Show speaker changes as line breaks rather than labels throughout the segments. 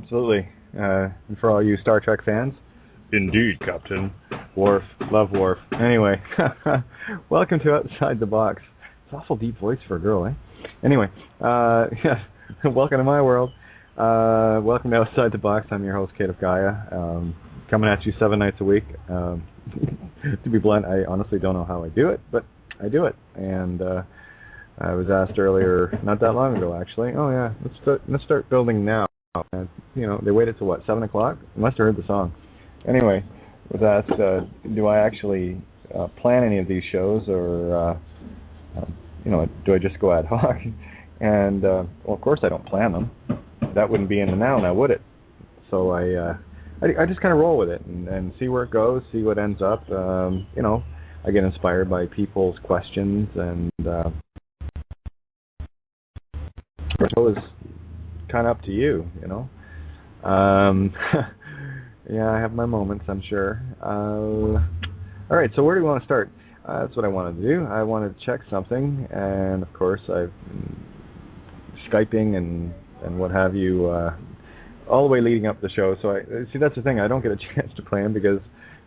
absolutely. And for all you Star Trek fans, indeed, Captain. Worf, love Worf. Anyway, welcome to Outside the Box. It's an awful deep voice for a girl, eh? Anyway, yeah, welcome to my world. Welcome to Outside the Box. I'm your host, Kate of Gaia, coming at you 7 nights a week. To be blunt, I honestly don't know how I do it, but I do it. And I was asked earlier, not that long ago, actually. Oh yeah, let's start building now. And, you know, they waited till what, 7 o'clock? I must have heard the song. Anyway, was asked, do I actually plan any of these shows, or you know, do I just go ad hoc? And well, of course, I don't plan them. That wouldn't be in the now, now would it? So I just kind of roll with it and see where it goes, see what ends up. You know, I get inspired by people's questions, and so is kind of up to you, you know. Yeah, I have my moments, I'm sure. All right, so where do we want to start? That's what I wanted to do. I wanted to check something, and of course I've been Skyping and what have you all the way leading up the show. So see, that's the thing. I don't get a chance to plan because,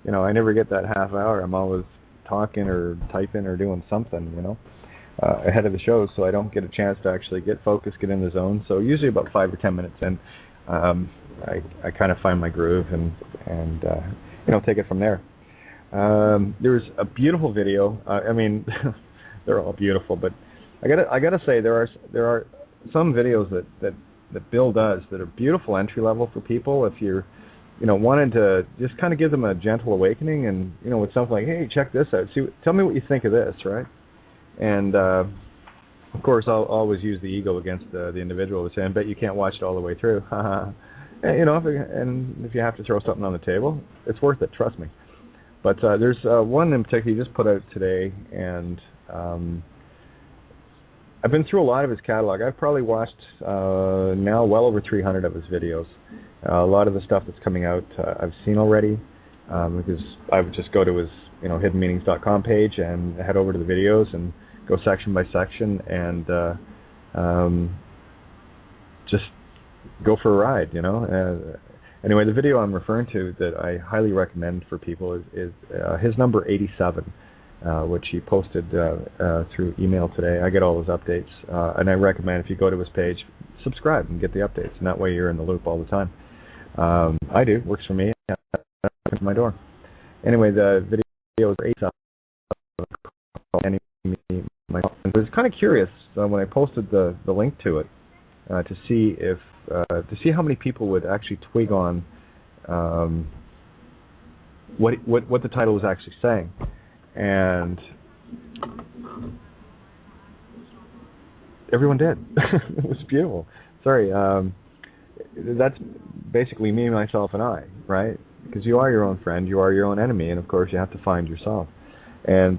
you know, I never get that half hour. I'm always talking or typing or doing something, you know, ahead of the show. So I don't get a chance to actually get focused, get in the zone. So usually about 5 or 10 minutes in, I kind of find my groove and you know, take it from there. There's a beautiful video. I mean, they're all beautiful, but I gotta say there are some videos that Bill does that are beautiful entry level for people if you're, you know, wanting to just kind of give them a gentle awakening, and, you know, with something like, hey, check this out, tell me what you think of this, right? And of course I'll always use the ego against the individual to say, I bet you can't watch it all the way through. You know, if you have to throw something on the table, it's worth it, trust me. But there's one in particular he just put out today, and I've been through a lot of his catalog. I've probably watched now well over 300 of his videos. A lot of the stuff that's coming out I've seen already, because I would just go to his, you know, hiddenmeanings.com page and head over to the videos and go section by section and just go for a ride, you know. Anyway, the video I'm referring to that I highly recommend for people is his number 87. Which he posted through email today. I get all his updates, and I recommend if you go to his page, subscribe and get the updates, and that way you're in the loop all the time. I do, works for me. To my door. Anyway, the video is 87. I was kind of curious when I posted the link to it to see if how many people would actually twig on what the title was actually saying. And everyone did. It was beautiful. Sorry, that's basically me, myself, and I, right? Because you are your own friend, you are your own enemy, and of course you have to find yourself. And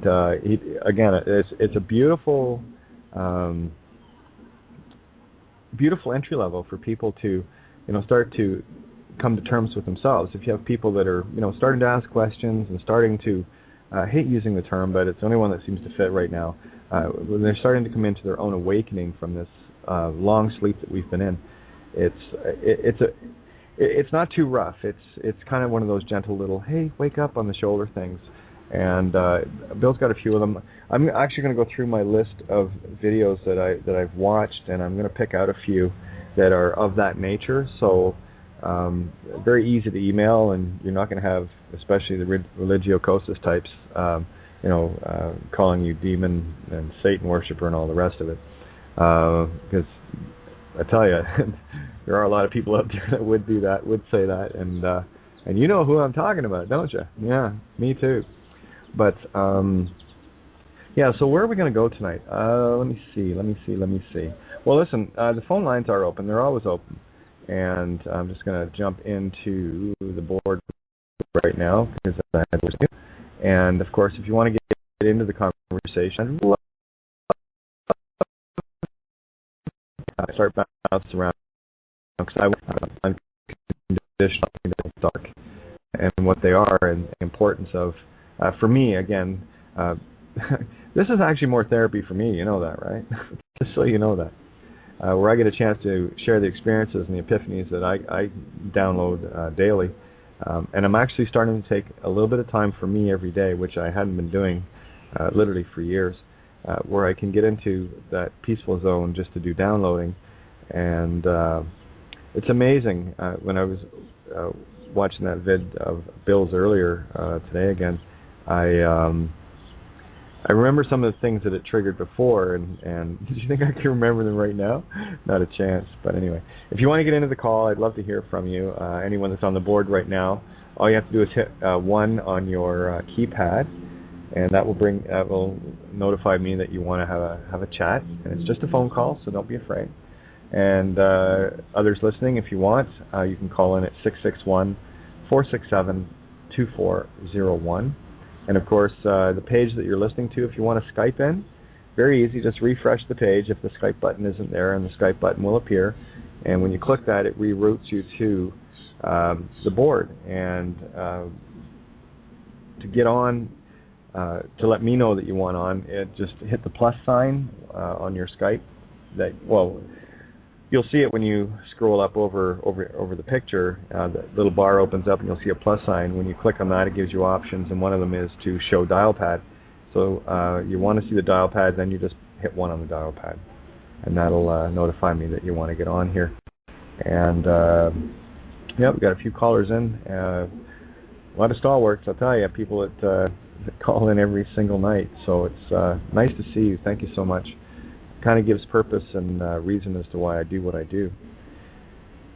again, it's a beautiful, beautiful entry level for people to, you know, start to come to terms with themselves. If you have people that are, you know, starting to ask questions and starting to I hate using the term, but it's the only one that seems to fit right now. When they're starting to come into their own awakening from this long sleep that we've been in, it's not too rough. It's kind of one of those gentle little, hey, wake up on the shoulder things. And Bill's got a few of them. I'm actually going to go through my list of videos that I've watched, and I'm going to pick out a few that are of that nature. So very easy to email, and you're not going to have, especially the religiocosis types, you know, calling you demon and Satan worshiper and all the rest of it. Because I tell you, there are a lot of people out there that would do that, would say that, and you know who I'm talking about, don't you? Yeah, me too. But yeah, so where are we going to go tonight? Let me see. Well, listen, the phone lines are open. They're always open. And I'm just going to jump into the board right now because I had to. And of course, if you want to get into the conversation, I'd start bouncing around because I want unconditional dark and what they are and the importance of. For me, again, this is actually more therapy for me. You know that, right? Just so you know that. where I get a chance to share the experiences and the epiphanies that I download daily. And I'm actually starting to take a little bit of time for me every day, which I hadn't been doing literally for years, where I can get into that peaceful zone just to do downloading. And it's amazing. When I was watching that vid of Bill's earlier today again, I remember some of the things that it triggered before, and do you think I can remember them right now? Not a chance. But anyway, if you want to get into the call, I'd love to hear from you. Anyone that's on the board right now, all you have to do is hit 1 on your keypad, and that will notify me that you want to have a chat. And it's just a phone call, so don't be afraid. And others listening, if you want, you can call in at 661-467-2401. And of course, the page that you're listening to, if you want to Skype in, very easy, just refresh the page if the Skype button isn't there, and the Skype button will appear. And when you click that, it reroutes you to the board. And to get on, to let me know that you want on, just hit the plus sign on your Skype. You'll see it when you scroll up over the picture. The little bar opens up and you'll see a plus sign. When you click on that, it gives you options, and one of them is to show dial pad. So you want to see the dial pad, then you just hit 1 on the dial pad, and that'll notify me that you want to get on here. And we've got a few callers in. A lot of stalwarts, I'll tell you, people that call in every single night. So it's nice to see you. Thank you so much. Kind of gives purpose and reason as to why I do what I do.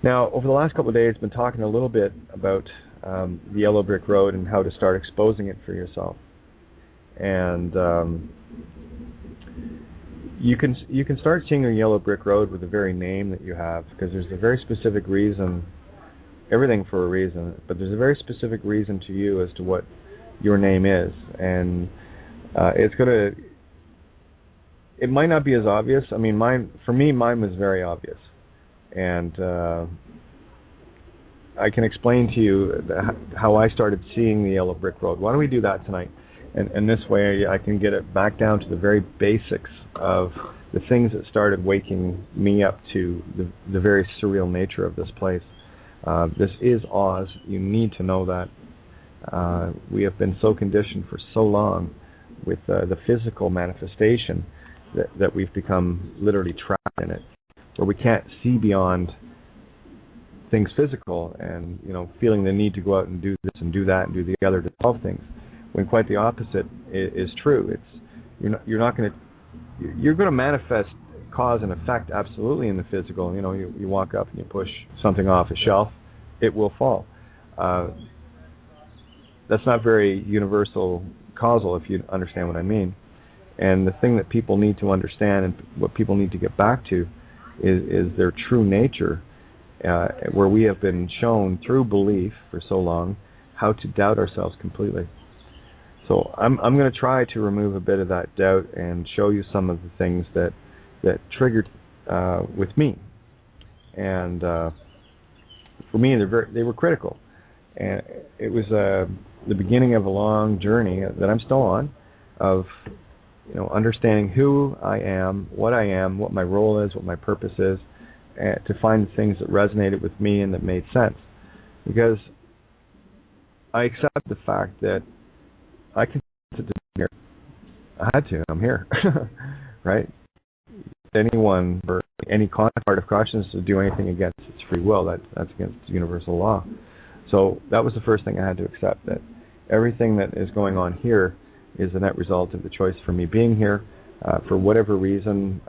Now, over the last couple of days, I've been talking a little bit about the yellow brick road and how to start exposing it for yourself. And you can start seeing your yellow brick road with the very name that you have, because there's a very specific reason, everything for a reason, but there's a very specific reason to you as to what your name is. And it might not be as obvious. I mean, mine was very obvious. And I can explain to you how I started seeing the yellow brick road. Why don't we do that tonight? And this way I can get it back down to the very basics of the things that started waking me up to the very surreal nature of this place. This is Oz. You need to know that. We have been so conditioned for so long with the physical manifestation that we've become literally trapped in it, where we can't see beyond things physical, and feeling the need to go out and do this and do that and do the other to solve things, when quite the opposite is true. You're going to manifest cause and effect absolutely in the physical. You walk up and you push something off a shelf, it will fall. That's not very universal causal, if you understand what I mean. And the thing that people need to understand, and what people need to get back to, is their true nature, where we have been shown through belief for so long how to doubt ourselves completely. So I'm going to try to remove a bit of that doubt and show you some of the things that triggered with me. And for me, they were critical. And it was the beginning of a long journey that I'm still on, of understanding who I am, what my role is, what my purpose is, to find things that resonated with me and that made sense. Because I accept the fact that I can sit here. I had to. I'm here, right? Anyone or any part of consciousness to do anything against its free will, that's against universal law. So that was the first thing I had to accept, that everything that is going on here is the net result of the choice for me being here, for whatever reason,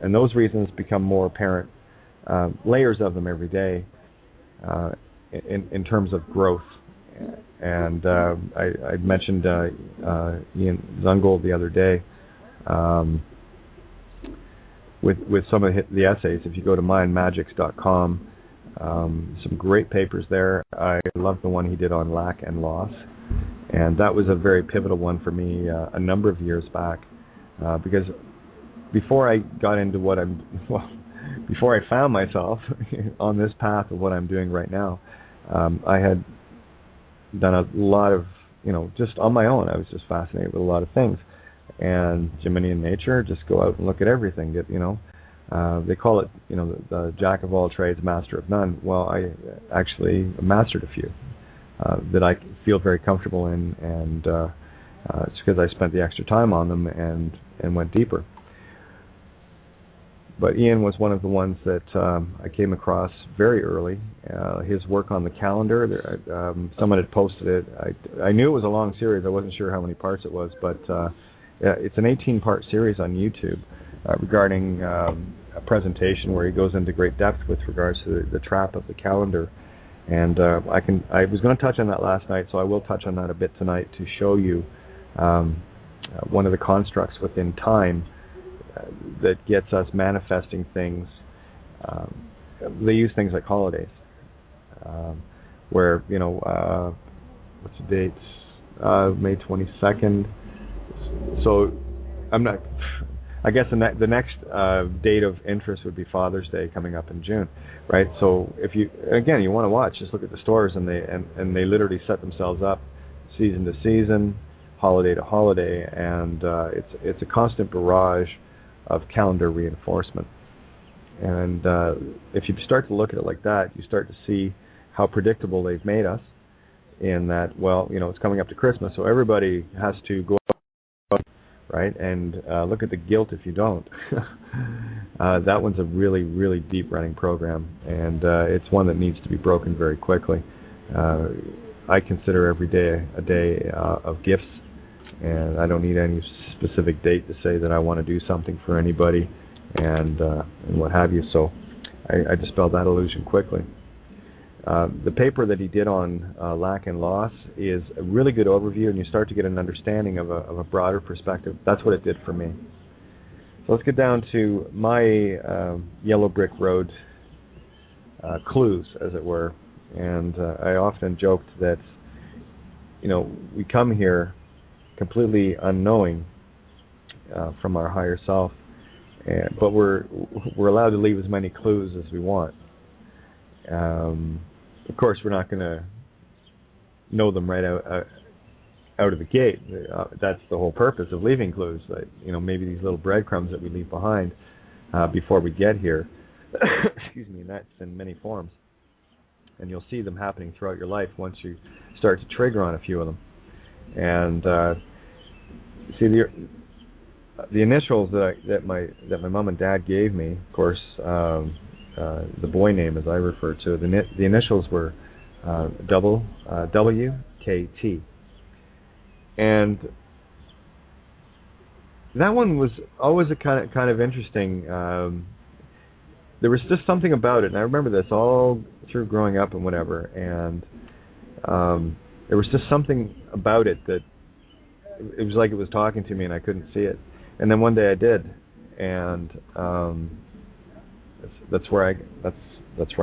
and those reasons become more apparent, layers of them every day, in terms of growth. And I mentioned Ian Zungold the other day, with some of the essays. If you go to mindmagics.com, some great papers there. I love the one he did on lack and loss. And that was a very pivotal one for me a number of years back, because before I got into before I found myself on this path of what I'm doing right now, I had done a lot of, just on my own. I was just fascinated with a lot of things. And Geminian nature, just go out and look at everything. They call it, the jack of all trades, master of none. Well, I actually mastered a few that I feel very comfortable in, and it's because I spent the extra time on them and went deeper. But Ian was one of the ones that I came across very early. His work on the calendar, someone had posted it. I knew it was a long series. I wasn't sure how many parts it was, but it's an 18-part series on YouTube regarding a presentation where he goes into great depth with regards to the trap of the calendar. And I was going to touch on that last night, so I will touch on that a bit tonight to show you one of the constructs within time that gets us manifesting things. They use things like holidays, where, what's the date? May 22nd. So I guess the next date of interest would be Father's Day coming up in June, right? So if you want to watch, just look at the stores, and they literally set themselves up season to season, holiday to holiday, and it's a constant barrage of calendar reinforcement. And if you start to look at it like that, you start to see how predictable they've made us in that, it's coming up to Christmas, so everybody has to go out, right? And look at the guilt if you don't. That one's a really, really deep running program, and it's one that needs to be broken very quickly. I consider every day a day of gifts, and I don't need any specific date to say that I want to do something for anybody, and what have you. So I dispelled that illusion quickly. The paper that he did on lack and loss is a really good overview, and you start to get an understanding of a broader perspective. That's what it did for me. So let's get down to my yellow brick road clues, as it were. And I often joked that, we come here completely unknowing from our higher self, but we're allowed to leave as many clues as we want. Of course, we're not going to know them right out of the gate. That's the whole purpose of leaving clues. Maybe these little breadcrumbs that we leave behind before we get here. Excuse me, and that's in many forms. And you'll see them happening throughout your life once you start to trigger on a few of them. And see, the initials that my mom and dad gave me, of course, the boy name, as I refer to it, the initials were WKT, and that one was always a kind of interesting. There was just something about it, and I remember this all through growing up and whatever, and there was just something about it that it was like it was talking to me, and I couldn't see it. And then one day I did, and that's where I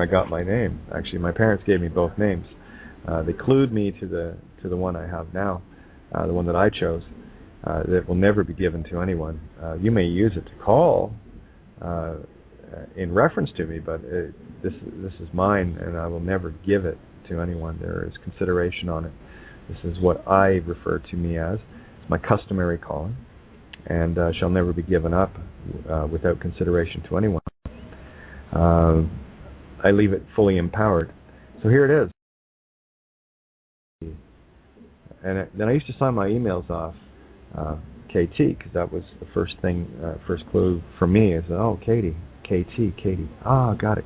got my name. Actually, my parents gave me both names. They clued me to the one I have now, the one that I chose. That will never be given to anyone. You may use it to call in reference to me, but this is mine, and I will never give it to anyone. There is consideration on it. This is what I refer to me as. It's my customary calling, and shall never be given up without consideration to anyone. I leave it fully empowered. So here it is. And then I used to sign my emails off KT, because that was the first clue for me is, Katie, Katie. Got it.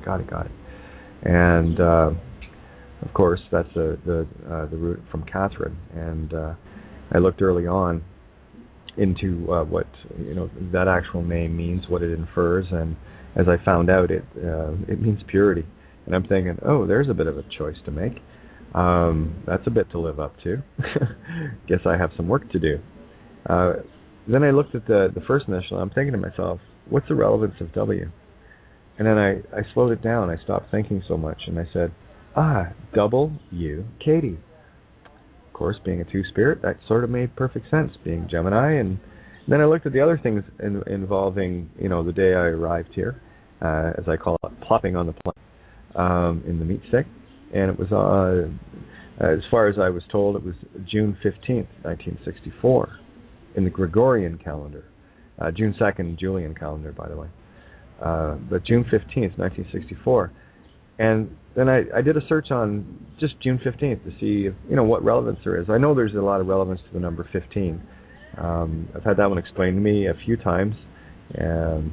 And of course, that's the root from Catherine. And I looked early on into what that actual name means, what it infers, and as I found out, it means purity. And I'm thinking, there's a bit of a choice to make. That's a bit to live up to. Guess I have some work to do. Then I looked at the first initial, and I'm thinking to myself, what's the relevance of W? And then I slowed it down. I stopped thinking so much, and I said, W, Katie. Of course, being a two-spirit, that sort of made perfect sense, being Gemini. And then I looked at the other things involving, the day I arrived here, as I call it, plopping on the plane in the meat stick. And it was, as far as I was told, it was June 15th, 1964, in the Gregorian calendar. June 2nd, Julian calendar, by the way. but June 15th, 1964. And then I did a search on just June 15th to see if, what relevance there is. I know there's a lot of relevance to the number 15. I've had that one explained to me a few times. And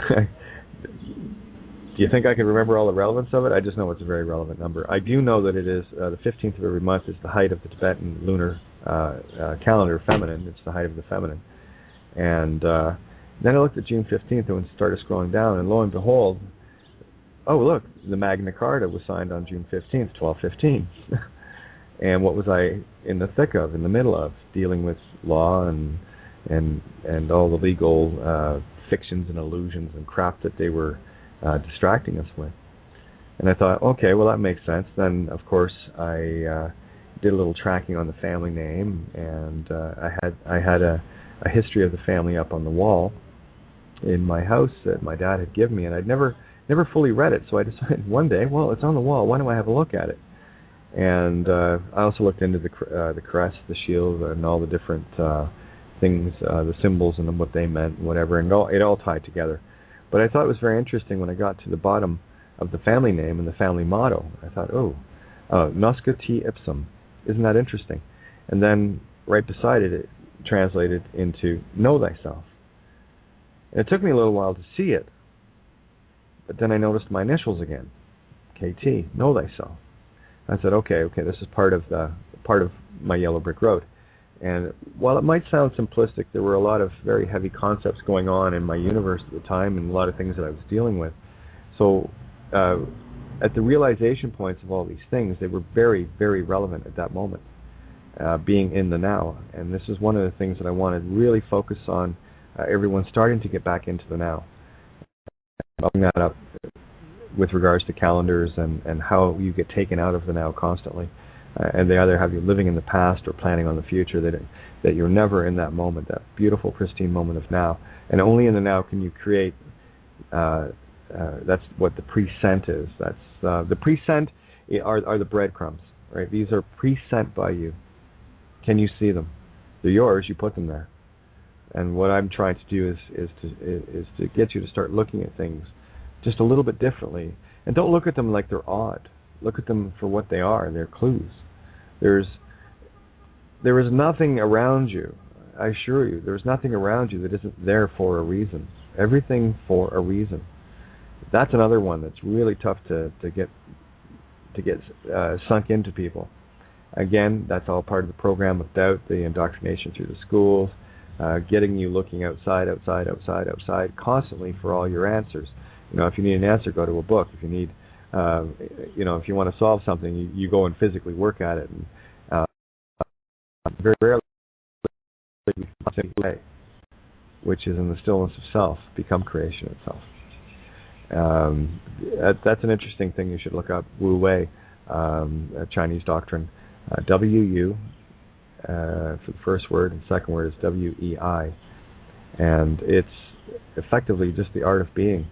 do you think I can remember all the relevance of it? I just know it's a very relevant number. I do know that it is the 15th of every month is the height of the Tibetan lunar calendar, feminine. It's the height of the feminine. And then I looked at June 15th and started scrolling down, and lo and behold, oh, look, the Magna Carta was signed on June 15th, 1215. And what was I in the thick of, in the middle of, dealing with law and all the legal fictions and illusions and crap that they were distracting us with. And I thought, okay, well, that makes sense. Then, of course, I did a little tracking on the family name, and I had a history of the family up on the wall in my house that my dad had given me, and I'd never fully read it. So I decided one day, well, it's on the wall. Why don't I have a look at it? And I also looked into the crest, the shield, and all the different things, the symbols and what they meant, and whatever, and it all tied together. But I thought it was very interesting when I got to the bottom of the family name and the family motto. I thought, Nosca Te Ipsum. Isn't that interesting? And then right beside it, it translated into Know Thyself. And it took me a little while to see it, but then I noticed my initials again, KT, Know Thyself. I said, okay, this is part of my Yellow Brick Road. And while it might sound simplistic, there were a lot of very heavy concepts going on in my universe at the time, and a lot of things that I was dealing with. So at the realization points of all these things, they were very, very relevant at that moment, being in the now. And this is one of the things that I want to really focus on, everyone starting to get back into the now. Building that up with regards to calendars and how you get taken out of the now constantly. And they either have you living in the past or planning on the future, that you're never in that moment, that beautiful, pristine moment of now. And only in the now can you create, that's what the present is. That's the present are the breadcrumbs, right? These are present by you. Can you see them? They're yours, you put them there. And what I'm trying to do is to get you to start looking at things just a little bit differently. And don't look at them like they're odd. Look at them for what they are. They're clues. There is nothing around you. I assure you, there's nothing around you that isn't there for a reason. Everything for a reason. That's another one that's really tough to get sunk into people. Again, that's all part of the program of doubt, the indoctrination through the schools, getting you looking outside, constantly for all your answers. If you need an answer, go to a book. If you need if you want to solve something, you go and physically work at it. And very rarely, which is in the stillness of self, become creation itself. That's an interesting thing you should look up. Wu Wei, Chinese doctrine. W-U for the first word, and the second word is W-E-I. And it's effectively just the art of being.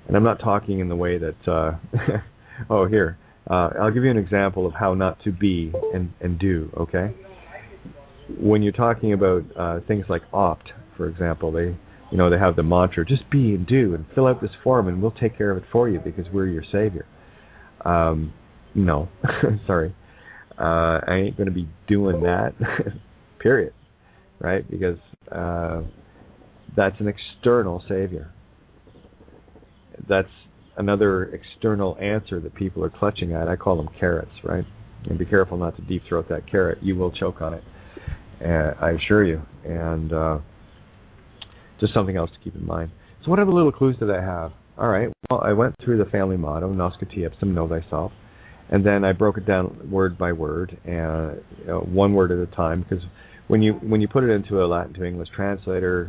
And I'm not talking in the way that, I'll give you an example of how not to be and do, okay? When you're talking about things like opt, for example, they have the mantra, just be and do, and fill out this form and we'll take care of it for you because we're your savior. No, sorry. I ain't going to be doing that, period, right? Because that's an external savior. That's another external answer that people are clutching at. I call them carrots, right? And be careful not to deep throat that carrot. You will choke on it, I assure you. And just something else to keep in mind. So what other little clues did I have? All right, well, I went through the family motto, Nosca Te Ipsum, Know Thyself. And then I broke it down word by word, and one word at a time, because when you put it into a Latin to English translator,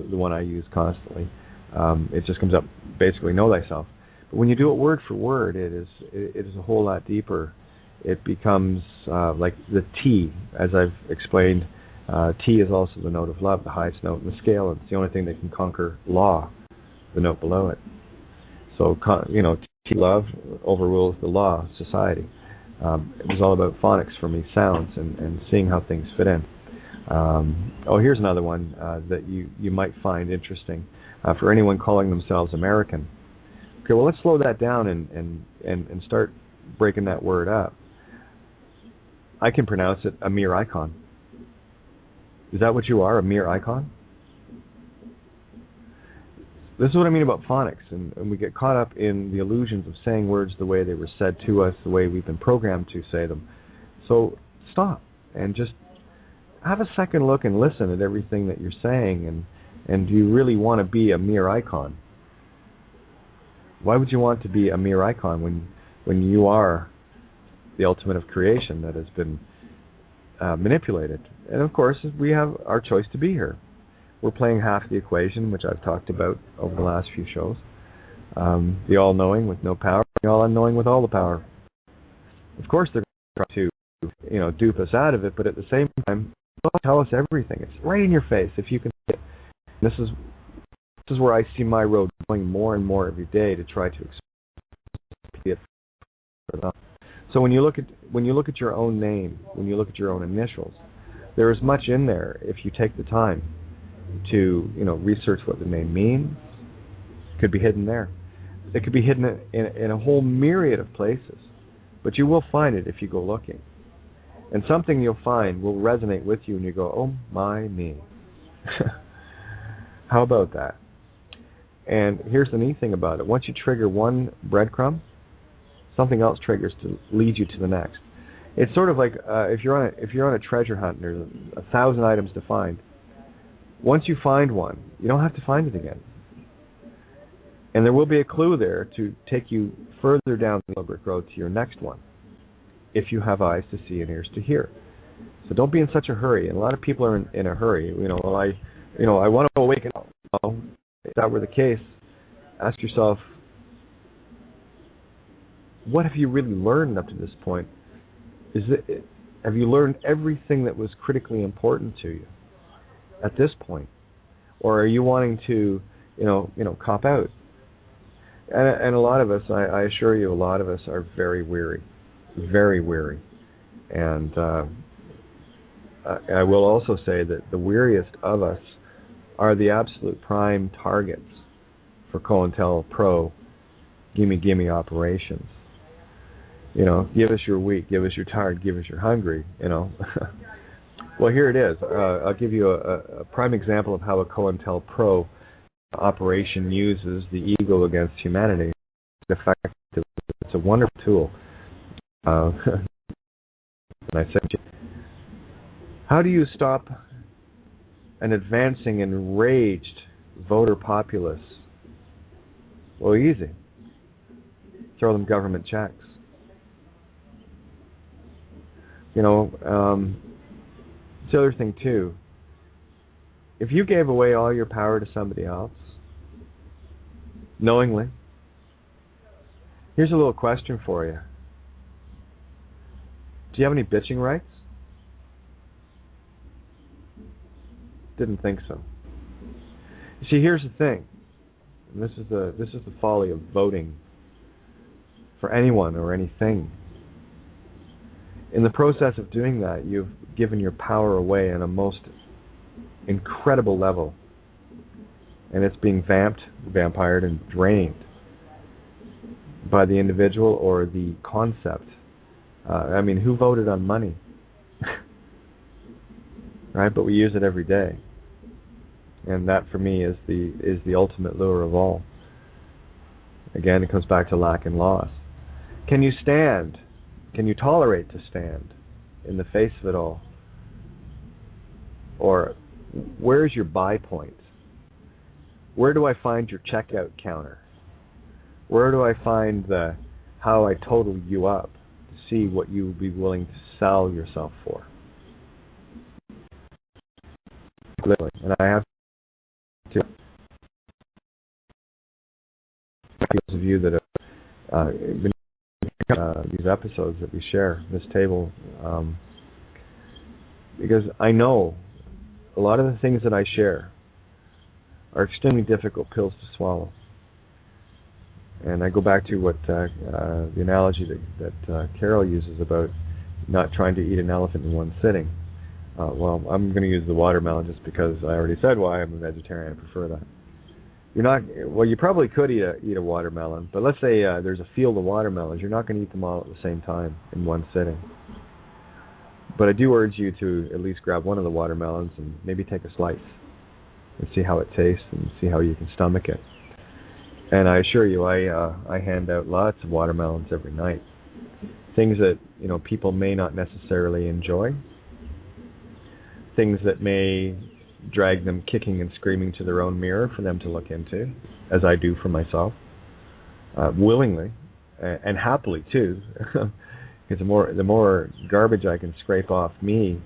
the one I use constantly, it just comes up basically Know Thyself. But when you do it word for word, it is a whole lot deeper. It becomes like the T, as I've explained. T is also the note of love, the highest note in the scale. It's the only thing that can conquer law, the note below it. So T, love, overrules the law of society. It was all about phonics for me, sounds, and seeing how things fit in. Oh, here's another one that you might find interesting for anyone calling themselves American. Okay, well, let's slow that down and start breaking that word up. I can pronounce it a mere icon. Is that what you are, a mere icon? This is what I mean about phonics, and we get caught up in the illusions of saying words the way they were said to us, the way we've been programmed to say them. So stop and just have a second look and listen at everything that you're saying, and do you really want to be a mere icon? Why would you want to be a mere icon when you are the ultimate of creation that has been manipulated? And of course, we have our choice to be here. We're playing half the equation, which I've talked about over the last few shows. The all-knowing with no power, the all-unknowing with all the power. Of course, they're going to try to, dupe us out of it, but at the same time, they'll tell us everything. It's right in your face if you can see it. This is where I see my road going more and more every day to try to explain it for them. So when you look at your own name, when you look at your own initials, there is much in there if you take the time to research what the name means. It could be hidden there. It could be hidden in a whole myriad of places, but you will find it if you go looking. And something you'll find will resonate with you, and you go, "Oh my me." How about that? And here's the neat thing about it: once you trigger one breadcrumb, something else triggers to lead you to the next. It's sort of like if you're on a treasure hunt and there's 1,000 items to find. Once you find one, you don't have to find it again. And there will be a clue there to take you further down the brick road to your next one, if you have eyes to see and ears to hear. So don't be in such a hurry. And a lot of people are in a hurry. I want to awaken. Well, if that were the case, ask yourself, what have you really learned up to this point? Have you learned everything that was critically important to you at this point, or are you wanting to, cop out? And a lot of us, I assure you, a lot of us are very weary, and I will also say that the weariest of us are the absolute prime targets for COINTELPRO gimme operations. Give us your weak, give us your tired, give us your hungry. Well, here it is. I'll give you a prime example of how a COINTELPRO operation uses the ego against humanity. It's a wonderful tool. And I said, how do you stop an advancing, enraged voter populace? Well, easy. Throw them government checks. It's the other thing too. If you gave away all your power to somebody else, knowingly, here's a little question for you. Do you have any bitching rights? Didn't think so. You see, here's the thing. And this is the folly of voting for anyone or anything. In the process of doing that, you've given your power away on a most incredible level, and it's being vampired, and drained by the individual or the concept. Who voted on money? Right? But we use it every day, and that for me is the ultimate lure of all. Again, it comes back to lack and loss. Can you stand? Can you tolerate to stand in the face of it all? Or where's your buy point? Where do I find your checkout counter? Where do I find how I total you up to see what you would be willing to sell yourself for? Literally. And I have to. Those of you that have been these episodes that we share, this table, because I know a lot of the things that I share are extremely difficult pills to swallow. And I go back to what the analogy that Carol uses about not trying to eat an elephant in one sitting. Well, I'm going to use the watermelon just because I already said why I'm a vegetarian. I prefer that. You're not. Well, you probably could eat a watermelon, but let's say there's a field of watermelons. You're not going to eat them all at the same time in one sitting. But I do urge you to at least grab one of the watermelons and maybe take a slice and see how it tastes and see how you can stomach it. And I assure you, I hand out lots of watermelons every night. Things that people may not necessarily enjoy. Things that may drag them kicking and screaming to their own mirror for them to look into, as I do for myself, willingly and happily too. Because the more garbage I can scrape off me,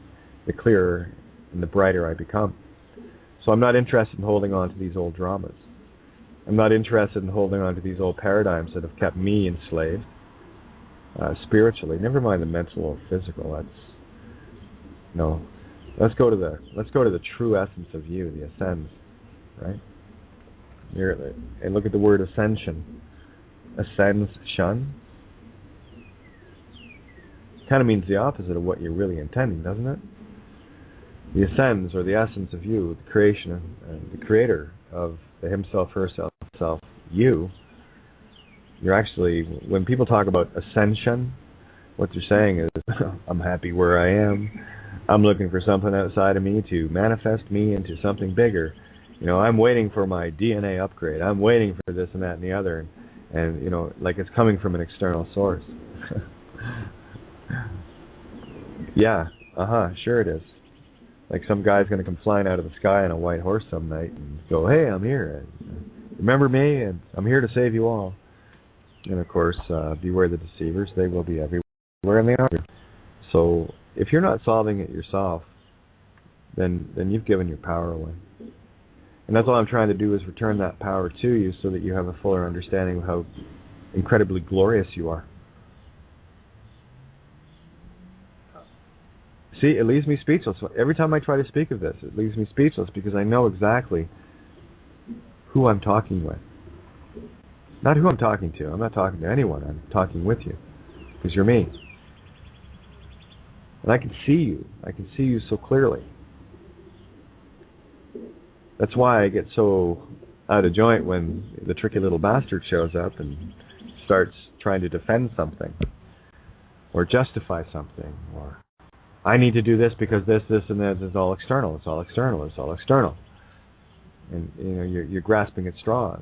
the clearer and the brighter I become. So I'm not interested in holding on to these old dramas. I'm not interested in holding on to these old paradigms that have kept me enslaved spiritually. Never mind the mental or physical. Let's go to the true essence of you, the ascends, right? And look at the word ascension. Ascends, shun. Kind of means the opposite of what you're really intending, doesn't it? The ascends, or the essence of you, the creation, the creator of the himself, herself, self, you. You're actually, when people talk about ascension, what they're saying is, I'm happy where I am. I'm looking for something outside of me to manifest me into something bigger. I'm waiting for my DNA upgrade. I'm waiting for this and that and the other. And like it's coming from an external source. Yeah, sure it is. Like some guy's going to come flying out of the sky on a white horse some night and go, hey, I'm here. Remember me? And I'm here to save you all. And of course, beware the deceivers. They will be everywhere and they are. So if you're not solving it yourself, then you've given your power away. And that's all I'm trying to do, is return that power to you so that you have a fuller understanding of how incredibly glorious you are. See, it leaves me speechless. Every time I try to speak of this, it leaves me speechless because I know exactly who I'm talking with. Not who I'm talking to. I'm not talking to anyone. I'm talking with you because you're me. And I can see you. I can see you so clearly. That's why I get so out of joint when the tricky little bastard shows up and starts trying to defend something or justify something, or I need to do this because this, and this is all external. It's all external. It's all external. And you're grasping at straws.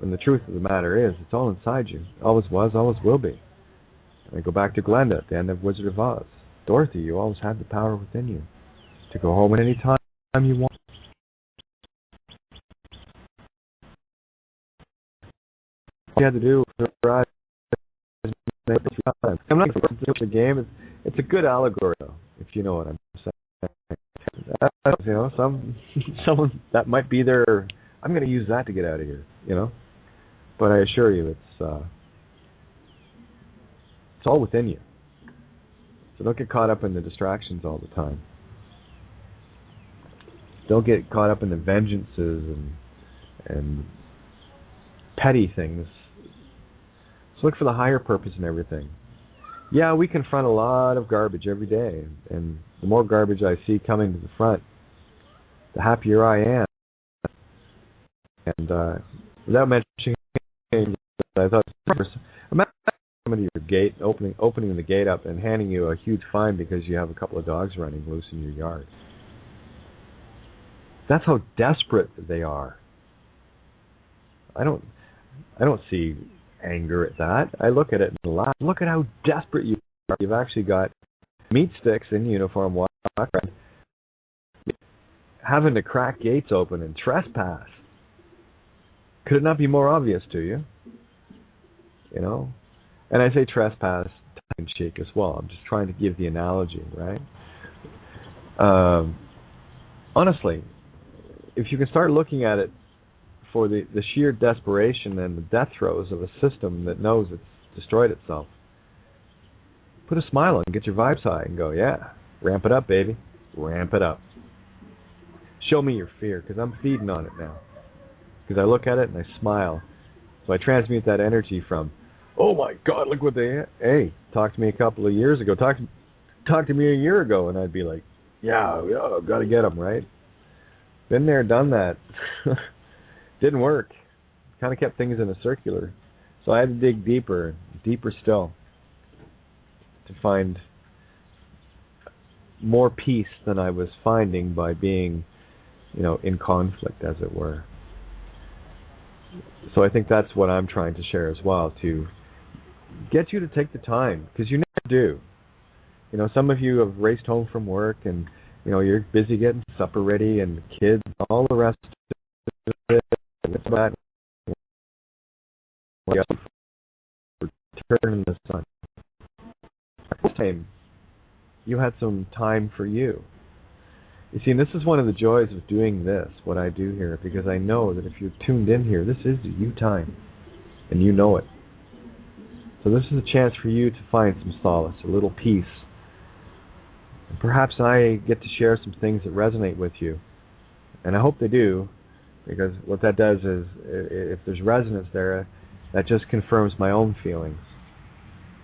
And the truth of the matter is, it's all inside you. Always was, always will be. And I go back to Glenda at the end of Wizard of Oz. Dorothy, you always had the power within you to go home at any time you want. All you had to do was I'm not going to the game. It's a good allegory, though, if you know what I'm saying. Someone that might be there. I'm going to use that to get out of here. But I assure you, it's all within you. So don't get caught up in the distractions all the time. Don't get caught up in the vengeances and petty things. So look for the higher purpose in everything. Yeah, we confront a lot of garbage every day, and the more garbage I see coming to the front, the happier I am. And without mentioning, I thought, imagine coming to your gate, opening the gate up, and handing you a huge fine because you have a couple of dogs running loose in your yard. That's how desperate they are. I don't see anger at that. I look at it and laugh. Look at how desperate you are. You've actually got meat sticks in uniform walking around, having to crack gates open and trespass. Could it not be more obvious to you? And I say trespass tongue-in-cheek as well. I'm just trying to give the analogy, right? Honestly, if you can start looking at it for the sheer desperation and the death throes of a system that knows it's destroyed itself, put a smile on and get your vibes high and go, yeah, ramp it up, baby. Ramp it up. Show me your fear, because I'm feeding on it now. Because I look at it and I smile. So I transmute that energy from, oh my God, look what they, hey, talked to me a couple of years ago. Talk talk to me a year ago, and I'd be like, yeah, got to get them, right? Been there, done that. Didn't work. Kind of kept things in a circular. So I had to dig deeper, deeper still, to find more peace than I was finding by being, in conflict, as it were. So I think that's what I'm trying to share as well, to get you to take the time, because you never do. Some of you have raced home from work, and you're busy getting supper ready and kids, and all the rest of it. It's about returning the sun. This time, you had some time for you. You see, and this is one of the joys of doing this, what I do here, because I know that if you're tuned in here, this is you time, and you know it. So this is a chance for you to find some solace, a little peace. And perhaps I get to share some things that resonate with you. And I hope they do, because what that does is, if there's resonance there, that just confirms my own feelings.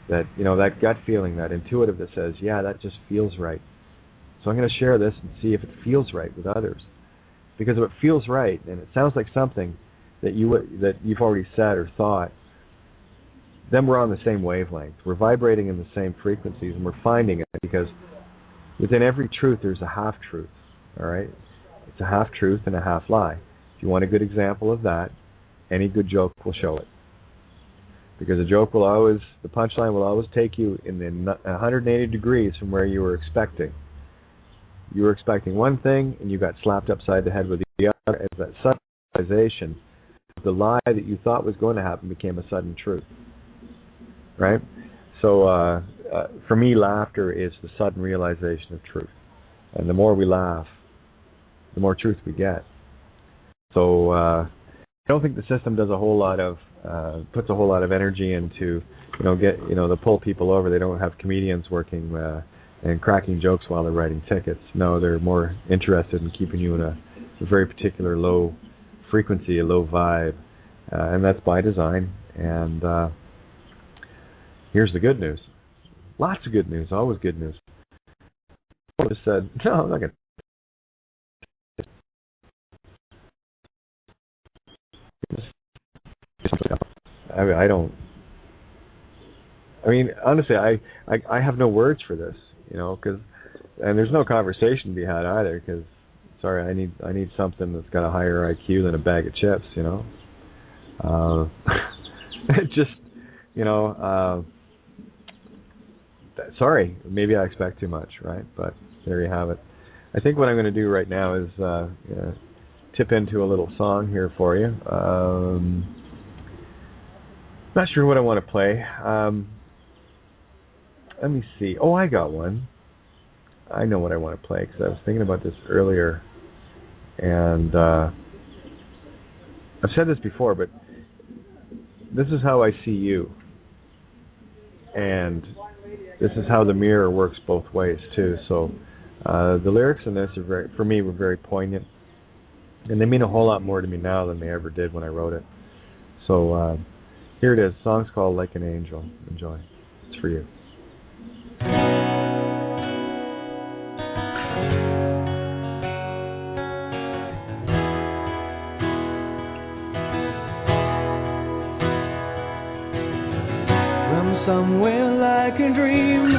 That, that gut feeling, that intuitive that says, yeah, that just feels right. So I'm going to share this and see if it feels right with others. Because if it feels right, and it sounds like something that you've already said or thought, then we're on the same wavelength. We're vibrating in the same frequencies, and we're finding it, because within every truth there's a half-truth, all right? It's a half-truth and a half-lie. If you want a good example of that, any good joke will show it. Because the punchline will always take you in the 180 degrees from where you were expecting. You were expecting one thing, and you got slapped upside the head with the other, as that sudden realization, the lie that you thought was going to happen became a sudden truth. Right? So for me, laughter is the sudden realization of truth. And the more we laugh, the more truth we get. So I don't think the system does a whole lot of puts a whole lot of energy into to pull people over. They don't have comedians working and cracking jokes while they're writing tickets. No, they're more interested in keeping you in a very particular low frequency, a low vibe, and that's by design. And here's the good news. Lots of good news, always good news. I just said, no, I'm not going to. Honestly, I have no words for this, and there's no conversation to be had either, because, sorry, I need something that's got a higher IQ than a bag of chips, just, sorry, maybe I expect too much, right? But there you have it. I think what I'm going to do right now is tip into a little song here for you. Not sure what I want to play. Let me see. Oh, I got one. I know what I want to play, because I was thinking about this earlier. And I've said this before, but this is how I see you. And this is how the mirror works both ways, too. So the lyrics in this, for me, were very poignant. And they mean a whole lot more to me now than they ever did when I wrote it. So here it is. The song's called Like an Angel. Enjoy. It's for you. From somewhere like a dream,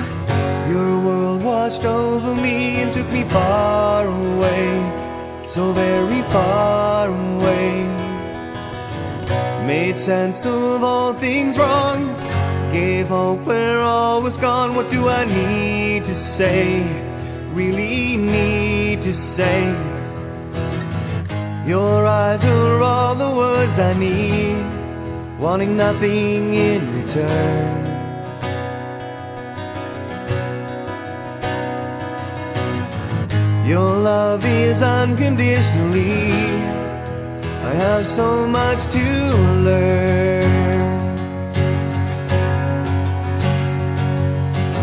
your world washed over me and took me far away, so very far away. Made sense of all things wrong, gave hope where all was gone. What do I need to say, really need to say? Your eyes are all the words I need, wanting nothing in return. Your love is unconditionally. I have so much to learn.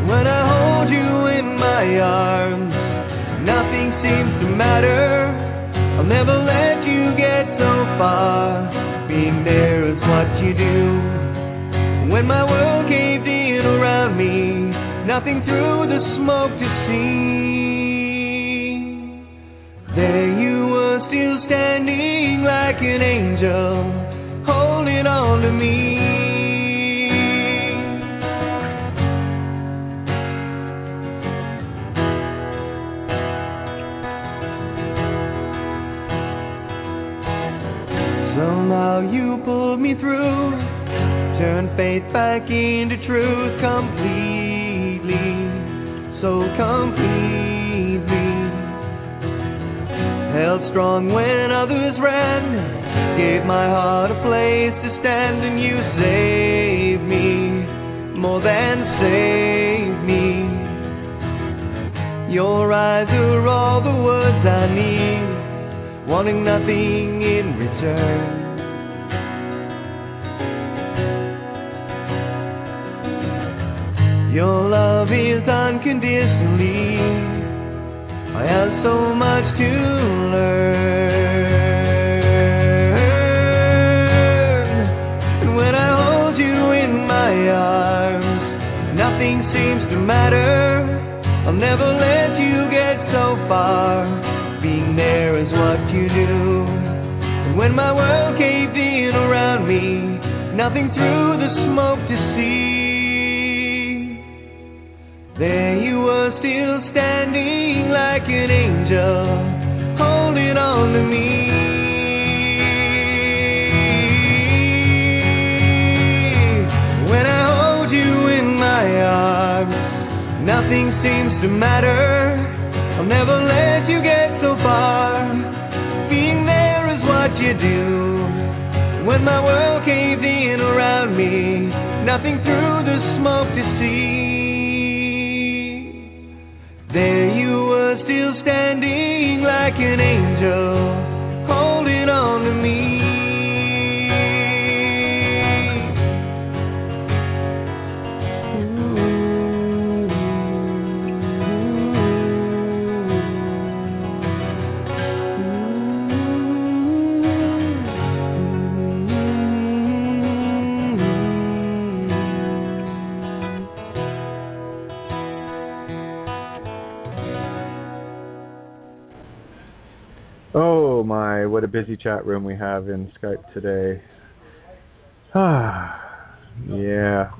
When I hold you in my arms, nothing seems to matter. I'll never let you get so far. Being there is what you do. When my world caved in around me,
nothing through the smoke to see. There you were, still standing like an angel, holding on to me. Somehow you pulled me through, turned faith back into truth completely, so completely. Held strong when others ran, gave my heart a place to stand, and you saved me, more than saved me. Your eyes are all the words I need, wanting nothing in return. Your love is unconditionally. I have so much to learn. And when I hold you in my arms, nothing seems to matter. I'll never let you get so far. Being there is what you do. And when my world caved in around me, nothing through the smoke to see. There you were, still standing like an angel, holding on to me. When I hold you in my arms, nothing seems to matter. I'll never let you get so far. Being there is what you do. When my world caved in around me, nothing through the smoke to see. There you were, still standing like an angel, holding on to me.
Oh my, what a busy chat room we have in Skype today. Yeah.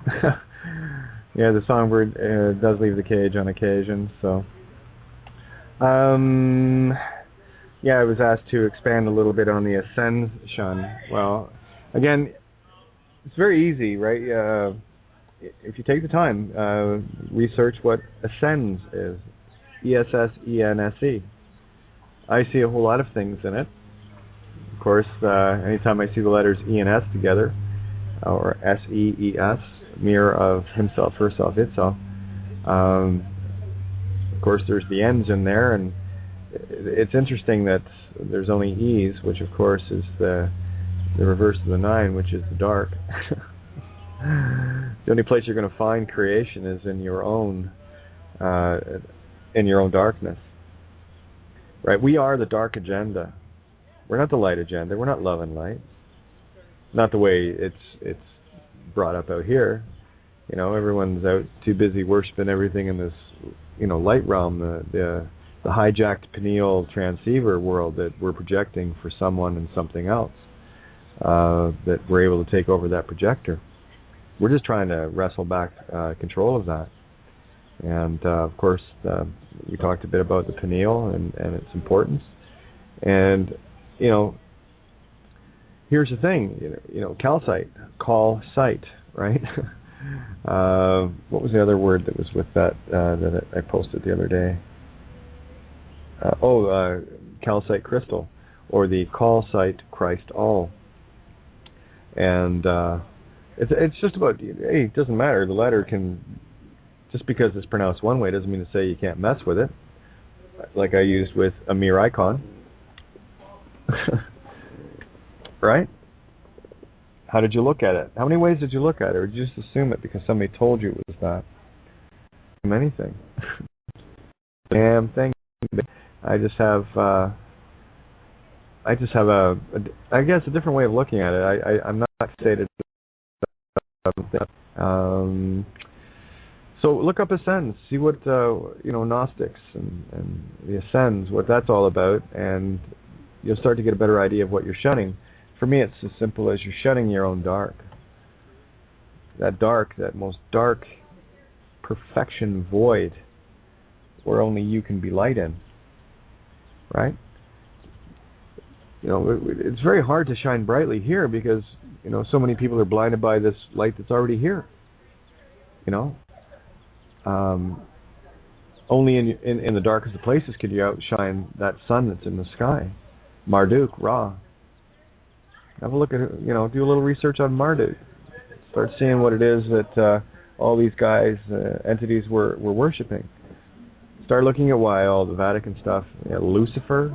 Yeah, the songbird does leave the cage on occasion, so. Yeah, I was asked to expand a little bit on the ascension. Well, again, it's very easy, right? If you take the time, research what ascends is. E-S-S-E-N-S-E. I see a whole lot of things in it. Of course, anytime I see the letters E and S together, or S-E-E-S, mirror of himself, herself, itself. Of course, there's the N's in there, and it's interesting that there's only E's, which of course is the reverse of the 9, which is the dark. The only place you're going to find creation is in your own darkness. Right? We are the dark agenda. We're not the light agenda. We're not love and light. Not the way it's brought up out here. You know, everyone's out too busy worshiping everything in this, light realm, the hijacked pineal transceiver world that we're projecting for someone and something else. That we're able to take over that projector. We're just trying to wrestle back control of that. And of course, we talked a bit about the pineal and its importance. And here's the thing, calcite, call sight, right? What was the other word that was with that that I posted the other day? Calcite crystal, or the call sight Christ all. And it's just about, hey, it doesn't matter. The letter can, just because it's pronounced one way doesn't mean to say you can't mess with it. Like I used with a mere icon. Right? How did you look at it? How many ways did you look at it? Or did you just assume it because somebody told you it was that? Anything. Damn thing. I guess a different way of looking at it. I'm not fixated. So look up ascends, see what Gnostics and the ascends, what that's all about, and you'll start to get a better idea of what you're shunning. For me, it's as simple as you're shunning your own dark. That dark, that most dark perfection void, where only you can be light in, right? It's very hard to shine brightly here because so many people are blinded by this light that's already here. Only in the darkest of places can you outshine that sun that's in the sky. Marduk, Ra. Have a look at do a little research on Marduk. Start seeing what it is that all these guys, entities were worshipping. Start looking at why all the Vatican stuff, Lucifer,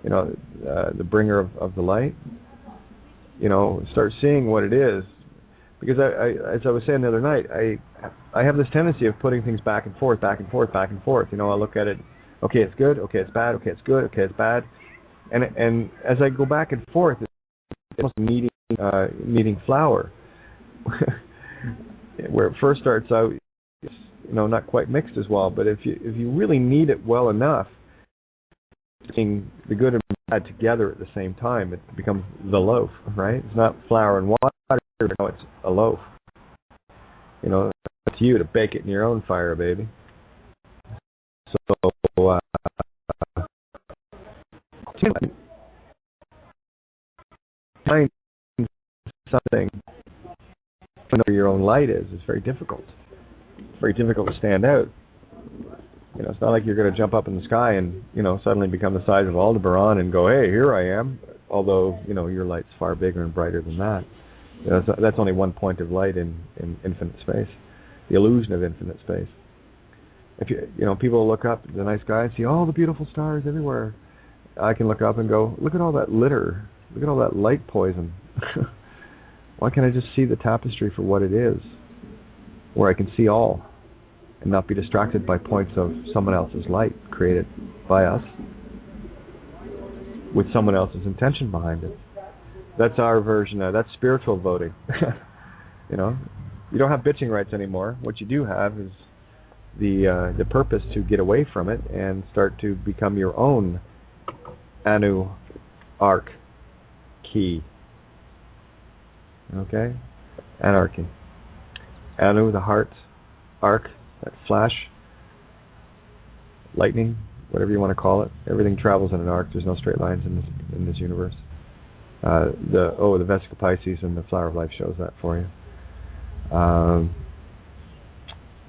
the bringer of the light. Start seeing what it is. Because as I was saying the other night, I have this tendency of putting things back and forth, back and forth, back and forth. I look at it, okay, it's good, okay, it's bad, okay, it's good, okay, it's bad. And as I go back and forth, it's almost needing flour. Where it first starts out, it's, not quite mixed as well. But if you really knead it well enough, being the good and bad together at the same time, it becomes the loaf, right? It's not flour and water, it's a loaf. It's you to bake it in your own fire, baby. So, find something where your own light is very difficult. It's very difficult to stand out. It's not like you're going to jump up in the sky and, suddenly become the size of Aldebaran and go, hey, here I am. Although, your light's far bigger and brighter than that. That's only one point of light in infinite space. The illusion of infinite space. If people look up at the night sky and see all the beautiful stars everywhere. I can look up and go, look at all that litter. Look at all that light poison. Why can't I just see the tapestry for what it is? Where I can see all and not be distracted by points of someone else's light created by us with someone else's intention behind it. That's our version of that's spiritual voting. You don't have bitching rights anymore. What you do have is the purpose to get away from it and start to become your own Anu arc key. Okay? Anarchy. Anu, the heart, arc, that flash, lightning, whatever you want to call it. Everything travels in an arc. There's no straight lines in this universe. The Vesica Pisces and the Flower of Life shows that for you.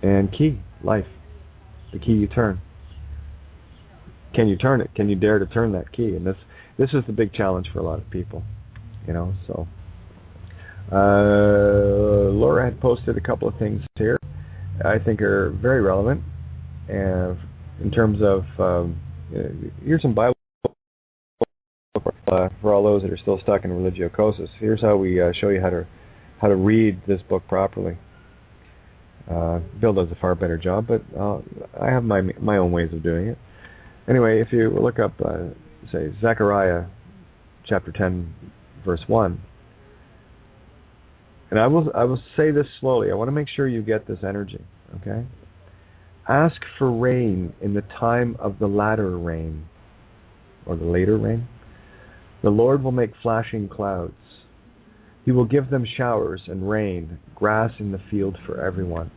And key, life. The key you turn. Can you turn it? Can you dare to turn that key? And this is the big challenge for a lot of people. So Laura had posted a couple of things here I think are very relevant, and in terms of here's some Bible for all those that are still stuck in religiocosis. Here's how we show you how to read this book properly. Bill does a far better job, but I have my own ways of doing it. Anyway, if you look up, say, Zechariah chapter 10, verse 1, and I will say this slowly. I want to make sure you get this energy, okay? Ask for rain in the time of the latter rain, or the later rain. The Lord will make flashing clouds. He will give them showers and rain, grass in the field for everyone.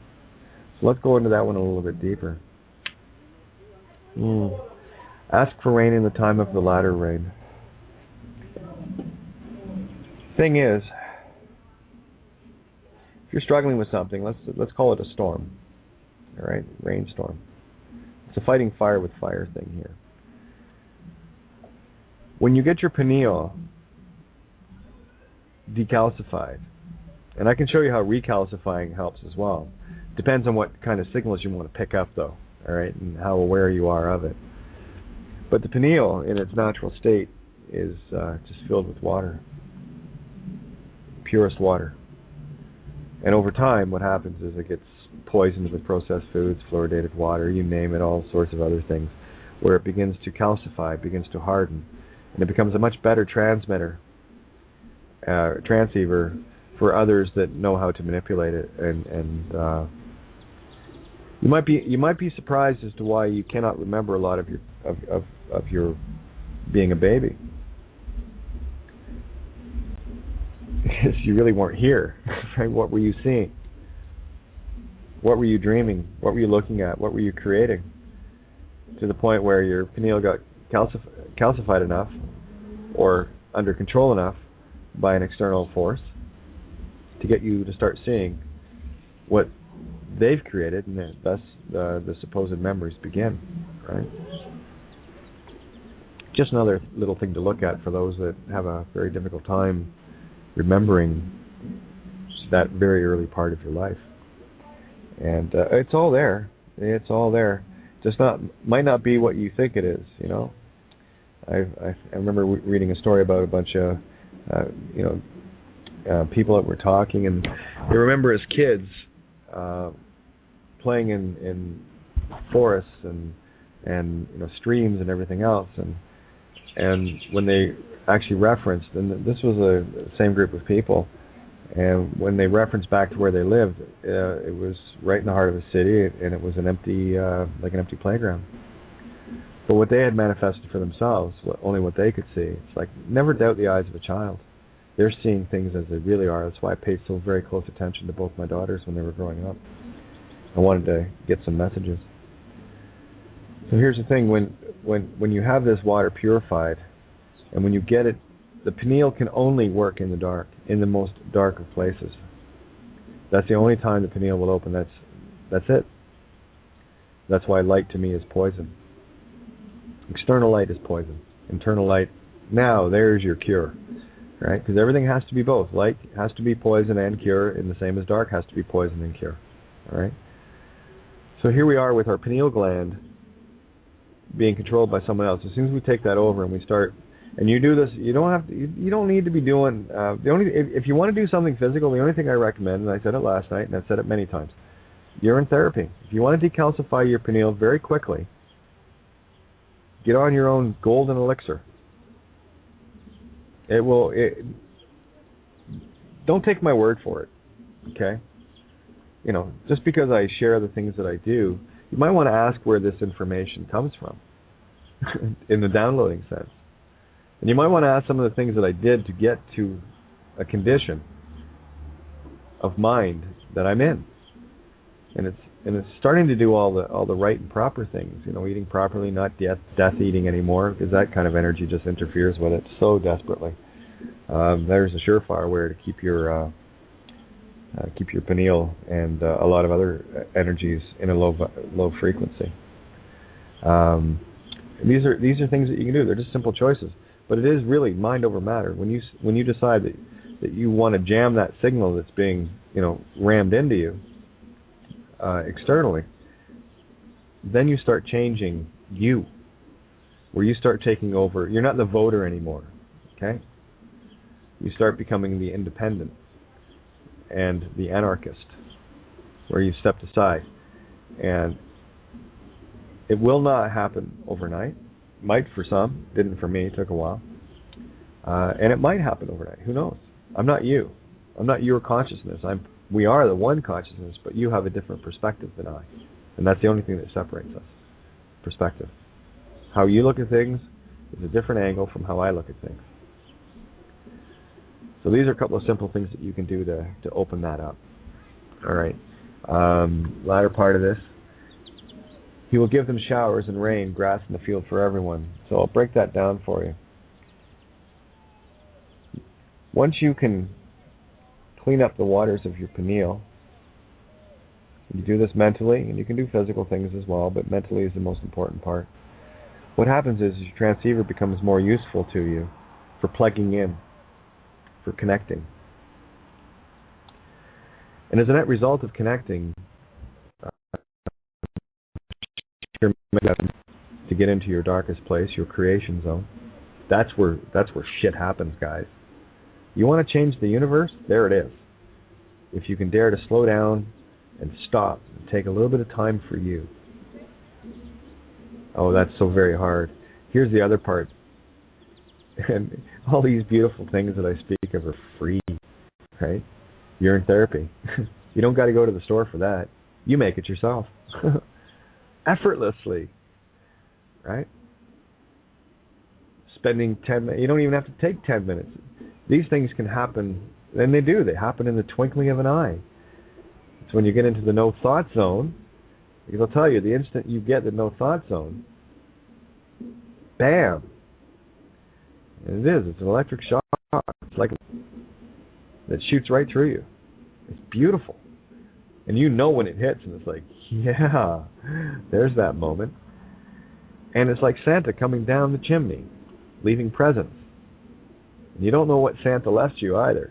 So let's go into that one a little bit deeper. Ask for rain in the time of the latter rain. Thing is, if you're struggling with something, let's call it a storm. All right, rainstorm. It's a fighting fire with fire thing here. When you get your pineal decalcified, and I can show you how recalcifying helps as well. Depends on what kind of signals you want to pick up, though. All right, and how aware you are of it. But the pineal, in its natural state, is just filled with water, purest water. And over time, what happens is it gets poisoned with processed foods, fluoridated water, you name it, all sorts of other things, where it begins to calcify, begins to harden, and it becomes a much better transmitter, transceiver for others that know how to manipulate it and You might be surprised as to why you cannot remember a lot of your being a baby. Because you really weren't here, right? What were you seeing? What were you dreaming? What were you looking at? What were you creating? To the point where your pineal got calcified enough or under control enough by an external force to get you to start seeing what they've created, and thus the supposed memories begin, right? Just another little thing to look at for those that have a very difficult time remembering that very early part of your life. And it's all there. It's all there. Just might not be what you think it is, you know. I remember reading a story about a bunch of people that were talking, and they remember as kids playing in forests and streams and everything else, and when they actually referenced, and this was the same group of people, and when they referenced back to where they lived, it was right in the heart of a city, and it was an empty playground. But what they had manifested for themselves, only what they could see. It's like, never doubt the eyes of a child. They're seeing things as they really are. That's why I paid so very close attention to both my daughters when they were growing up. I wanted to get some messages. So here's the thing, when you have this water purified, and when you get it, the pineal can only work in the dark, in the most dark of places. That's the only time the pineal will open. That's it. That's why light to me is poison. External light is poison. Internal light, now there's your cure, right? Because everything has to be both. Light has to be poison and cure, and the same as dark has to be poison and cure. All right. So here we are with our pineal gland being controlled by someone else. As soon as we take that over and we start, and you do this, you don't need to be doing. If you want to do something physical, the only thing I recommend, and I said it last night, and I've said it many times, you're in therapy. If you want to decalcify your pineal very quickly, get on your own golden elixir. Don't take my word for it, okay? You know, just because I share the things that I do, you might want to ask where this information comes from, in the downloading sense. And you might want to ask some of the things that I did to get to a condition of mind that I'm in. And it's starting to do all the right and proper things, you know, eating properly, not death eating anymore, because that kind of energy just interferes with it so desperately. There's a surefire way to keep your pineal and a lot of other energies in a low frequency. These are things that you can do. They're just simple choices, but it is really mind over matter. When you decide that you want to jam that signal that's being rammed into you externally, then you start changing you, where you start taking over. You're not the voter anymore, okay? You start becoming the independent and the anarchist, where you stepped aside. And it will not happen overnight. Might for some, didn't for me, it took a while. And it might happen overnight, who knows? I'm not you. I'm not your consciousness. We are the one consciousness, but you have a different perspective than I. And that's the only thing that separates us. Perspective. How you look at things is a different angle from how I look at things. So these are a couple of simple things that you can do to open that up. All right. Latter part of this. He will give them showers and rain, grass in the field for everyone. So I'll break that down for you. Once you can clean up the waters of your pineal, you do this mentally, and you can do physical things as well, but mentally is the most important part. What happens is your transceiver becomes more useful to you for plugging in, for connecting. And as a net result of connecting, to get into your darkest place, your creation zone, that's where shit happens, guys. You want to change the universe? There it is. If you can dare to slow down and stop and take a little bit of time for you. Oh, that's so very hard. Here's the other part. And all these beautiful things that I speak of are free, right? You're in therapy. You don't got to go to the store for that. You make it yourself. effortlessly, right? Spending 10 minutes, you don't even have to take 10 minutes. These things can happen, and they do. They happen in the twinkling of an eye. It's when you get into the no thought zone, because I'll tell you, the instant you get the no thought zone, bam. And it is. It's an electric shock. It's like that shoots right through you. It's beautiful. And you know when it hits, and it's like, yeah, there's that moment. And it's like Santa coming down the chimney, leaving presents. And you don't know what Santa left you either.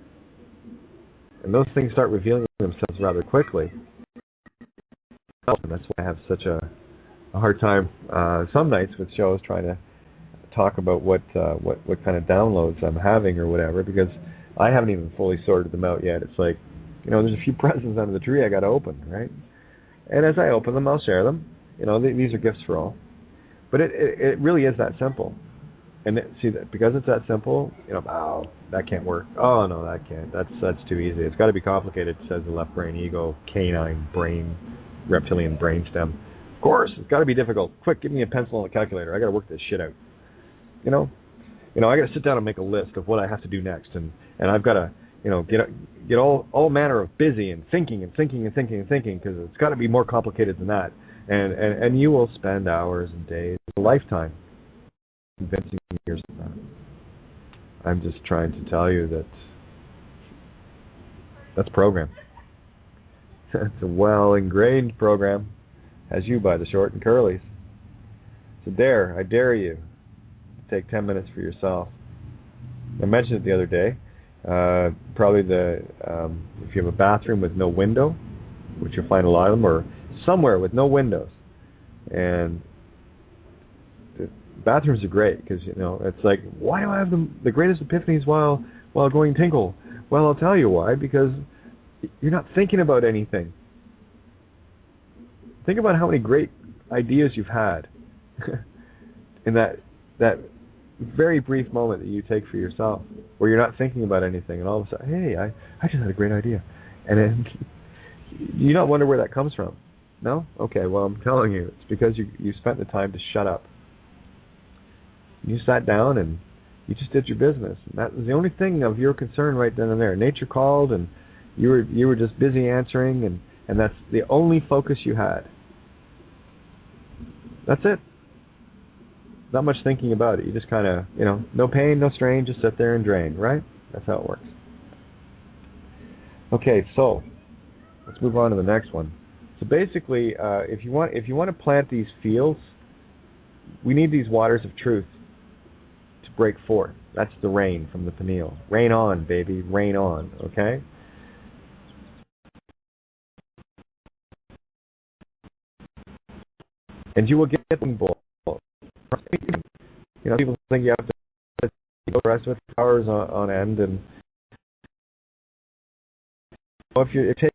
And those things start revealing themselves rather quickly. And that's why I have such a hard time some nights with shows trying to talk about what kind of downloads I'm having or whatever, because I haven't even fully sorted them out yet. It's like, there's a few presents under the tree I got to open, right? And as I open them, I'll share them. These are gifts for all. But it really is that simple. And because it's that simple, oh, that can't work. Oh, no, that can't. That's too easy. It's got to be complicated, says the left brain ego, canine brain, reptilian brainstem. Of course, it's got to be difficult. Quick, give me a pencil and a calculator. I got to work this shit out. I got to sit down and make a list of what I have to do next, and I've got to, get all manner of busy and thinking, because it's got to be more complicated than that. And you will spend hours and days, a lifetime, convincing yourself of that. I'm just trying to tell you that that's program. It's a well-ingrained program, as you by the short and curlies. So I dare you to take 10 minutes for yourself. I mentioned it the other day. Probably if you have a bathroom with no window, which you'll find a lot of them, or somewhere with no windows, and the bathrooms are great because it's like, why do I have the greatest epiphanies while going tinkle? Well, I'll tell you why. Because you're not thinking about anything. Think about how many great ideas you've had in that very brief moment that you take for yourself, where you're not thinking about anything, and all of a sudden, hey, I just had a great idea, and then you don't wonder where that comes from. No? Okay, well, I'm telling you, it's because you spent the time to shut up. You sat down and you just did your business. And that was the only thing of your concern right then and there. Nature called, and you were just busy answering, and that's the only focus you had. That's it. Not much thinking about it. You just kind of, no pain, no strain, just sit there and drain, right? That's how it works. Okay, so let's move on to the next one. So basically, if you want to plant these fields, we need these waters of truth to break forth. That's the rain from the pineal. Rain on, baby, rain on. Okay. And you will get them both. People think you have to rest with hours on end, and if you're taking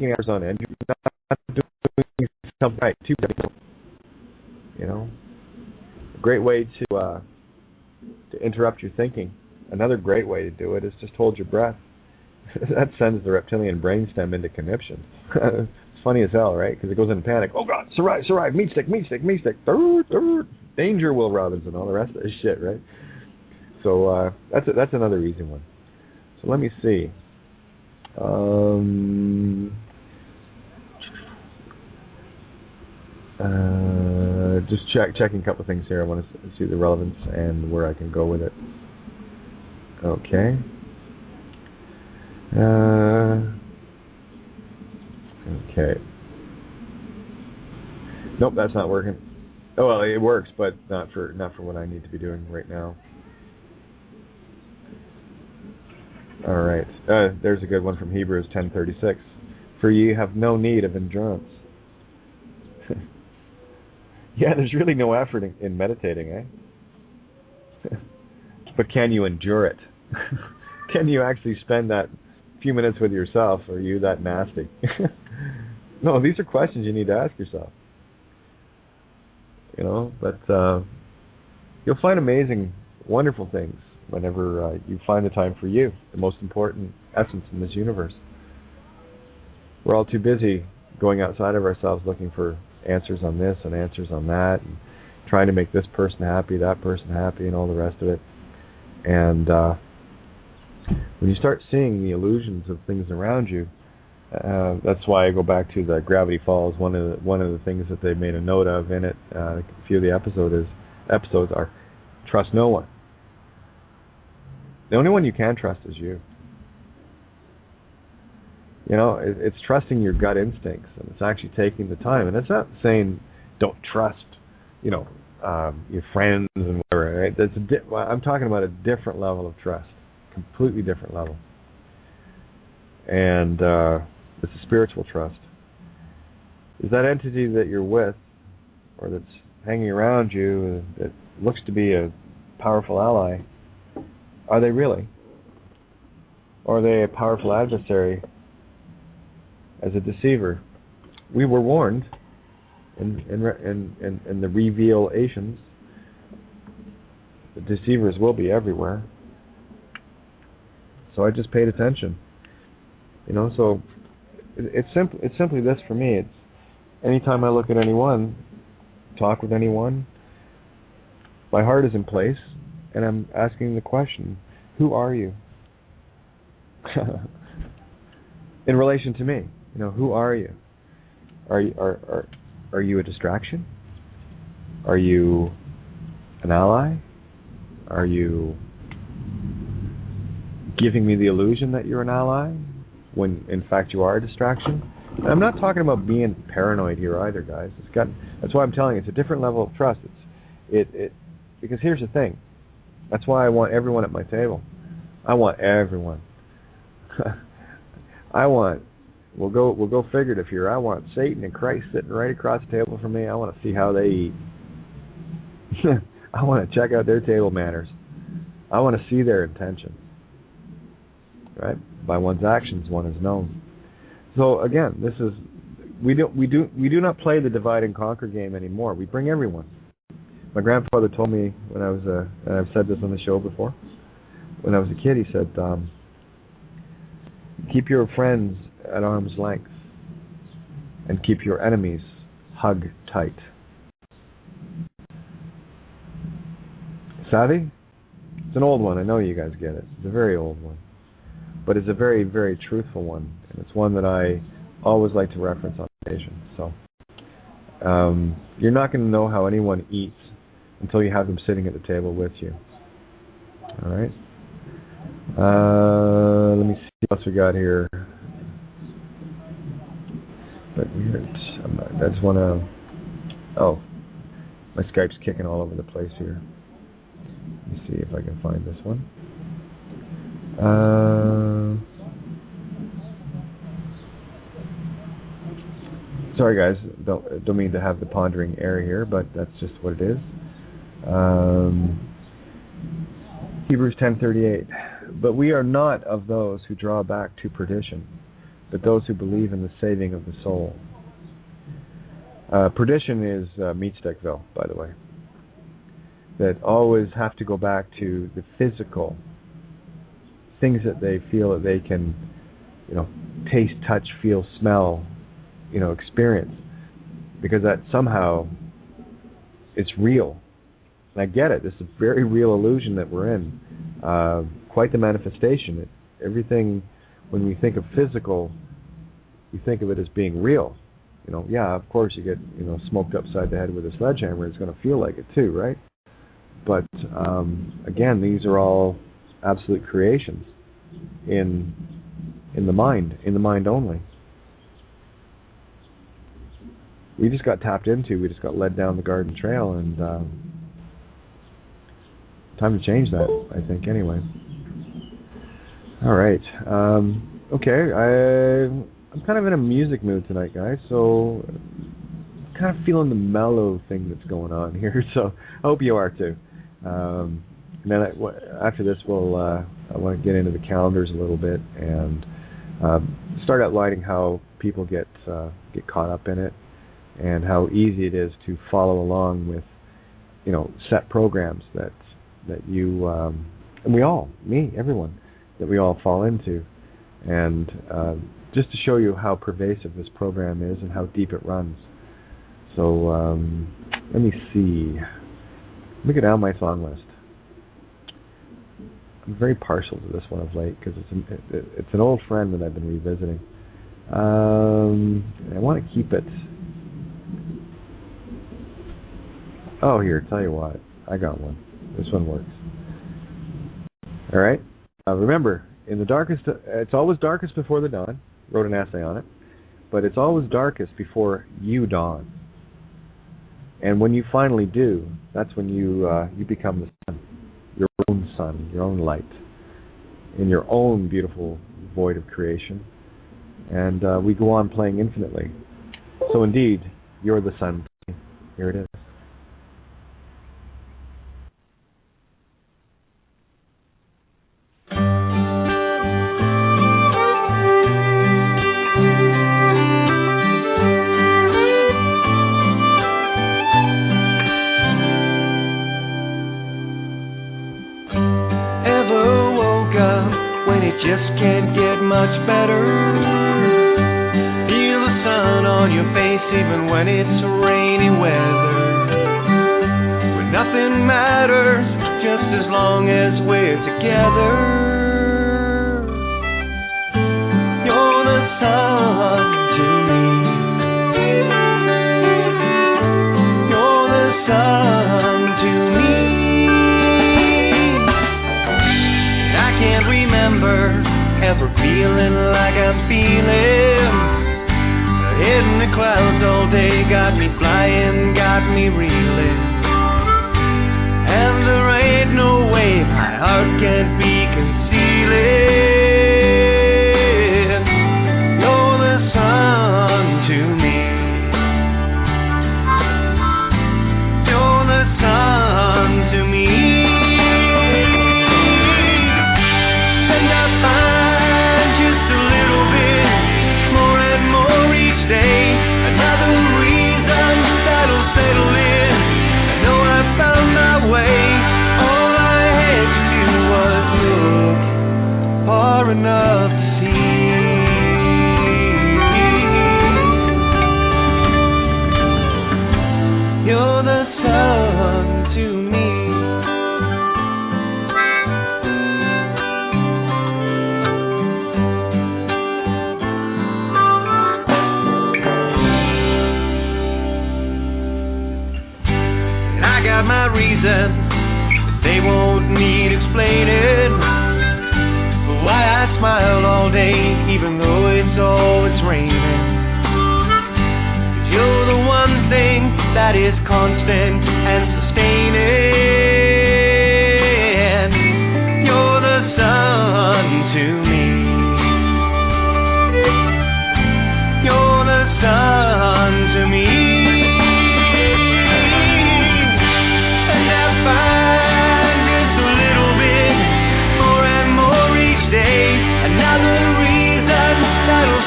hours on end, you're not doing something right. A great way to interrupt your thinking. Another great way to do it is just hold your breath. That sends the reptilian brainstem into conniption. It's funny as hell, right? Because it goes into panic. Oh God, survive, meat stick. Danger, Will Robinson, all the rest of this shit, right? So that's another easy one. So let me see. Just checking a couple of things here. I want to see the relevance and where I can go with it. Okay. Okay. Nope, that's not working. Oh well, it works, but not for what I need to be doing right now. All right. There's a good one from Hebrews 10:36. For ye have no need of endurance. Yeah, there's really no effort in meditating, eh? But can you endure it? Can you actually spend that few minutes with yourself? Or are you that nasty? No, these are questions you need to ask yourself. But you'll find amazing, wonderful things whenever you find the time for you, the most important essence in this universe. We're all too busy going outside of ourselves looking for answers on this and answers on that, and trying to make this person happy, that person happy, and all the rest of it. And when you start seeing the illusions of things around you, that's why I go back to the Gravity Falls. One of the things that they made a note of in it, a few of the episodes are trust no one. The only one you can trust is you. You know, it's trusting your gut instincts, and it's actually taking the time. And it's not saying don't trust, you know, your friends and whatever. Right? I'm talking about a different level of trust, completely different level. And it's a spiritual trust. Is that entity that you're with, or that's hanging around you, that looks to be a powerful ally, are they really? Or are they a powerful adversary as a deceiver? We were warned in the revelations. The deceivers will be everywhere. So I just paid attention. You know, so it's simply this for me. It's anytime I look at anyone, talk with anyone, my heart is in place, and I'm asking the question, who are you? In relation to me, you know, who are you? Are you a distraction? Are you an ally? Are you giving me the illusion that you're an ally when in fact you are a distraction? And I'm not talking about being paranoid here either, guys. That's why I'm telling you, it's a different level of trust. Because here's the thing. That's why I want everyone at my table. I want everyone. We'll go figurative here. I want Satan and Christ sitting right across the table from me. I want to see how they eat. I want to check out their table manners. I want to see their intentions. Right? By one's actions, one is known. So again, we do not play the divide and conquer game anymore. We bring everyone. My grandfather told me when I was and I've said this on the show before. When I was a kid, he said, "Keep your friends at arm's length, and keep your enemies hug tight." Savvy? It's an old one. I know you guys get it. It's a very old one, but it's a very, very truthful one, and it's one that I always like to reference on occasion. So, you're not going to know how anyone eats until you have them sitting at the table with you. All right. Let me see what else we got here. But I just want to. Oh, my Skype's kicking all over the place here. Let me see if I can find this one. Sorry, guys. Don't mean to have the pondering air here, but that's just what it is. Hebrews 10:38. But we are not of those who draw back to perdition, but those who believe in the saving of the soul. Perdition is meat stickville, by the way. That always have to go back to the physical things that they feel that they can, you know, taste, touch, feel, smell, you know, experience, because that somehow it's real. And I get it. This is a very real illusion that we're in. Quite the manifestation. Everything, when we think of physical, we think of it as being real. You know, yeah, of course you get, you know, smoked upside the head with a sledgehammer. It's going to feel like it too, right? But again, these are all absolute creations in the mind only. We just got tapped into. We just got led down the garden trail, and time to change that, I think. Anyway. All right. Okay. I'm kind of in a music mood tonight, guys. So I'm kind of feeling the mellow thing that's going on here. So I hope you are too. And then after this, I want to get into the calendars a little bit and start outlining how people get caught up in it, and how easy it is to follow along with, you know, set programs that you and we all, me, everyone, that we all fall into. And just to show you how pervasive this program is and how deep it runs. So let me see. Let me go down my song list. I'm very partial to this one of late because it's an old friend that I've been revisiting. I want to keep it. Oh, here, tell you what, I got one. This one works. All right. Remember, in the darkest, it's always darkest before the dawn. Wrote an essay on it, but it's always darkest before you dawn. And when you finally do, that's when you become the sun, your own sun, your own light, in your own beautiful void of creation. And we go on playing infinitely. So indeed, you're the sun. Here it is.
Just can't get much better. Feel the sun on your face even when it's rainy weather. When nothing matters, just as long as we're together. You're the sun to me. You're the sun to me. I can't remember ever feeling like I'm feeling. Head in the clouds all day, got me flying, got me reeling. And there ain't no way my heart can't be concealing. You're the sun to me. You're the sun to me. And I find just a little bit more and more each day. Another reason that'll settle in. I know I found my way. All I had to do was look far enough to see. You're the sun to me. Got my reasons, but they won't need explaining. But why I smile all day, even though it's always raining. 'Cause you're the one thing that is constant and sustaining. You're the sun to me. You're the sun to me.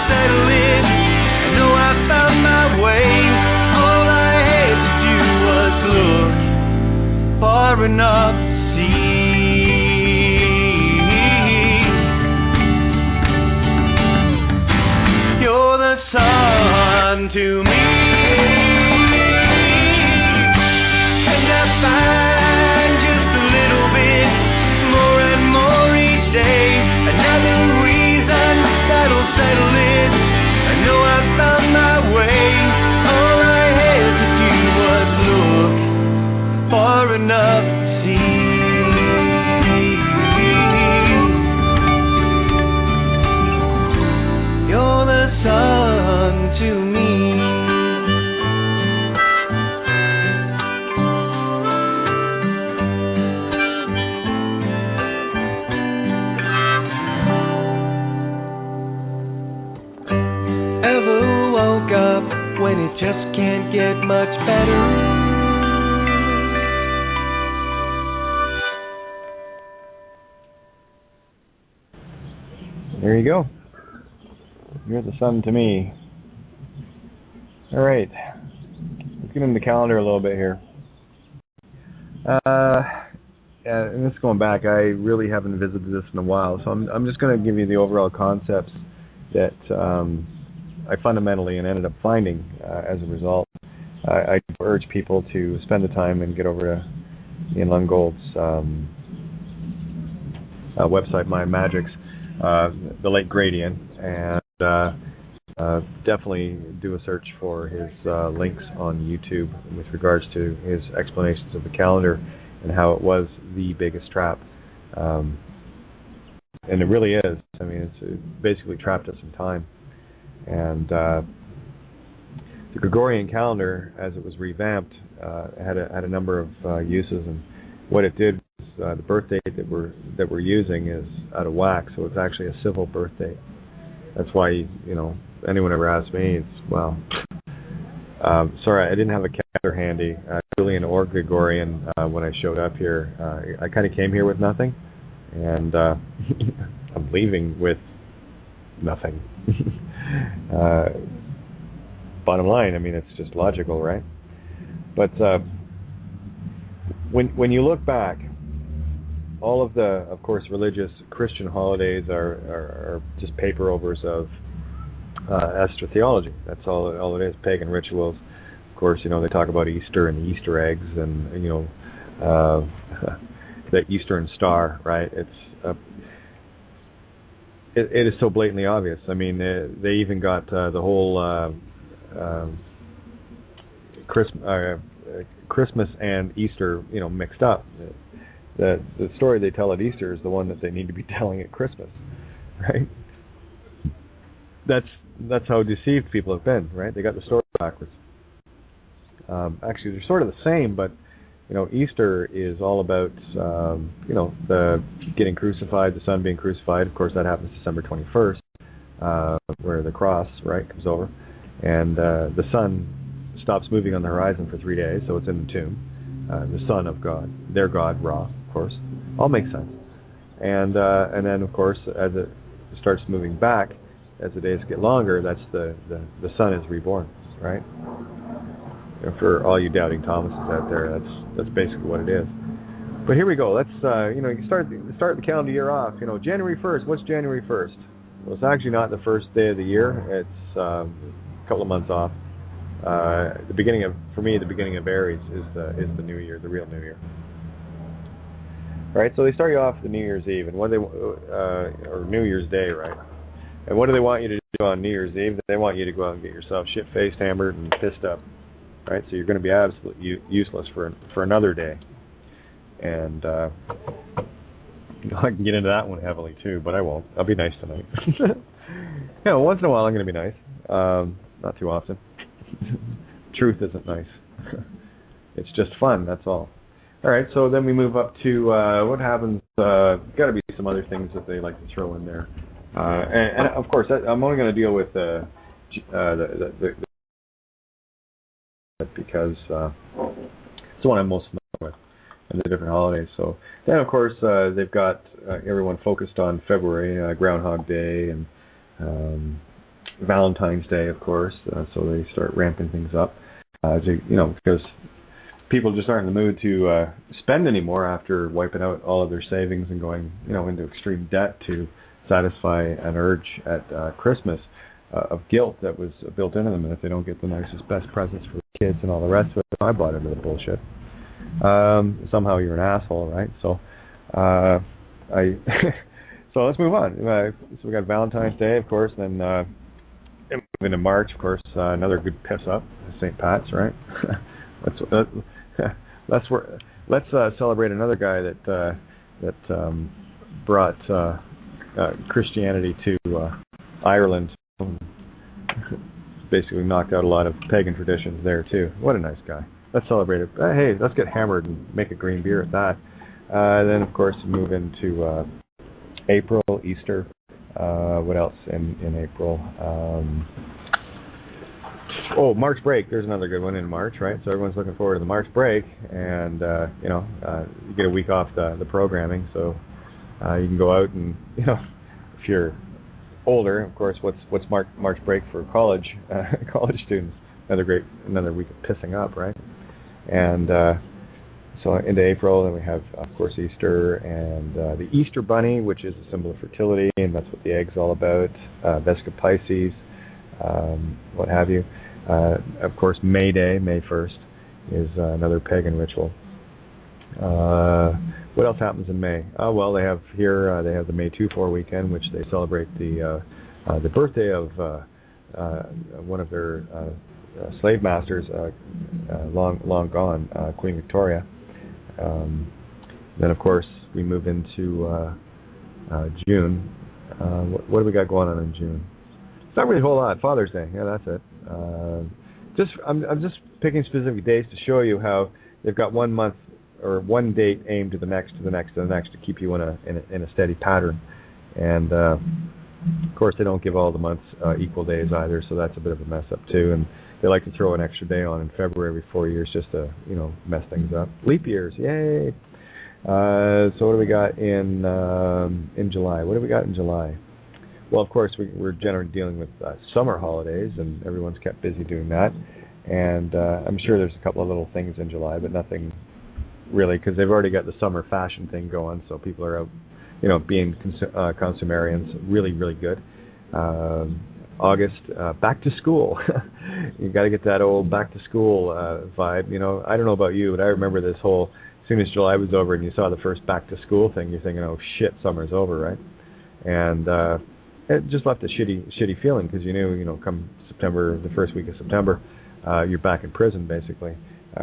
Settle in. I know I found my way. All I had to do was look far enough to see. You're the sun to me. And I find just a little bit more and more each day. Another reason that'll settle in. I know I found my way. All I had to do was look far enough to see. You're the sun to me. Ever woke up when it just can't get much better?
There you go. You're the sun to me. All right. Let's get into the calendar a little bit here. and this is going back, I really haven't visited this in a while, so I'm just going to give you the overall concepts that I fundamentally and ended up finding as a result. I urge people to spend the time and get over to Ian Lungold's website, My Magics, the late Gradient, and definitely do a search for his links on YouTube with regards to his explanations of the calendar and how it was the biggest trap. And it really is. I mean, it basically trapped us in time. And the Gregorian calendar, as it was revamped, had a number of uses, and what it did was the birth date that we're using is out of whack, so it's actually a civil birth date. That's why, you know, anyone ever asks me, it's, well, sorry, I didn't have a calendar handy, Julian or Gregorian, when I showed up here. I kind of came here with nothing, and I'm leaving with nothing. Bottom line, I mean, it's just logical, right? But when you look back, all of the, of course, religious Christian holidays are just paper-overs of astrotheology. That's all it is, pagan rituals. Of course, you know, they talk about Easter and the Easter eggs and, you know, the Eastern star, right? It is so blatantly obvious. I mean, they even got the whole Christmas and Easter, you know, mixed up. The story they tell at Easter is the one that they need to be telling at Christmas, right? That's how deceived people have been, right? They got the story backwards. Actually, they're sort of the same, but you know, Easter is all about you know, the getting crucified, the Son being crucified. Of course, that happens December 21st, where the cross, right, comes over, and the Sun stops moving on the horizon for 3 days, so it's in the tomb. The Son of God, their God, Ra, of course, all makes sense. And then, of course, as it starts moving back, as the days get longer, that's the Son is reborn, right? And for all you doubting Thomases out there, that's basically what it is. But here we go. Let's you know, you start the calendar year off. You know, January 1st. What's January 1st? Well, it's actually not the first day of the year. It's a couple of months off. The beginning of Aries is the new year, the real new year. Right. So they start you off the New Year's Eve, and what or New Year's Day, right? And what do they want you to do on New Year's Eve? They want you to go out and get yourself shit-faced, hammered, and pissed up. Right, so you're going to be absolutely useless for another day, and you know, I can get into that one heavily too, but I won't. I'll be nice tonight. Yeah, once in a while I'm going to be nice, not too often. Truth isn't nice. It's just fun. That's all. All right, so then we move up to what happens. Got to be some other things that they like to throw in there, and of course I'm only going to deal with the because it's the one I'm most familiar with, and the different holidays. So then, of course, they've got everyone focused on February, Groundhog Day, and Valentine's Day, of course. So they start ramping things up, you know, because people just aren't in the mood to spend anymore after wiping out all of their savings and going, you know, into extreme debt to satisfy an urge at Christmas. Of guilt that was built into them, and if they don't get the nicest, best presents for the kids and all the rest of it, I bought into the bullshit. Somehow you're an asshole, right? So, so let's move on. So we got Valentine's Day, of course, then move into March, of course, another good piss up, St. Pat's, right? Let's celebrate another guy that brought Christianity to Ireland. Basically knocked out a lot of pagan traditions there too. What a nice guy. Let's celebrate it. Hey, let's get hammered and make a green beer at that. Then of course move into April, Easter. What else in April? March break. There's another good one in March, right? So everyone's looking forward to the March break, and you know, you get a week off the programming, so you can go out and, you know, if you're older, of course, what's March break for college students? Another week of pissing up, right? And So into April, then we have, of course, Easter and the Easter Bunny, which is a symbol of fertility, and that's what the egg's all about. Vesica Pisces, what have you. Of course, May Day, May 1st, is another pagan ritual. What else happens in May? Oh, well, they have here, they have the May 2-4 weekend, which they celebrate the birthday of one of their slave masters, long gone, Queen Victoria. Then, of course, we move into June. What do we got going on in June? It's not really a whole lot. Father's Day, yeah, that's it. I'm just picking specific days to show you how they've got 1 month or one date aimed to the next, to the next, to the next, to keep you in a steady pattern. And of course, they don't give all the months equal days either, so that's a bit of a mess up too. And they like to throw an extra day on in February every 4 years just to, mess things up. Leap years, yay! So what do we got in July? What do we got in July? Well, of course, we're generally dealing with summer holidays, and everyone's kept busy doing that. And I'm sure there's a couple of little things in July, but nothing really, because they've already got the summer fashion thing going, so people are out, being consumerians, really, really good. August, back to school. You got to get that old back to school vibe. I don't know about you, but I remember this whole, as soon as July was over and you saw the first back to school thing, you're thinking, oh shit, summer's over, right? And it just left a shitty feeling, because you knew, come September, the first week of September, you're back in prison basically,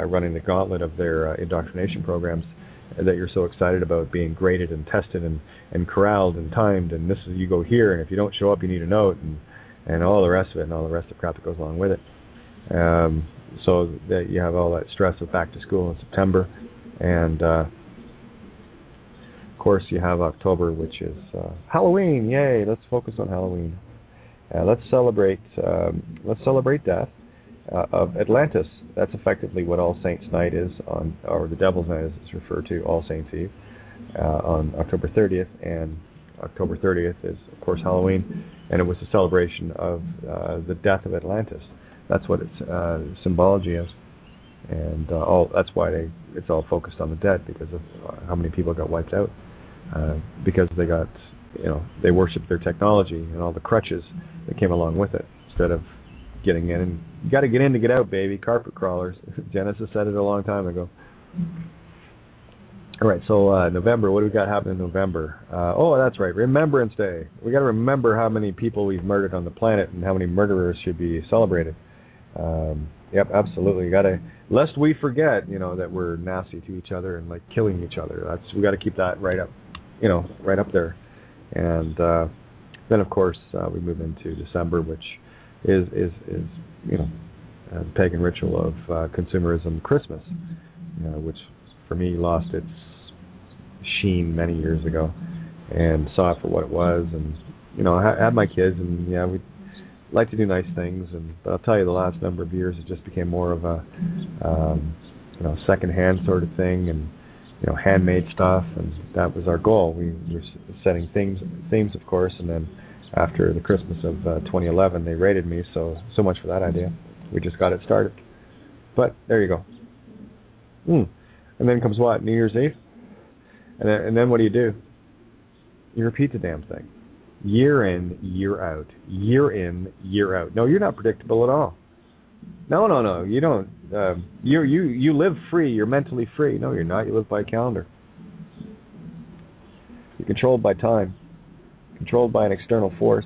running the gauntlet of their indoctrination programs that you're so excited about, being graded and tested and corralled and timed, and this is, you go here, and if you don't show up, you need a note, and all the rest of it, and all the rest of the crap that goes along with it. So that you have all that stress of back to school in September, and of course you have October, which is Halloween. Yay! Let's focus on Halloween. Let's celebrate death of Atlantis. That's effectively what All Saints Night is or the Devil's Night, as it's referred to, All Saints Eve, on October 30th, and October 30th is, of course, Halloween, and it was a celebration of the death of Atlantis. That's what its symbology is, and that's why it's all focused on the dead, because of how many people got wiped out, because they got, they worshipped their technology and all the crutches that came along with it, instead of getting in. And you got to get in to get out, baby. Carpet crawlers. Genesis said it a long time ago. All right, so November, what do we got happening in November? Oh, that's right, Remembrance Day. We got to remember how many people we've murdered on the planet and how many murderers should be celebrated. Yep, absolutely. You got to, lest we forget, that we're nasty to each other and like killing each other. We got to keep that right up, right up there. And then, of course, we move into December, which is a pagan ritual of consumerism, Christmas, which for me lost its sheen many years ago, and saw it for what it was. And I had my kids, and we like to do nice things, but I'll tell you, the last number of years it just became more of a second-hand sort of thing, and handmade stuff, and that was our goal. We were setting themes, of course, and then after the Christmas of 2011, they raided me, so much for that idea. We just got it started. But there you go. And then comes what? New Year's Eve? And then what do? You repeat the damn thing. Year in, year out. Year in, year out. No, you're not predictable at all. No. You don't. You live free. You're mentally free. No, you're not. You live by a calendar. You're controlled by time. Controlled by an external force.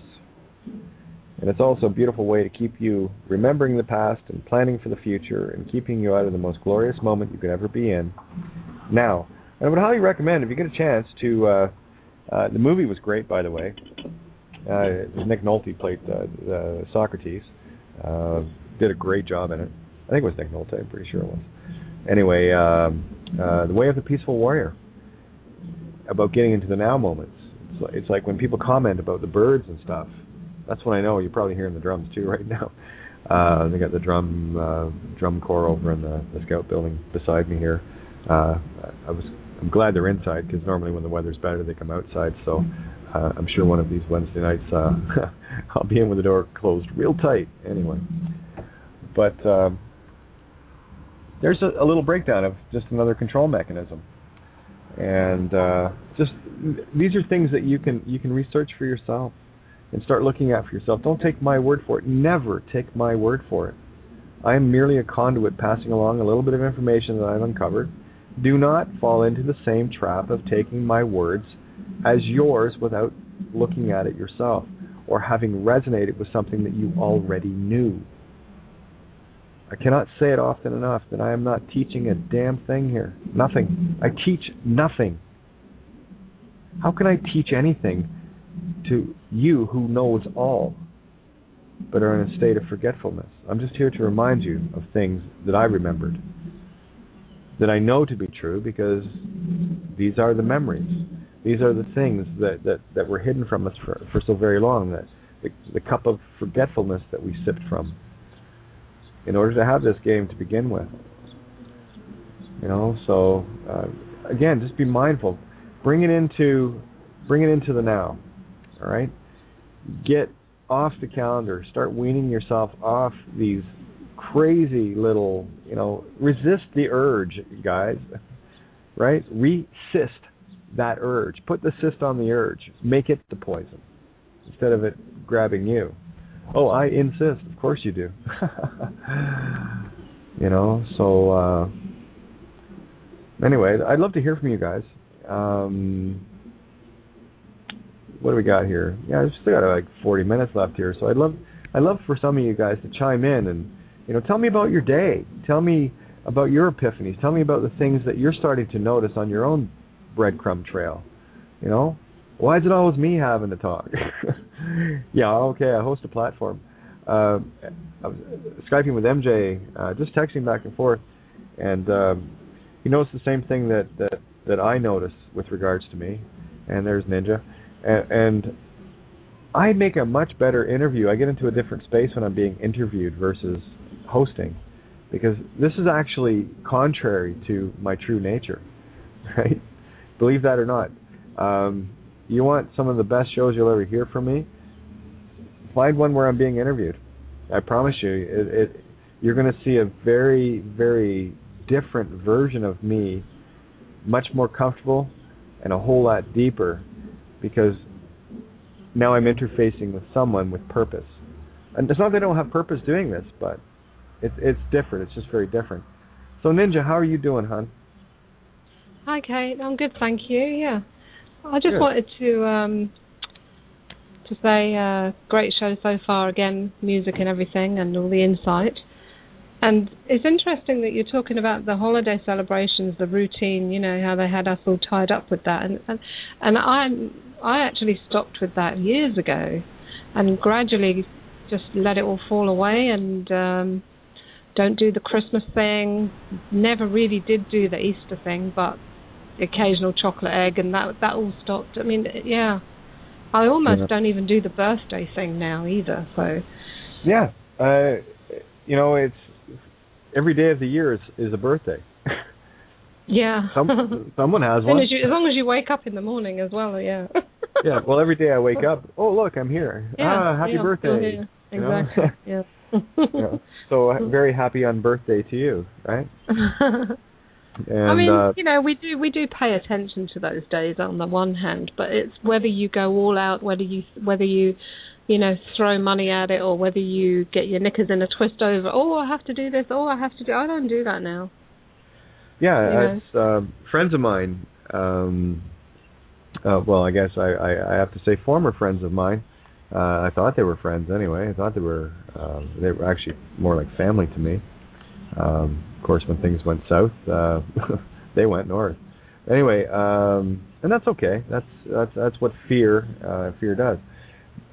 And it's also a beautiful way to keep you remembering the past and planning for the future and keeping you out of the most glorious moment you could ever be in now. And I would highly recommend, if you get a chance, to the movie was great, by the way. Nick Nolte played Socrates. Did a great job in it. I think it was Nick Nolte. I'm pretty sure it was. Anyway, The Way of the Peaceful Warrior, about getting into the now moments. It's like when people comment about the birds and stuff. That's when I know. You're probably hearing the drums too right now. They got the drum corps over in the Scout building beside me here. I'm glad they're inside, because normally when the weather's better they come outside. So I'm sure one of these Wednesday nights I'll be in with the door closed real tight. Anyway, but there's a little breakdown of just another control mechanism. And just these are things that you can research for yourself and start looking at for yourself. Don't take my word for it. Never take my word for it. I am merely a conduit passing along a little bit of information that I've uncovered. Do not fall into the same trap of taking my words as yours without looking at it yourself or having resonated with something that you already knew. I cannot say it often enough that I am not teaching a damn thing here. Nothing. I teach nothing. How can I teach anything to you who knows all but are in a state of forgetfulness? I'm just here to remind you of things that I remembered, that I know to be true, because these are the memories. These are the things that were hidden from us for so very long, that the cup of forgetfulness that we sipped from in order to have this game to begin with. So again, just be mindful. Bring it into the now. All right? Get off the calendar. Start weaning yourself off these crazy little, resist the urge, guys. Right? Resist that urge. Put the cyst on the urge. Make it the poison instead of it grabbing you. Oh, I insist. Of course you do. So anyway, I'd love to hear from you guys. What do we got here? Yeah, I've still got like 40 minutes left here, so I'd love for some of you guys to chime in and tell me about your day. Tell me about your epiphanies. Tell me about the things that you're starting to notice on your own breadcrumb trail. Why is it always me having to talk? Yeah, okay, I host a platform. I was Skyping with MJ, just texting back and forth, and he noticed the same thing that I notice with regards to me, and there's Ninja. And I make a much better interview. I get into a different space when I'm being interviewed versus hosting, because this is actually contrary to my true nature, right? Believe that or not. You want some of the best shows you'll ever hear from me? Find one where I'm being interviewed. I promise you, you're going to see a very, very different version of me, much more comfortable and a whole lot deeper, because now I'm interfacing with someone with purpose. And it's not that I don't have purpose doing this, but it's different. It's just very different. So Ninja, how are you doing, hon?
Hi, Kate. I'm good, thank you. Yeah. I just
Good.
wanted to say great show so far, again, music and everything and all the insight. And it's interesting that you're talking about the holiday celebrations, the routine, how they had us all tied up with that. And I actually stopped with that years ago and gradually just let it all fall away and don't do the Christmas thing. Never really did do the Easter thing, but the occasional chocolate egg, and that all stopped. I mean, yeah. I almost don't even do the birthday thing now either. So. Yeah,
it's every day of the year is a birthday.
Yeah.
Someone has one.
As long as you wake up in the morning as well, yeah.
Yeah. Well, every day I wake up. Oh, look, I'm here.
Yeah,
happy birthday.
Exactly. Yeah.
So very happy on birthday to you, right? And,
I mean, we do pay attention to those days on the one hand, but it's whether you go all out, whether you throw money at it, or whether you get your knickers in a twist over. Oh, I have to do this. Oh, I have to do. I don't do that now.
Yeah, it's friends of mine. Well, I guess I have to say former friends of mine. I thought they were friends anyway. I thought they were actually more like family to me. Of course, when things went south, they went north. Anyway, and that's okay. That's what fear does.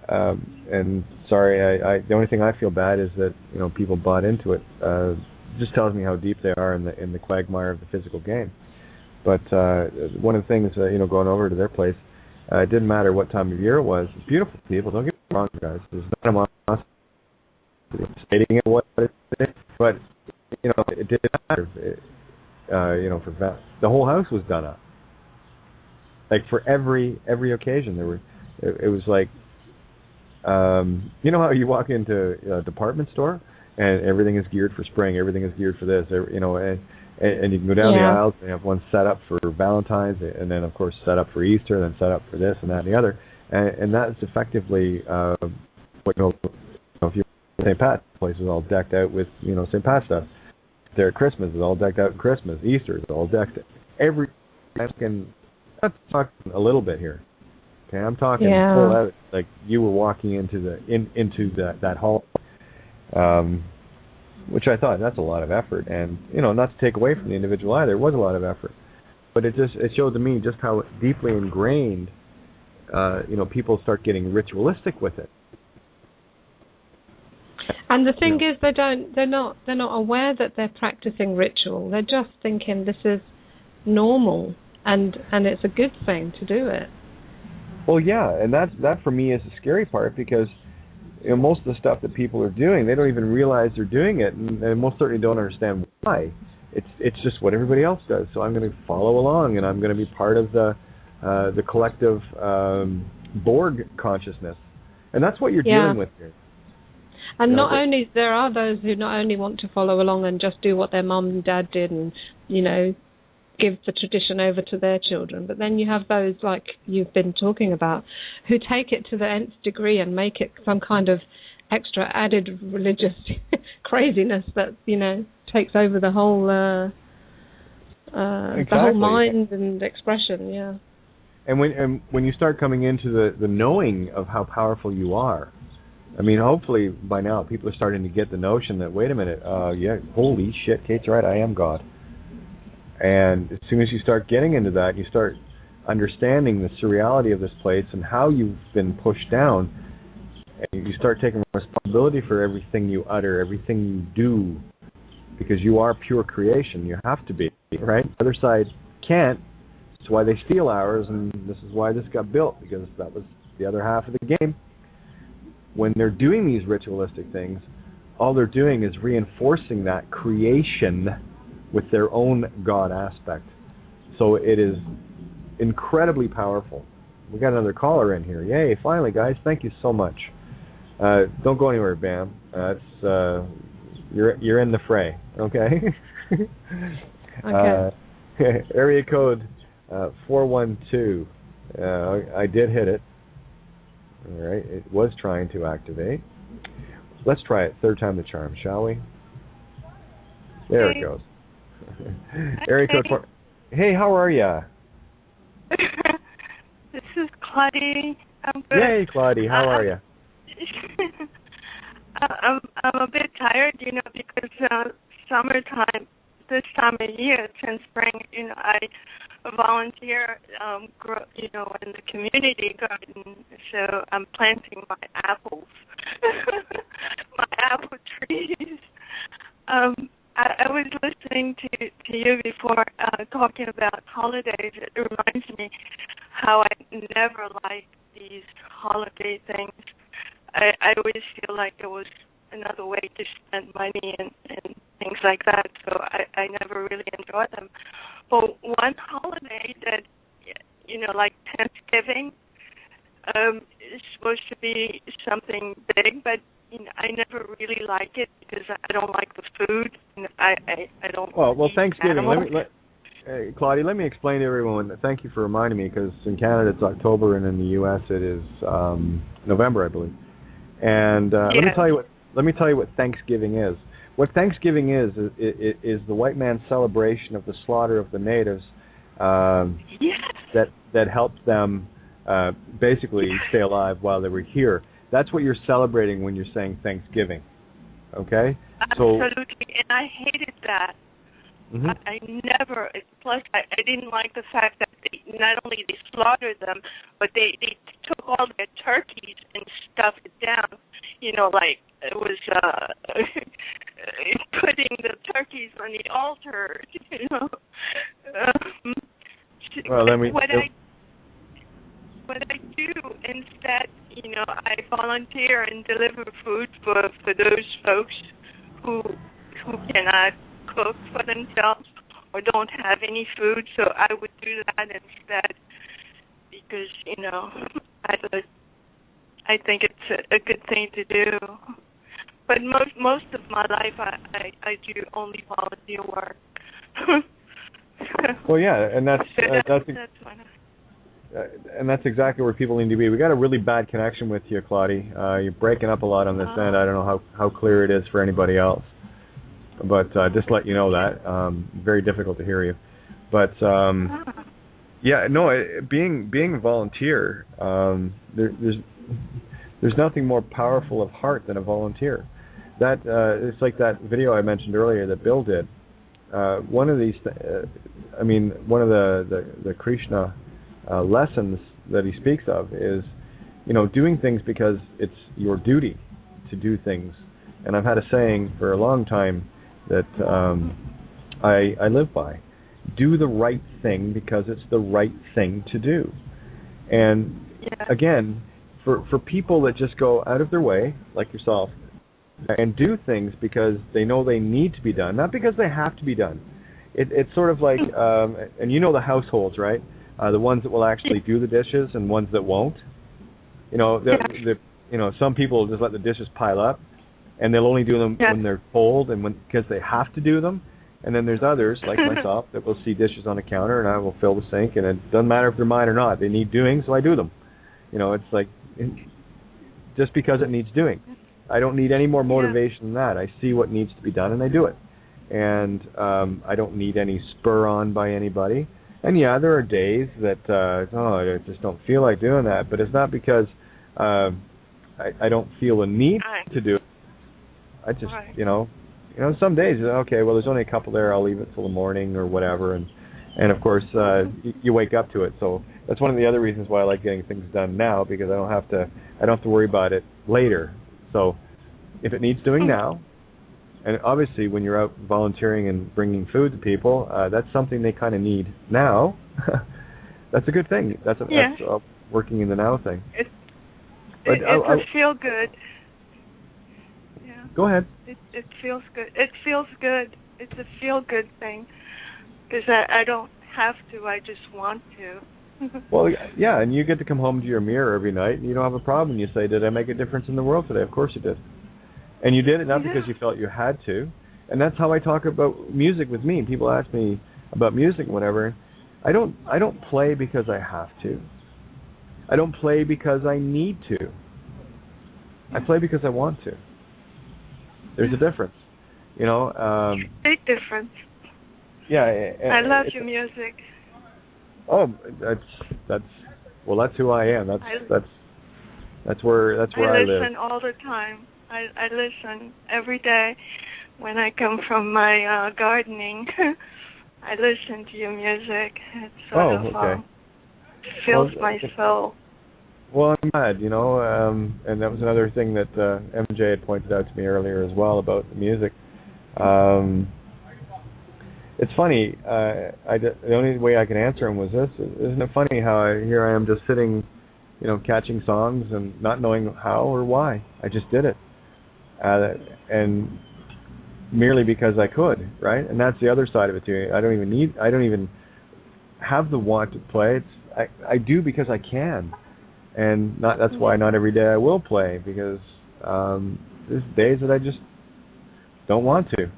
And sorry, the only thing I feel bad is that people bought into it. Just tells me how deep they are in the quagmire of the physical game. But one of the things, going over to their place, it didn't matter what time of year it was. It's beautiful people. Don't get me wrong, guys. There's no animosity stating it what it is, but it didn't matter. The whole house was done up. Like for every occasion, it was like, how you walk into a department store and everything is geared for spring. Everything is geared for this. You know, and you can go down the aisles. They have one set up for Valentine's, and then of course set up for Easter, then set up for this and that and the other. And that's effectively what if you St. Pat's place is all decked out with St. Pat's stuff. Their Christmas is all decked out in Christmas. Easter is all decked. I'm talking a little bit here. Okay, I'm talking full out. Like you were walking into that hall, which I thought that's a lot of effort, and not to take away from the individual either. It was a lot of effort, but it showed to me just how deeply ingrained people start getting ritualistic with it.
And the thing is, they're not aware that they're practicing ritual. They're just thinking this is normal, and it's a good thing to do it.
Well, yeah, and that for me is the scary part, because most of the stuff that people are doing, they don't even realize they're doing it, and most certainly don't understand why. It's just what everybody else does. So I'm going to follow along, and I'm going to be part of the collective Borg consciousness, and that's what you're dealing with here.
And there are those who not only want to follow along and just do what their mum and dad did and, give the tradition over to their children, but then you have those, like you've been talking about, who take it to the nth degree and make it some kind of extra added religious craziness that, takes over the whole the whole mind and expression,
And when you start coming into the knowing of how powerful you are, I mean, hopefully by now people are starting to get the notion that, wait a minute, holy shit, Kate's right, I am God. And as soon as you start getting into that, you start understanding the surreality of this place and how you've been pushed down, and you start taking responsibility for everything you utter, everything you do, because you are pure creation. You have to be, right? The other side can't. That's why they steal ours, and this is why this got built, because that was the other half of the game. When they're doing these ritualistic things, all they're doing is reinforcing that creation with their own God aspect. So it is incredibly powerful. We got another caller in here. Yay, finally, guys. Thank you so much. Don't go anywhere, Bam. You're in the fray, okay?
Okay.
Area code 412. I did hit it. All right, it was trying to activate. Let's try it. Third time the charm, shall we? There it goes. Area code 4. Hey, how are ya?
This is Claudie. I'm good.
Yay, Claudie. How are ya?
I'm a bit tired, because summertime, this time of year, since spring, I volunteer, in the community garden. So I'm planting my apples, my apple trees. I was listening to you before talking about holidays. It reminds me how I never liked these holiday things. I always feel like it was another way to spend money and things like that, so I never really enjoyed them. But one holiday that, like Thanksgiving, is supposed to be something big, but I never really like it because I don't like the food. And I don't.
Well, Thanksgiving. Claudia, let me explain to everyone. Thank you for reminding me, because in Canada it's October and in the U.S. it is November, I believe. And let me tell you what Thanksgiving is. What Thanksgiving is the white man's celebration of the slaughter of the natives that helped them basically stay alive while they were here. That's what you're celebrating when you're saying Thanksgiving, okay?
Absolutely, and I hated that. Mm-hmm. I never, plus I didn't like the fact that not only they slaughtered them, but they took all their turkeys and stuffed it down, like it was putting the turkeys on the altar,
Well,
what I do instead, I volunteer and deliver food for those folks who cannot cook for themselves or don't have any food. So I would do that instead because, I think it's a good thing to do. But most of my life, I do only volunteer work.
Well, yeah, and that's and that's exactly where people need to be. We got a really bad connection with you, Claudie. You're breaking up a lot on this end. I don't know how clear it is for anybody else, but just to let you know that very difficult to hear you. But yeah, no, being a volunteer, there's nothing more powerful of heart than a volunteer. That it's like that video I mentioned earlier that Bill did. One of these, one of the Krishna lessons that he speaks of is, doing things because it's your duty to do things. And I've had a saying for a long time that I live by: do the right thing because it's the right thing to do. And again, for people that just go out of their way, like yourself, and do things because they know they need to be done, not because they have to be done. It's sort of like, and the households, right? The ones that will actually do the dishes and ones that won't. Some people just let the dishes pile up, and they'll only do them when they're told and because they have to do them. And then there's others, like myself, that will see dishes on the counter, and I will fill the sink, and it doesn't matter if they're mine or not. They need doing, so I do them. It's like, just because it needs doing. I don't need any more motivation than that. I see what needs to be done, and I do it. And I don't need any spur on by anybody. And there are days that I just don't feel like doing that. But it's not because I don't feel a need to do it. I just, some days, okay, well, there's only a couple there. I'll leave it till the morning or whatever. And of course, you wake up to it. So that's one of the other reasons why I like getting things done now, because I don't have to worry about it later. So if it needs doing now, and obviously when you're out volunteering and bringing food to people, that's something they kind of need now. That's a good thing. That's working in the now thing.
It's a feel good. Yeah.
Go ahead.
It feels good. It feels good. It's a feel good thing because I don't have to. I just want to.
Well, yeah, and you get to come home to your mirror every night, and you don't have a problem. You say, did I make a difference in the world today? Of course you did. And you did it not because you felt you had to. And that's how I talk about music with me. People ask me about music and whatever. I don't play because I have to. I don't play because I need to. I play because I want to. There's a difference.
Big difference.
Yeah.
I love your music.
Oh, that's who I am. That's where I live.
I listen all the time. I listen every day when I come from my gardening. I listen to your music. It fills my soul.
Well, I'm glad, and that was another thing that MJ had pointed out to me earlier as well about the music. It's funny. The only way I can answer him was this. Isn't it funny how here I am just sitting, catching songs and not knowing how or why. I just did it, and merely because I could, right? And that's the other side of it too. I don't even have the want to play. I do because I can, and that's why not every day I will play, because there's days that I just don't want to.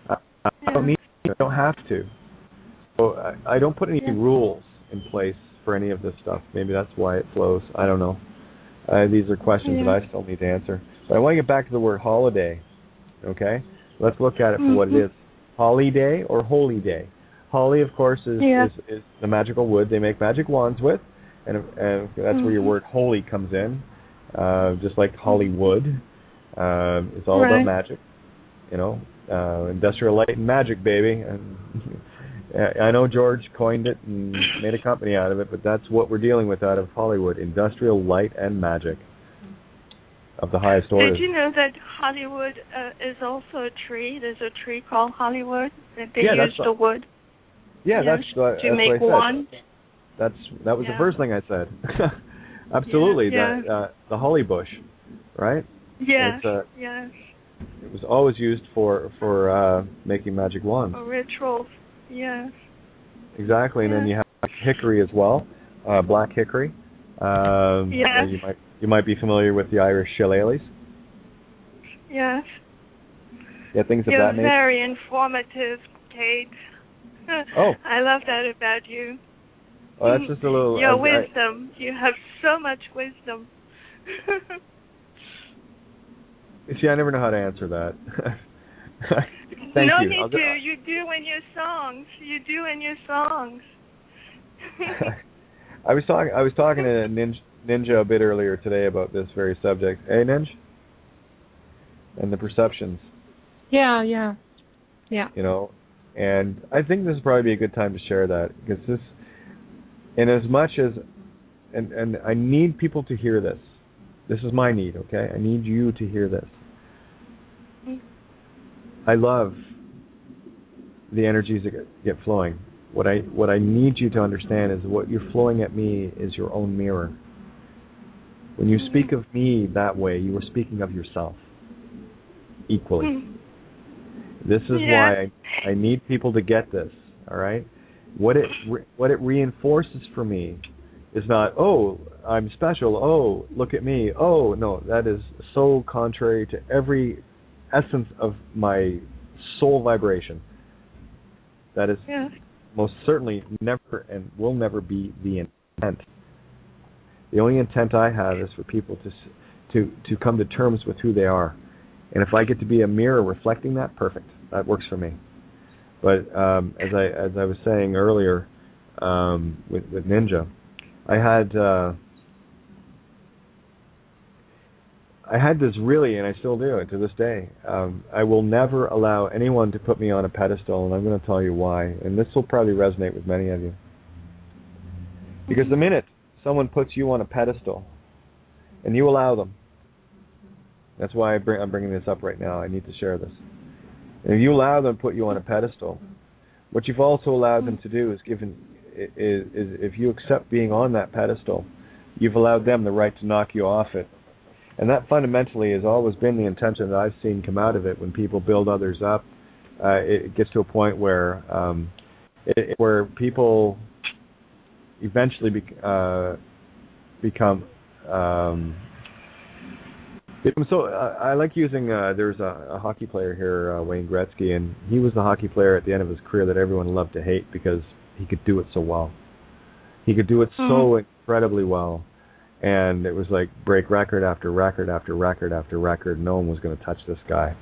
I don't need. I don't have to. So I don't put any rules in place for any of this stuff. Maybe that's why it flows. I don't know. These are questions that I still need to answer. But I want to get back to the word holiday. Okay? Let's look at it for what it is. Holiday or holy day. Holly, of course, is the magical wood they make magic wands with. And that's where your word holy comes in. Just like Hollywood. It's all about magic. Industrial light and magic, baby. And I know George coined it and made a company out of it, but that's what we're dealing with out of Hollywood: industrial light and magic of the highest order.
Did you know that Hollywood is also a tree? There's a tree called Hollywood that they use the wood.
Yeah, that's
to make wands.
That was the first thing I said. Absolutely, the holly bush, right?
Yes. Yes.
It was always used for making magic wands.
For rituals, yes.
Exactly, and then you have hickory as well, black hickory.
Yes.
You might be familiar with the Irish shillelaghs.
Yes.
Yeah, things of
You're
that nature.
very informative, Kate.
Oh.
I love that about you.
Well, that's just a little...
Your wisdom. You have so much wisdom.
See, I never know how to answer that. Thank
no
you.
need to. You do in your songs. You do in your songs.
I was talking to Ninja a bit earlier today about this very subject. Hey, Ninja? And the perceptions.
Yeah.
You know, and I think this would probably be a good time to share that, because this, in as much as, and I need people to hear this. This is my need, okay? I need you to hear this. I love the energies that get flowing. What I need you to understand is what you're flowing at me is your own mirror. When you speak of me that way, you are speaking of yourself equally. This is why I need people to get this, all right? What it reinforces for me is not, oh, I'm special, oh, look at me, oh, no, that is so contrary to every essence of my soul vibration. That is most certainly never and will never be the intent. The only intent I have is for people to come to terms with who they are. And if I get to be a mirror reflecting that, perfect. That works for me. But as I was saying earlier with Ninja, I had this really, and I still do it to this day. I will never allow anyone to put me on a pedestal, and I'm going to tell you why. And this will probably resonate with many of you. Because the minute someone puts you on a pedestal, and you allow them, that's why I'm bringing this up right now. I need to share this. And if you allow them to put you on a pedestal, what you've also allowed them to do is if you accept being on that pedestal, you've allowed them the right to knock you off it. And that fundamentally has always been the intention that I've seen come out of it. When people build others up, it gets to a point where people eventually become so. I like using. There's a hockey player here, Wayne Gretzky, and he was the hockey player at the end of his career that everyone loved to hate because he could do it so well. He could do it so incredibly well. And it was like break record after record after record after record. No one was going to touch this guy.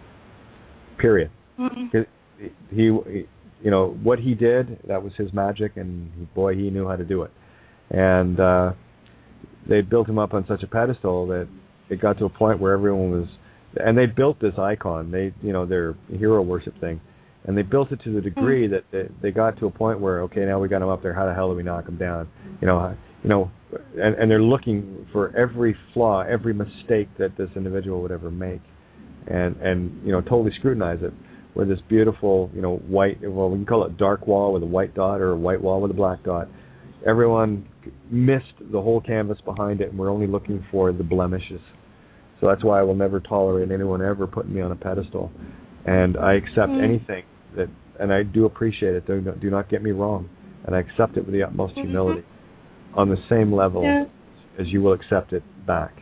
Period. He, what he did, that was his magic, and boy, he knew how to do it. And they built him up on such a pedestal that it got to a point where everyone was, and they built this icon. Their hero worship thing, and they built it to the degree that they got to a point where, okay, now we got him up there. How the hell do we knock him down? And they're looking for every flaw, every mistake that this individual would ever make, and totally scrutinize it. Where this beautiful, white, well, we can call it dark wall with a white dot or a white wall with a black dot. Everyone missed the whole canvas behind it, and we're only looking for the blemishes. So that's why I will never tolerate anyone ever putting me on a pedestal. And I accept anything that, and I do appreciate it. Do not get me wrong, and I accept it with the utmost humility. On the same level as you will accept it back.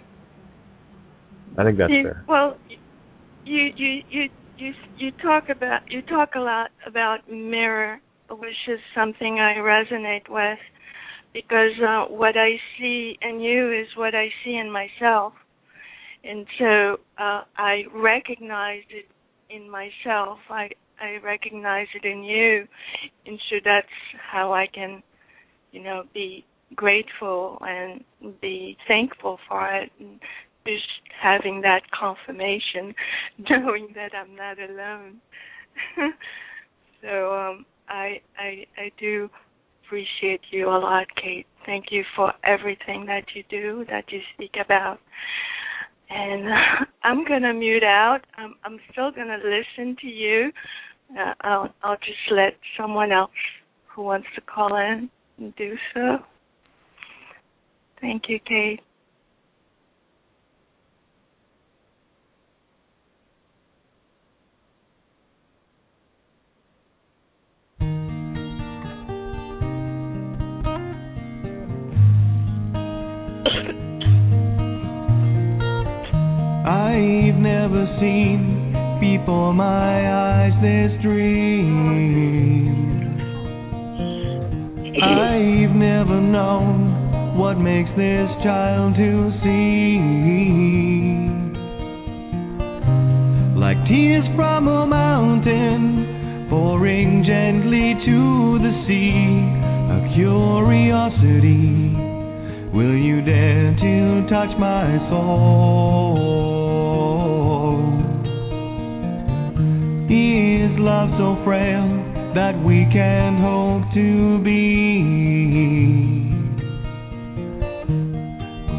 I think that's fair.
Well, you talk a lot about mirror, which is something I resonate with, because what I see in you is what I see in myself, and so I recognize it in myself. I recognize it in you, and so that's how I can, be grateful and be thankful for it, and just having that confirmation, knowing that I'm not alone. So I do appreciate you a lot, Kate. Thank you for everything that you do, that you speak about. And I'm gonna mute out. I'm still gonna listen to you. I'll just let someone else who wants to call in do so. Thank you, Kate.
I've never seen before my eyes this dream. I've never known what makes this child to see. Like tears from a mountain pouring gently to the sea, a curiosity. Will you dare to touch my soul? Is love so frail that we can't hope to be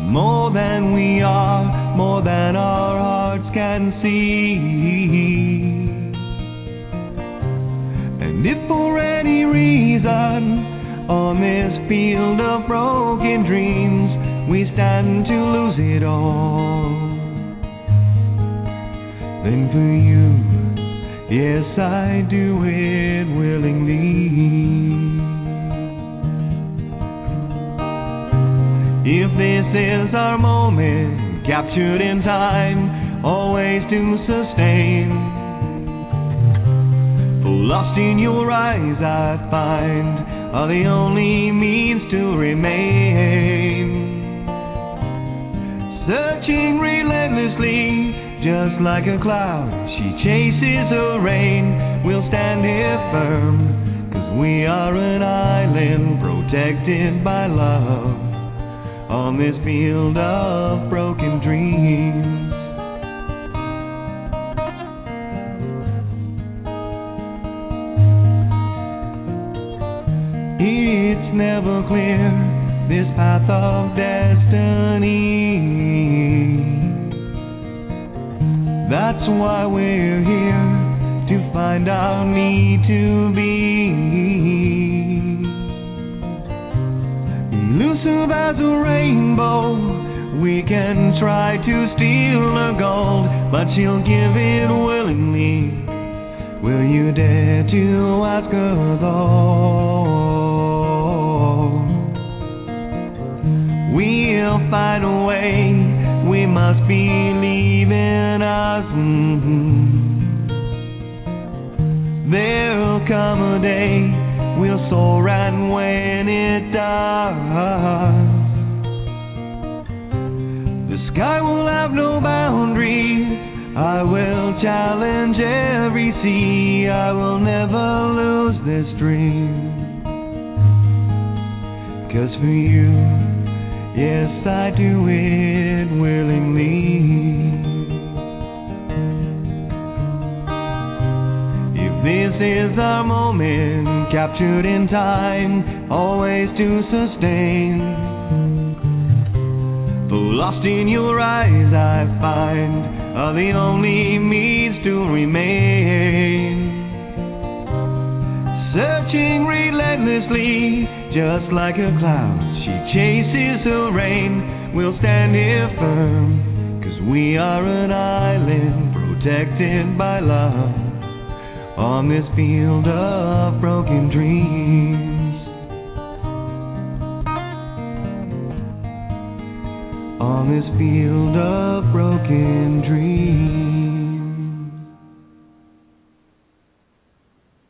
more than we are, more than our hearts can see? And if for any reason on this field of broken dreams we stand to lose it all, then for you, yes, I do it willingly. If this is our moment, captured in time, always to sustain, for lost in your eyes I find are the only means to remain. Searching relentlessly, just like a cloud, she chases her rain. We'll stand here firm, 'cause we are an island protected by love on this field of broken dreams. It's never clear, this path of destiny. That's why we're here, to find our need to be. Elusive as a rainbow, we can try to steal her gold, but she'll give it willingly. Will you dare to ask her though? We'll find a way, we must believe in us. There'll come a day, we'll soar, and when it does, the sky will have no boundaries. I will challenge every sea, I will never lose this dream. 'Cause for you, yes, I do it willingly. If this is our moment, captured in time, always to sustain, for lost in your eyes I find are the only means to remain. Searching relentlessly, just like a cloud, she chases her rain. We'll stand here firm, 'cause we are an island protected by love on this field of broken dreams. On this field of broken dreams.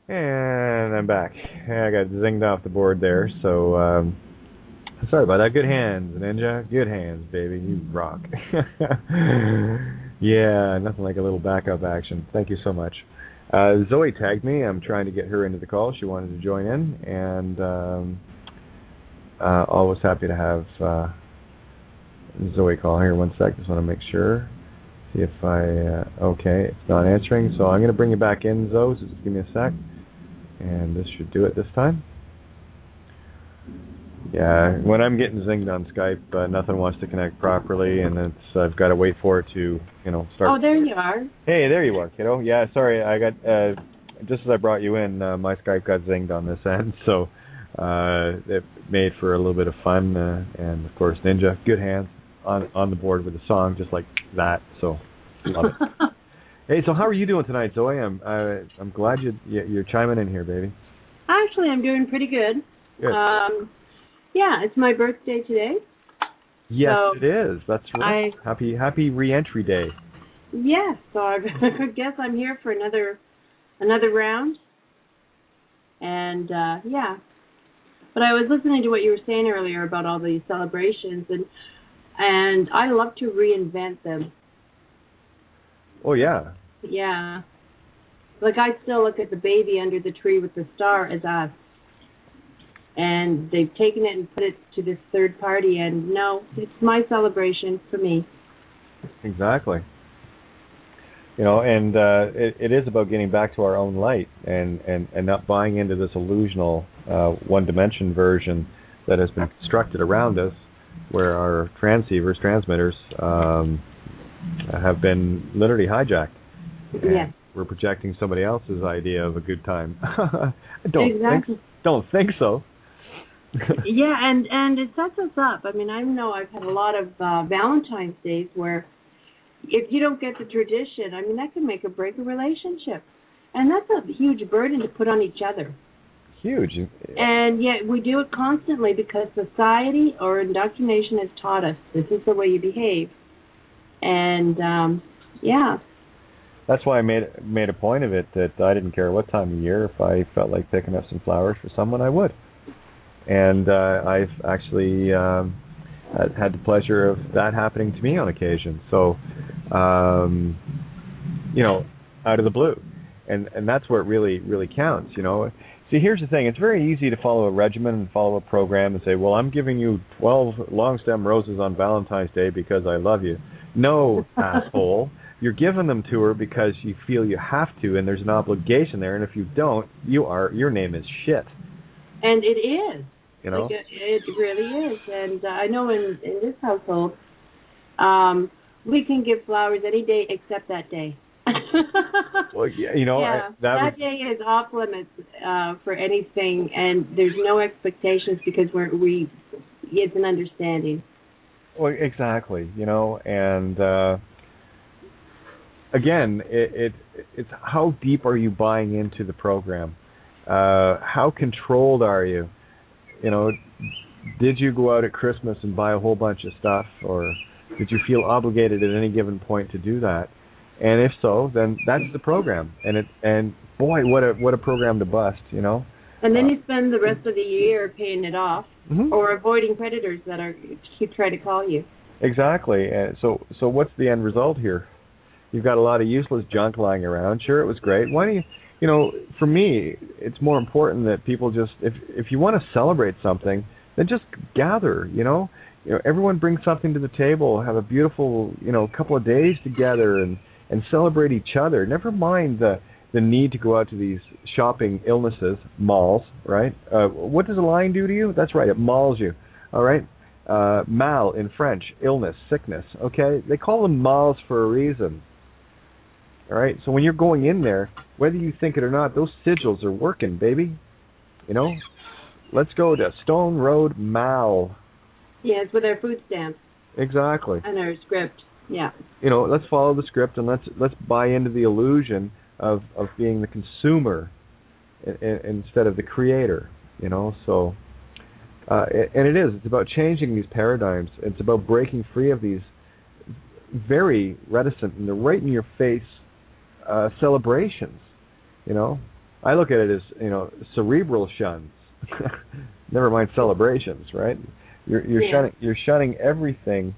And I'm back. I got zinged off the board there, so sorry about that. Good hands, Ninja. Good hands, baby. You rock. Yeah, nothing like a little backup action. Thank you so much. Zoe tagged me. I'm trying to get her into the call. She wanted to join in, and always happy to have Zoe call. Here, one sec. Just want to make sure. See if okay, it's not answering. So I'm going to bring you back in, Zoe. So just give me a sec. And this should do it this time. Yeah, when I'm getting zinged on Skype, nothing wants to connect properly, and I've got to wait for it to, start.
Oh, there you are.
Hey, there you are, kiddo. Yeah, sorry, I got just as I brought you in, my Skype got zinged on this end, so it made for a little bit of fun, and of course, Ninja, good hands on the board with the song, just like that. So, love it. Hey, so how are you doing tonight, Zoe? I'm glad you're chiming in here, baby.
Actually, I'm doing pretty good.
Good.
Yeah, it's my birthday today.
Yes,
so
it is. That's right. Happy re-entry day.
Yeah, so I guess I'm here for another round. And yeah, but I was listening to what you were saying earlier about all these celebrations, and I love to reinvent them.
Oh yeah.
Yeah, like I still look at the baby under the tree with the star as us, and they've taken it and put it to this third party, and no, it's my celebration for me.
Exactly. You know, and it is about getting back to our own light and not buying into this illusional one-dimension version that has been constructed around us, where our transmitters, have been literally hijacked.
Yes.
We're projecting somebody else's idea of a good time. I
Exactly.
don't think so.
Yeah, and it sets us up. I mean, I know I've had a lot of Valentine's Days where if you don't get the tradition, I mean, that can make or break a relationship. And that's a huge burden to put on each other.
Huge.
And yet we do it constantly because society or indoctrination has taught us this is the way you behave. And, yeah.
That's why I made a point of it that I didn't care what time of year. If I felt like picking up some flowers for someone, I would. And I've actually had the pleasure of that happening to me on occasion. So, you know, out of the blue. And that's where it really counts, you know. See, here's the thing. It's very easy to follow a regimen and follow a program and say, well, I'm giving you 12 long stem roses on Valentine's Day because I love you. No, asshole. You're giving them to her because you feel you have to, and there's an obligation there. And if you don't, your name is shit.
And it is.
You know?
Like it really is. And I know in this household, we can give flowers any day except that day.
Well, you know,
yeah, that day is off limits for anything, and there's no expectations because it's an understanding.
Well, exactly, you know, and again, it's how deep are you buying into the program? How controlled are you? You know, did you go out at Christmas and buy a whole bunch of stuff, or did you feel obligated at any given point to do that? And if so, then that's the program. And boy, what a program to bust, you know.
And then you spend the rest of the year paying it off,
mm-hmm.
or avoiding predators that keep trying to call you.
Exactly. And so what's the end result here? You've got a lot of useless junk lying around. Sure, it was great. Why don't you know, for me, it's more important that people just, if you want to celebrate something, then just gather, you know. You know, everyone brings something to the table, have a beautiful, you know, couple of days together and celebrate each other. Never mind the need to go out to these shopping illnesses, malls, right? What does a lion do to you? That's right, it mauls you, all right? Mal in French, illness, sickness, okay? They call them malls for a reason, all right? So when you're going in there, whether you think it or not, those sigils are working, baby. You know? Let's go to Stone Road Mal.
Yes, with our food stamps.
Exactly.
And our script. Yeah.
You know, let's follow the script and let's buy into the illusion of being the consumer instead of the creator. You know, so and it's about changing these paradigms. It's about breaking free of these very reticent and the right in your face celebrations. You know, I look at it as, you know, cerebral shuns. Never mind celebrations, right? You're shunning everything.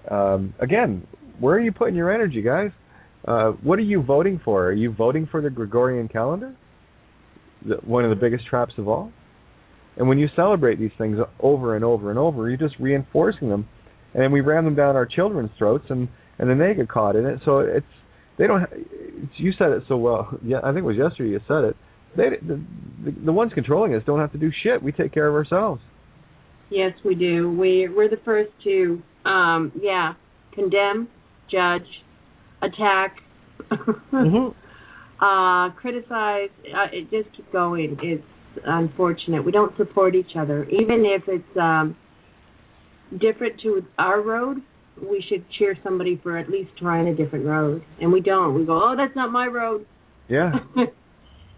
Again, where are you putting your energy, guys? What are you voting for? Are you voting for the Gregorian calendar? One of the biggest traps of all? And when you celebrate these things over and over and over, you're just reinforcing them. And then we ram them down our children's throats, and then they get caught in it. So you said it so well. Yeah, I think it was yesterday you said it. The ones controlling us don't have to do shit. We take care of ourselves.
Yes, we do. We're the first to, condemn, judge, attack,
mm-hmm.
Criticize. It just keeps going. It's unfortunate. We don't support each other. Even if it's different to our road, we should cheer somebody for at least trying a different road. And we don't. We go, oh, that's not my road.
Yeah.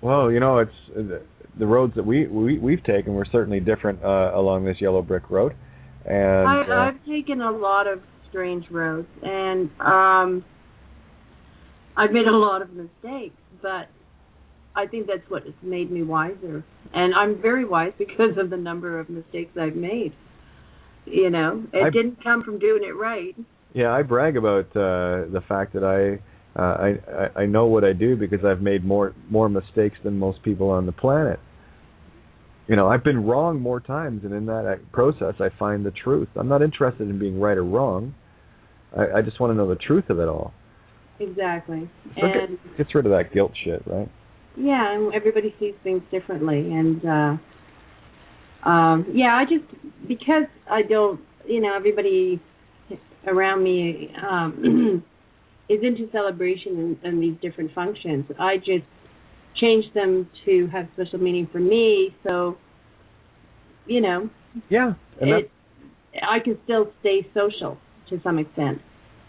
Well, you know, it's the roads that we've taken were certainly different along this yellow brick road. And
I've taken a lot of strange roads, and I've made a lot of mistakes, but I think that's what has made me wiser. And I'm very wise because of the number of mistakes I've made. You know, it didn't come from doing it right.
Yeah, I brag about the fact that I know what I do because I've made more mistakes than most people on the planet. You know, I've been wrong more times, and in that process, I find the truth. I'm not interested in being right or wrong. I just want to know the truth of it all.
Exactly.
So and gets rid of that guilt shit, right?
Yeah, and everybody sees things differently, and I just, because I don't, you know, everybody around me is into celebration and these different functions. I just change them to have special meaning for me, so, you know,
yeah, and
I can still stay social to some extent,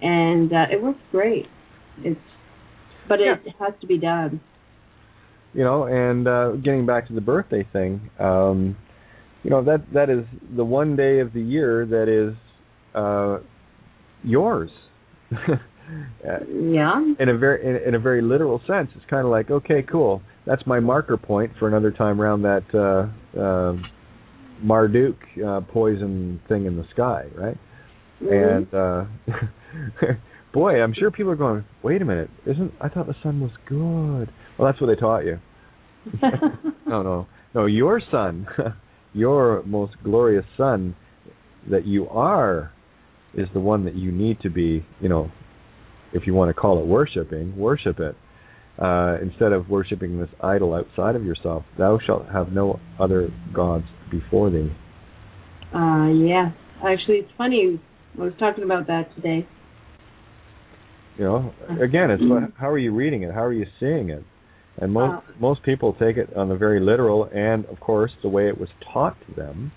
and it works great. It has to be done.
You know, and getting back to the birthday thing, you know, that is the one day of the year that is yours.
Yeah.
In a very literal sense, it's kind of like, okay, cool. That's my marker point for another time around that Marduk poison thing in the sky, right? Mm-hmm. And boy, I'm sure people are going, wait a minute, I thought the sun was good. Well, that's what they taught you. No, your sun, your most glorious sun that you are, is the one that you need to be, you know, if you want to call it worship it. Instead of worshiping this idol outside of yourself, thou shalt have no other gods before thee.
Yeah. Actually, it's funny. I was talking about that today.
You know, again, it's how are you reading it? How are you seeing it? And most people take it on the very literal, and of course, the way it was taught to them.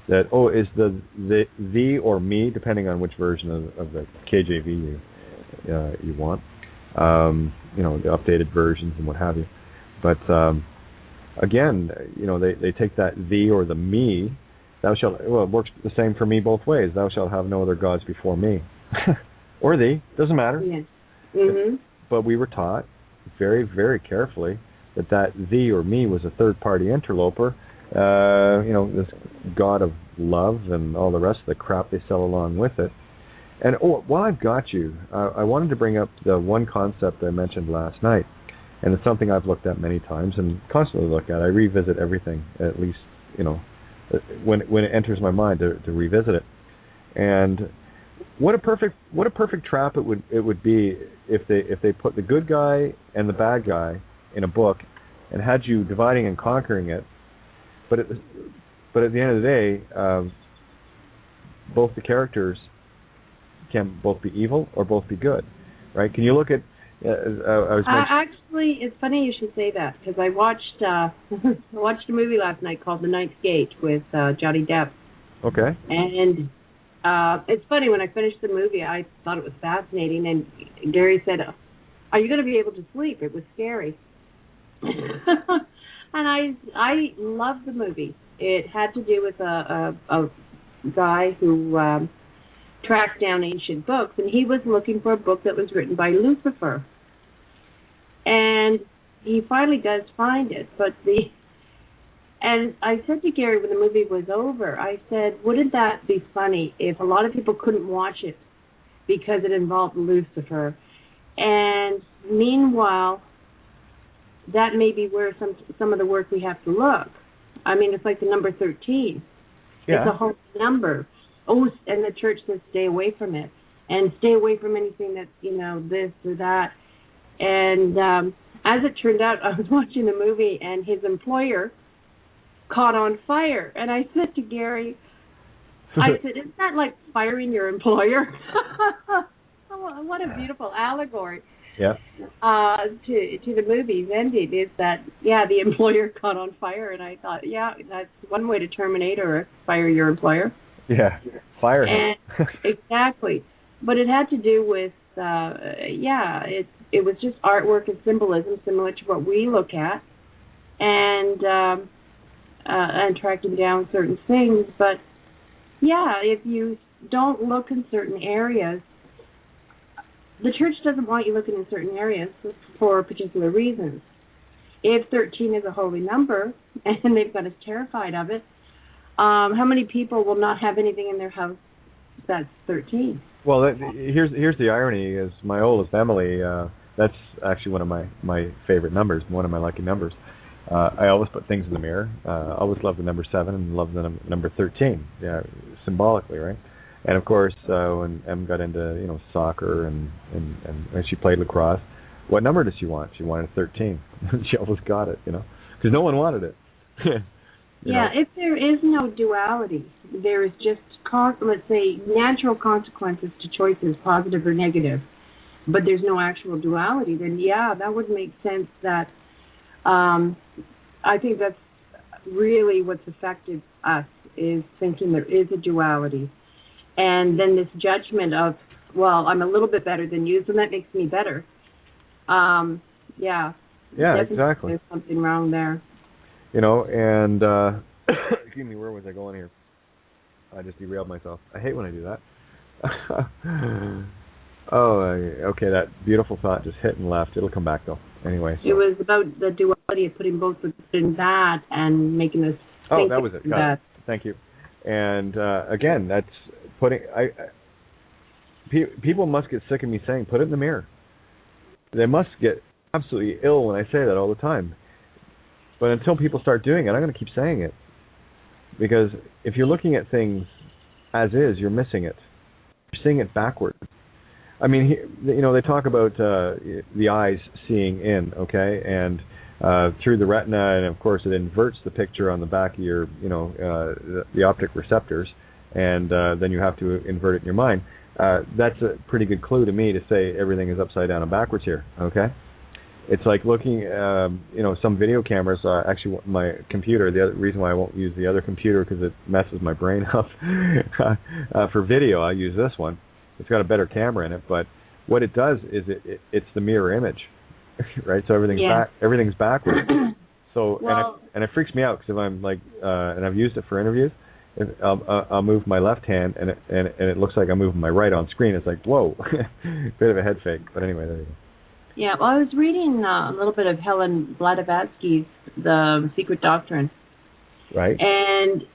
That is the or me, depending on which version of the KJV you want. You know, the updated versions and what have you. But again, you know, they take that the or the me. Thou shalt. Well, it works the same for me both ways. Thou shalt have no other gods before me, or thee. Doesn't matter.
Yeah. Mm-hmm.
But we were taught very, very carefully that thee or me was a third-party interloper. You know, this god of love and all the rest of the crap they sell along with it. And while I've got you, I wanted to bring up the one concept I mentioned last night, and it's something I've looked at many times and constantly look at. I revisit everything, at least, you know, when it enters my mind to revisit it. And what a perfect trap it would be if they put the good guy and the bad guy in a book and had you dividing and conquering it. But at the end of the day, both the characters can both be evil or both be good, right? Can you look at?
Actually, it's funny you should say that, because I watched a movie last night called The Ninth Gate with Johnny Depp.
Okay. And
it's funny, when I finished the movie, I thought it was fascinating, and Gary said, "Are you going to be able to sleep? It was scary." And I loved the movie. It had to do with a guy who tracked down ancient books, and he was looking for a book that was written by Lucifer. And he finally does find it, and I said to Gary when the movie was over, I said, wouldn't that be funny if a lot of people couldn't watch it because it involved Lucifer? And meanwhile, that may be where some of the work we have to look. I mean, it's like the number 13. Yeah. It's a whole number. Oh, and the church says stay away from it, and stay away from anything that's, you know, this or that. And as it turned out, I was watching the movie, and his employer caught on fire. And I said to Gary, isn't that like firing your employer? What a beautiful allegory.
Yeah.
To the movie's ending is that, yeah, the employer caught on fire, and I thought, yeah, that's one way to terminate or fire your employer.
Yeah, fire him.
Exactly. But it had to do with, it was just artwork and symbolism similar to what we look at, and tracking down certain things. But, yeah, if you don't look in certain areas, the church doesn't want you looking in certain areas for particular reasons. If 13 is a holy number and they've got us terrified of it, how many people will not have anything in their house that's 13?
Well, here's the irony: is my oldest Emily. That's actually one of my favorite numbers, one of my lucky numbers. I always put things in the mirror. I always love the number 7 and love the number 13, yeah, symbolically, right? And of course, when Em got into soccer and she played lacrosse, what number does she want? She wanted 13. She always got it, because no one wanted it.
Yeah, if there is no duality, there is just, let's say, natural consequences to choices, positive or negative, but there's no actual duality, then yeah, that would make sense that, I think that's really what's affected us, is thinking there is a duality. And then this judgment of, well, I'm a little bit better than you, so that makes me better. Yeah,
exactly.
There's something wrong there.
And excuse me, where was I going here? I just derailed myself. I hate when I do that. Okay, that beautiful thought just hit and left. It'll come back though. Anyway. So.
It was about the duality of putting both the good and bad and making us think
that was it. Got it. Thank you. And again, that's putting. People must get sick of me saying, put it in the mirror. They must get absolutely ill when I say that all the time. But until people start doing it, I'm going to keep saying it. Because if you're looking at things as is, you're missing it. You're seeing it backwards. I mean, they talk about the eyes seeing in, okay, and through the retina, and of course it inverts the picture on the back of your, the optic receptors, and then you have to invert it in your mind. That's a pretty good clue to me to say everything is upside down and backwards here, okay? It's like looking, some video cameras, actually my computer, the other reason why I won't use the other computer because it messes my brain up. For video, I use this one. It's got a better camera in it, but what it does is it's the mirror image, right? So everything's backwards. So, and it freaks me out because if I'm like, and I've used it for interviews, I'll move my left hand and it looks like I'm moving my right on screen. It's like, whoa, bit of a head fake. But anyway, there you go.
Yeah, well, I was reading a little bit of Helen Blavatsky's The Secret Doctrine.
Right.
And,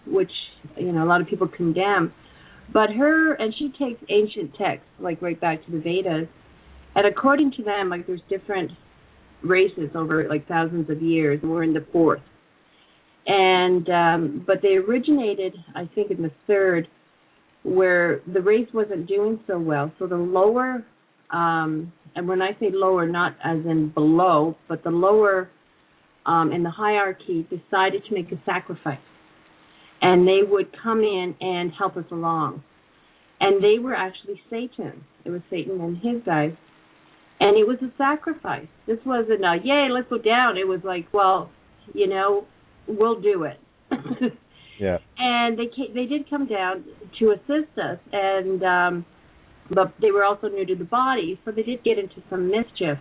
which, a lot of people condemn. But she takes ancient texts, like right back to the Vedas, and according to them, like there's different races over like thousands of years, and we're in the fourth. And, but they originated, I think, in the third, where the race wasn't doing so well. So the lower, and when I say lower, not as in below, but the lower in the hierarchy decided to make a sacrifice. And they would come in and help us along. And they were actually Satan. It was Satan and his guys. And it was a sacrifice. This wasn't yay, let's go down. It was like, well, we'll do it.
Yeah. And
they did come down to assist us, and but they were also new to the body, so they did get into some mischief.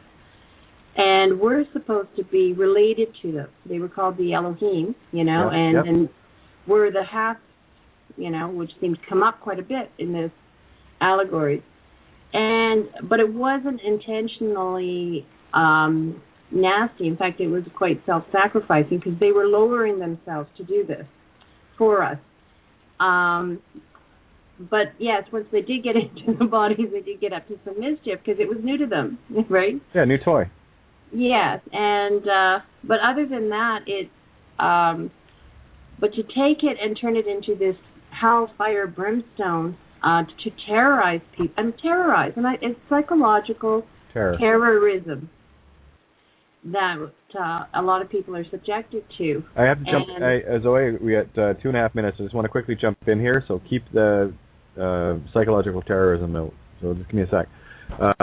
And we're supposed to be related to them. They were called the Elohim, and we're the half, which seems to come up quite a bit in this allegory. But it wasn't intentionally nasty. In fact, it was quite self-sacrificing because they were lowering themselves to do this for us. But yes, once they did get into the bodies, they did get up to some mischief because it was new to them, right?
Yeah, new toy.
Yes, and but other than that, but to take it and turn it into this hellfire brimstone to terrorize people, and it's psychological terrorism that a lot of people are subjected to.
I have to jump. Zoe, we got 2.5 minutes. I just want to quickly jump in here, so keep the psychological terrorism note. So just give me a sec.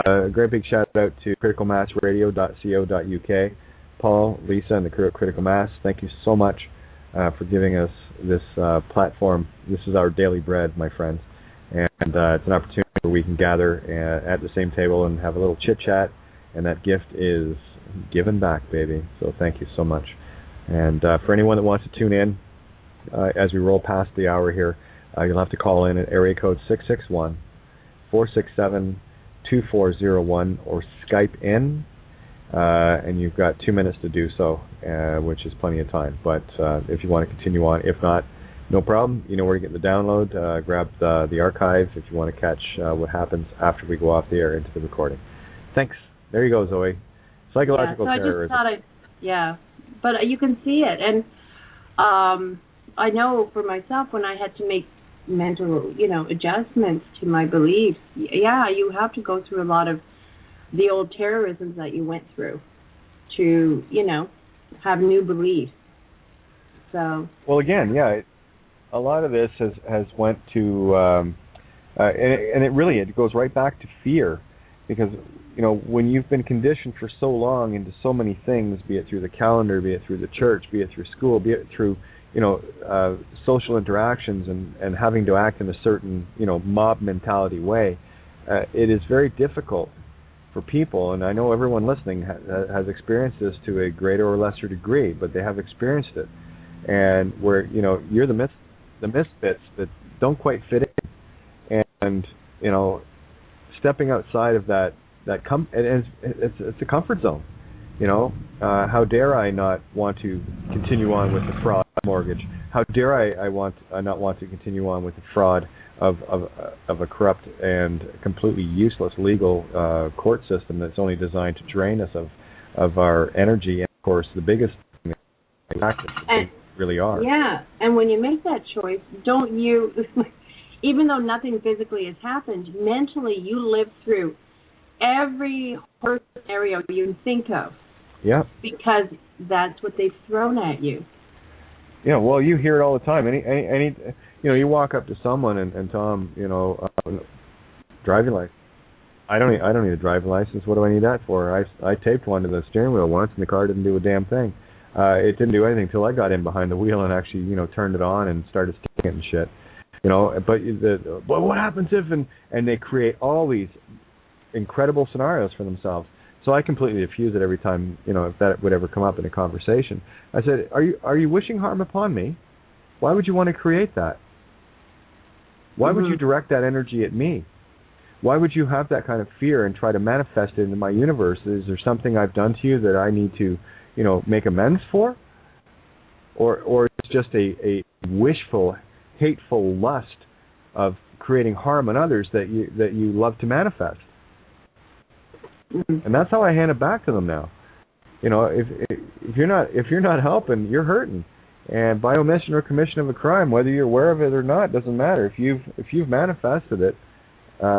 A great big shout out to criticalmassradio.co.uk. Paul, Lisa, and the crew at Critical Mass, thank you so much for giving us this platform. This is our daily bread, my friends. And it's an opportunity where we can gather at the same table and have a little chit-chat, and that gift is given back, baby. So thank you so much. And for anyone that wants to tune in, as we roll past the hour here, you'll have to call in at area code 661-467-9929. 2401 or Skype in, and you've got 2 minutes to do so, which is plenty of time. But if you want to continue on, if not, no problem. You know where to get the download. Grab the archive if you want to catch what happens after we go off the air into the recording. Thanks. There you go, Zoe. Psychological terrorism.
I just thought but you can see it. And I know for myself when I had to make mental, adjustments to my beliefs, you have to go through a lot of the old terrorisms that you went through to, have new beliefs. So.
Well, again, a lot of this has went to, and it goes right back to fear, because when you've been conditioned for so long into so many things, be it through the calendar, be it through the church, be it through school, be it through social interactions and having to act in a certain mob mentality way, it is very difficult for people, and I know everyone listening has experienced this to a greater or lesser degree, but they have experienced it, and where you're the misfits that don't quite fit in, and stepping outside of that it's a comfort zone. How dare I not want to continue on with the fraud mortgage? How dare I not want to continue on with the fraud of a corrupt and completely useless legal court system that's only designed to drain us of our energy, and of course the biggest thing they really are.
Yeah, and when you make that choice, don't you, even though nothing physically has happened, mentally you live through every horror scenario you can think of.
Yeah. Because
that's what they've thrown at you.
Yeah, well, you hear it all the time. Any you walk up to someone and tell them, driving license. I don't need a driving license. What do I need that for? I taped one to the steering wheel once, and the car didn't do a damn thing. It didn't do anything until I got in behind the wheel and actually, turned it on and started sticking it and shit. But what happens if, and they create all these incredible scenarios for themselves. So I completely refuse it every time, if that would ever come up in a conversation. I said, are you wishing harm upon me? Why would you want to create that? Why would you direct that energy at me? Why would you have that kind of fear and try to manifest it into my universe? Is there something I've done to you that I need to, make amends for? Or it's just a wishful, hateful lust of creating harm on others that you love to manifest? And that's how I hand it back to them now. If you're not helping, you're hurting. And by omission or commission of a crime, whether you're aware of it or not, doesn't matter. If you've manifested it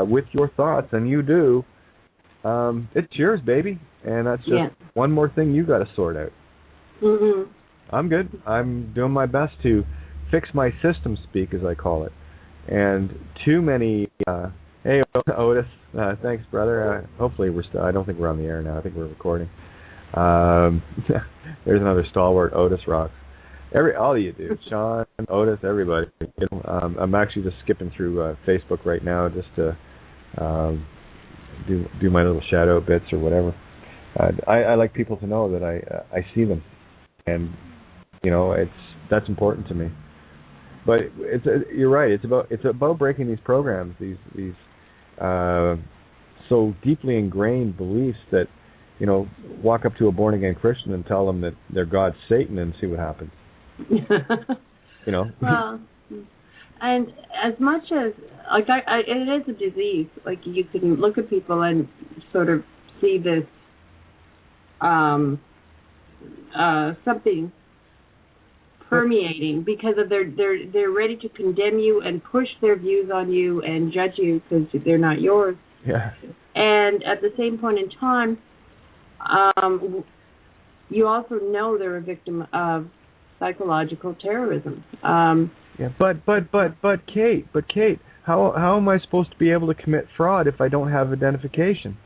with your thoughts, and you do, it's yours, baby. And that's just one more thing you got to sort out.
Mm-hmm.
I'm good. I'm doing my best to fix my system speak, as I call it. And too many. Hey, Otis. Thanks, brother. Hopefully we're still. I don't think we're on the air now. I think we're recording. There's another stalwart. Otis rocks. All of you do. Sean, Otis, everybody. I'm actually just skipping through Facebook right now just to do my little shadow bits or whatever. I like people to know that I see them, and that's important to me. But you're right. It's about breaking these programs, these so deeply ingrained beliefs that walk up to a born again Christian and tell them that their God's Satan and see what happens.
Well, and as much as it is a disease. Like you can look at people and sort of see this something permeating because of they're ready to condemn you and push their views on you and judge you because they're not yours.
Yeah. And
at the same point in time, you also know they're a victim of psychological terrorism.
But Kate, how am I supposed to be able to commit fraud if I don't have identification?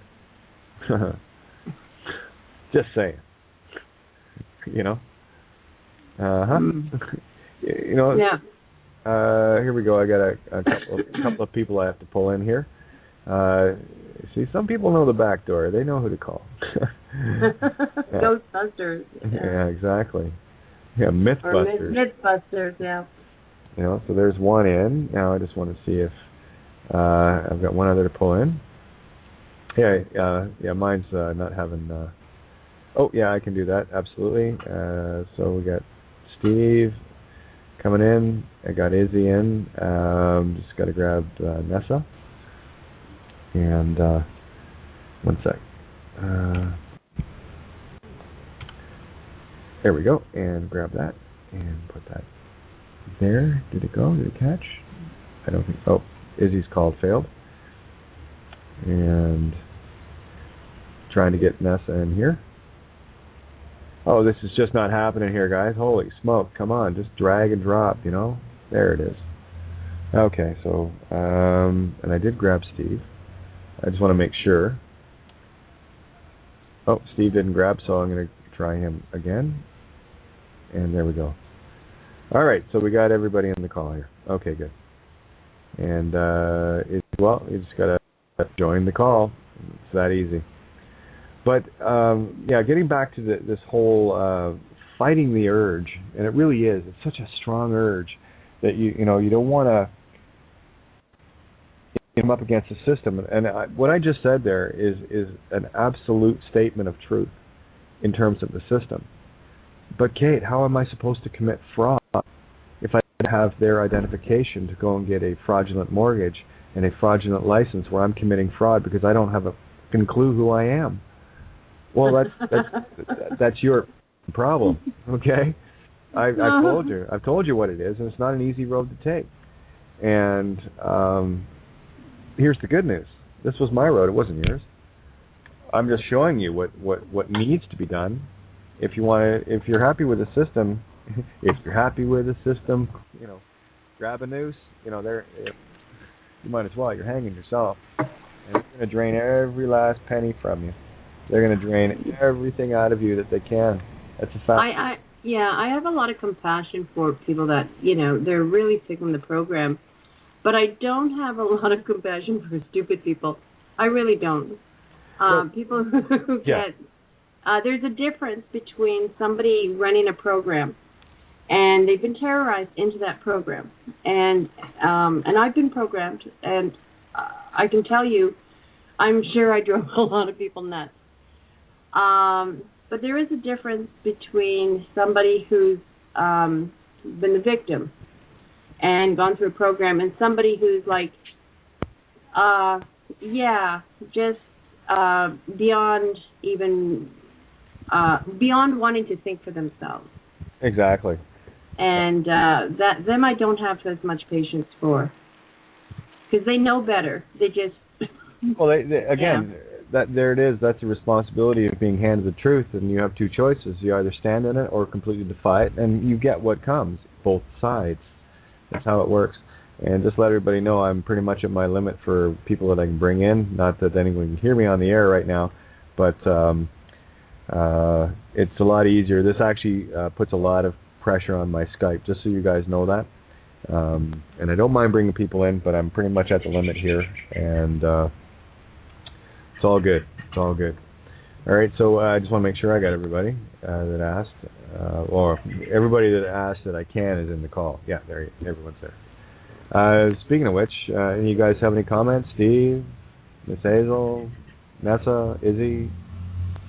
Just saying.
Yeah.
Here we go. I got a couple of people I have to pull in here. See, some people know the back door. They know who to call.
Ghostbusters.
Yeah, exactly. Yeah, Mythbusters.
Mythbusters, yeah.
So there's one in. Now I just want to see if I've got one other to pull in. Yeah, mine's not having... Oh, yeah, I can do that, absolutely. So we got Steve coming in. I got Izzy in. Just got to grab Nessa. And one sec. There we go. And grab that and put that there. Did it go? Did it catch? I don't think... Oh, Izzy's call failed. And trying to get Nessa in here. Oh, this is just not happening here, guys. Holy smoke. Come on. Just drag and drop, you know? There it is. Okay, so, and I did grab Steve. I just want to make sure. Oh, Steve didn't grab, so I'm going to try him again. And there we go. All right, so we got everybody in the call here. Okay, good. And, well, you just got to join the call. It's that easy. But, yeah, getting back to this whole fighting the urge, and it really is. It's such a strong urge that, you know, you don't want to come up against the system. And what I just said there is an absolute statement of truth in terms of the system. But, Kate, how am I supposed to commit fraud if I have their identification to go and get a fraudulent mortgage and a fraudulent license where I'm committing fraud because I don't have a fucking clue who I am? Well, that's your problem, okay? I've told you what it is, and it's not an easy road to take. And here's the good news: this was my road; it wasn't yours. I'm just showing you what needs to be done. If you're happy with the system, you know, grab a noose. You know, you might as well. You're hanging yourself, and it's going to drain every last penny from you. They're going to drain everything out of you that they can. That's a fact.
I have a lot of compassion for people that, you know, they're really sick on the program. But I don't have a lot of compassion for stupid people. I really don't. People who get... there's a difference between somebody running a program and they've been terrorized into that program. And I've been programmed, and I can tell you, I'm sure I drove a lot of people nuts. But there is a difference between somebody who's been the victim and gone through a program and somebody who's like, just beyond wanting to think for themselves.
Exactly.
And them I don't have as much patience for, because they know better. They just...
Well, again... There it is. That's the responsibility of being handed the truth, and you have two choices. You either stand in it or completely defy it, and you get what comes, both sides. That's how it works. And just let everybody know I'm pretty much at my limit for people that I can bring in. Not that anyone can hear me on the air right now, but it's a lot easier. This actually puts a lot of pressure on my Skype, just so you guys know that. And I don't mind bringing people in, but I'm pretty much at the limit here, and... it's all good. It's all good. All right, so I just want to make sure I got everybody that asked. Or everybody that asked that I can is in the call. Yeah, everyone's there. Speaking of which, any of you guys have any comments? Steve, Miss Hazel, Nessa, Izzy?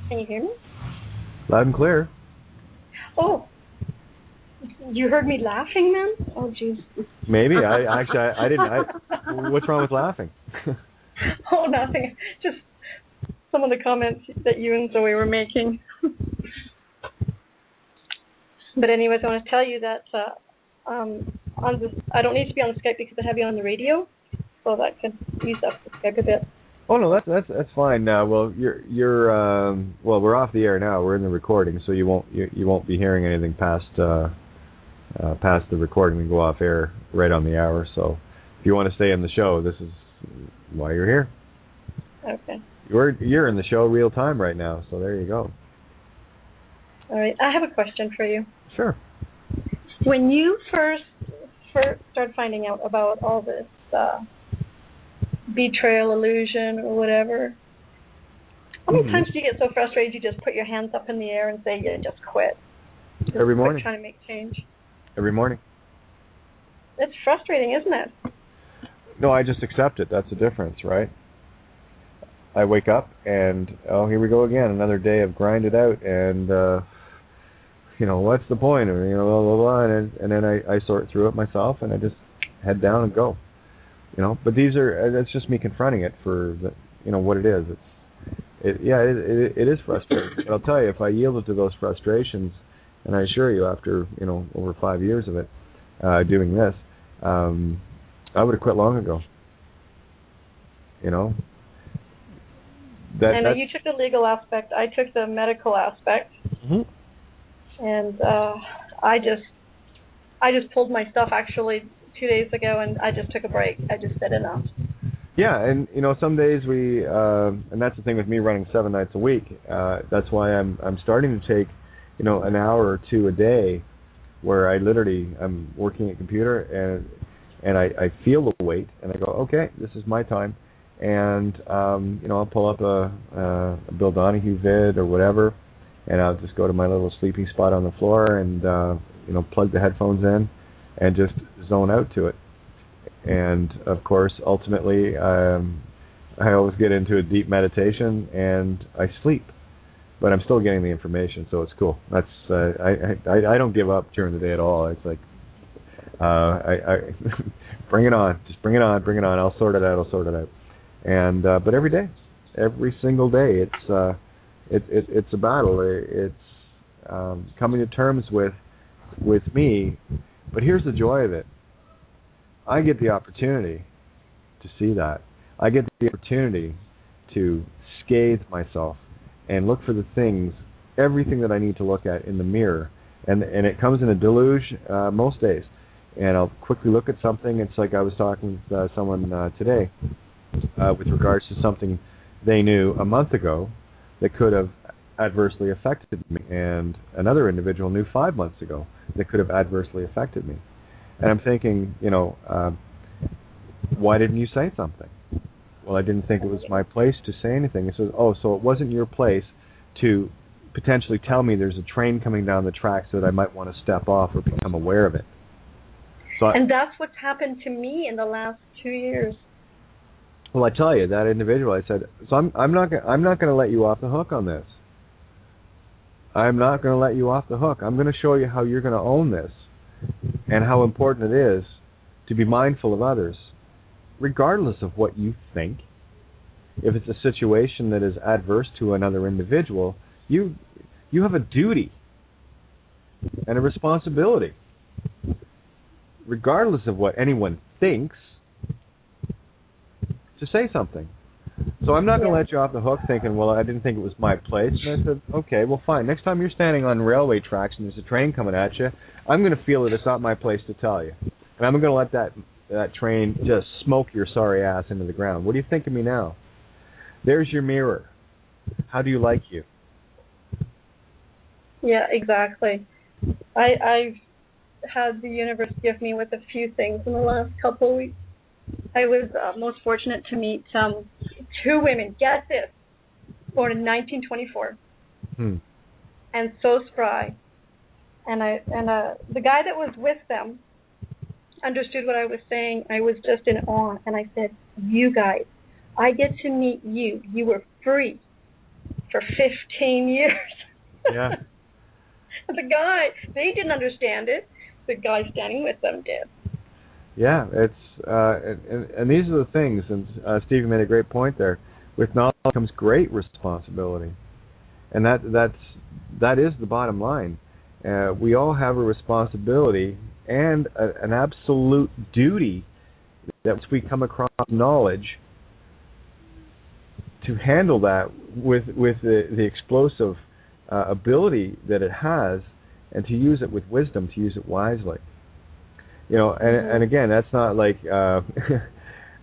Can you hear me?
Loud and clear.
Oh, you heard me laughing then? Oh, jeez.
Maybe. I didn't. What's wrong with laughing?
Oh, nothing. Just some of the comments that you and Zoe were making. But anyways, I want to tell you that I don't need to be on Skype because I have you on the radio, so that could ease up the Skype a bit.
Oh no, that's fine. Well, you're well, we're off the air now. We're in the recording, so you won't be hearing anything past the recording. We go off air right on the hour. So if you want to stay in the show, this is why you're here.
Okay.
You're in the show real time right now, so there you go.
All right. I have a question for you.
Sure.
When you first started finding out about all this betrayal, illusion, or whatever, how many times do you get so frustrated you just put your hands up in the air and say you just quit?
Every morning.
Trying to make change.
Every morning.
It's frustrating, isn't it?
No, I just accept it. That's the difference, right? I wake up and, oh, here we go again, another day of grind it out, and what's the point? Or, blah, blah, blah, and then I sort through it myself, and I just head down and go. But that's just me confronting it for what it is. It is frustrating. But I'll tell you, if I yielded to those frustrations, and I assure you, after over 5 years of it, doing this, I would have quit long ago.
I know you took the legal aspect. I took the medical aspect, and I just pulled my stuff actually 2 days ago, and I just took a break. I just said enough.
Yeah, and some days we, and that's the thing with me running 7 nights a week. That's why I'm starting to take, an hour or two a day, where I'm working at a computer and I feel the weight, and I go, okay, this is my time. And, I'll pull up a Bill Donahue vid or whatever, and I'll just go to my little sleeping spot on the floor and, plug the headphones in and just zone out to it. And, of course, ultimately, I always get into a deep meditation and I sleep. But I'm still getting the information, so it's cool. That's I don't give up during the day at all. It's like, I bring it on. Just bring it on. Bring it on. I'll sort it out. And but every single day, it's a battle. It's coming to terms with me. But here's the joy of it. I get the opportunity to see that. I get the opportunity to scathe myself and look for the things, everything that I need to look at in the mirror. And it comes in a deluge most days. And I'll quickly look at something. It's like I was talking with someone today with regards to something they knew a month ago that could have adversely affected me, and another individual knew 5 months ago that could have adversely affected me. And I'm thinking, why didn't you say something? Well, I didn't think it was my place to say anything. It says, so it wasn't your place to potentially tell me there's a train coming down the tracks that I might want to step off or become aware of it.
And that's what's happened to me in the last 2 years.
Well, I tell you, that individual, I said, so I'm not going to let you off the hook on this. I'm not going to let you off the hook. I'm going to show you how you're going to own this and how important it is to be mindful of others, regardless of what you think. If it's a situation that is adverse to another individual, you have a duty and a responsibility, regardless of what anyone thinks, to say something. So I'm not going to let you off the hook thinking, well, I didn't think it was my place. And I said, okay, well, fine. Next time you're standing on railway tracks and there's a train coming at you, I'm going to feel that it's not my place to tell you. And I'm going to let that train just smoke your sorry ass into the ground. What do you think of me now? There's your mirror. How do you like you?
Yeah, exactly. I've had the universe give me with a few things in the last couple of weeks. I was most fortunate to meet 2 women. Get this, born in 1924, and so spry. And the guy that was with them understood what I was saying. I was just in awe, and I said, "You guys, I get to meet you. You were free for 15 years."
Yeah.
The guy, they didn't understand it. The guy standing with them did.
Yeah, it's and these are the things, and Steve made a great point there. With knowledge comes great responsibility, and that is the bottom line. We all have a responsibility and an absolute duty that once we come across knowledge, to handle that with the explosive ability that it has, and to use it with wisdom, to use it wisely. And again, that's not like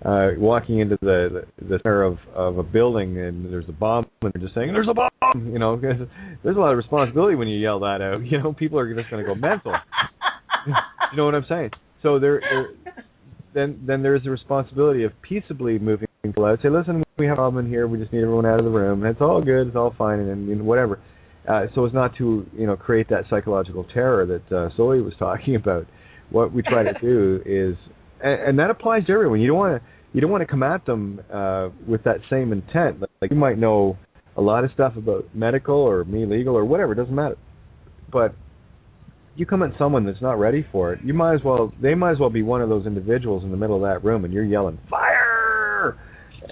walking into the center of a building and there's a bomb and they're just saying, "There's a bomb!" Because there's a lot of responsibility when you yell that out. People are just going to go mental. You know what I'm saying? So then there's the responsibility of peaceably moving people out. Say, listen, we have a problem here. We just need everyone out of the room. It's all good. It's all fine, and whatever. So as not to create that psychological terror that Zoe was talking about. What we try to do is, and that applies to everyone. You don't want to, you don't want to come at them with that same intent. Like you might know a lot of stuff about medical or me legal or whatever, it doesn't matter. But you come at someone that's not ready for it, they might as well be one of those individuals in the middle of that room, and you're yelling fire,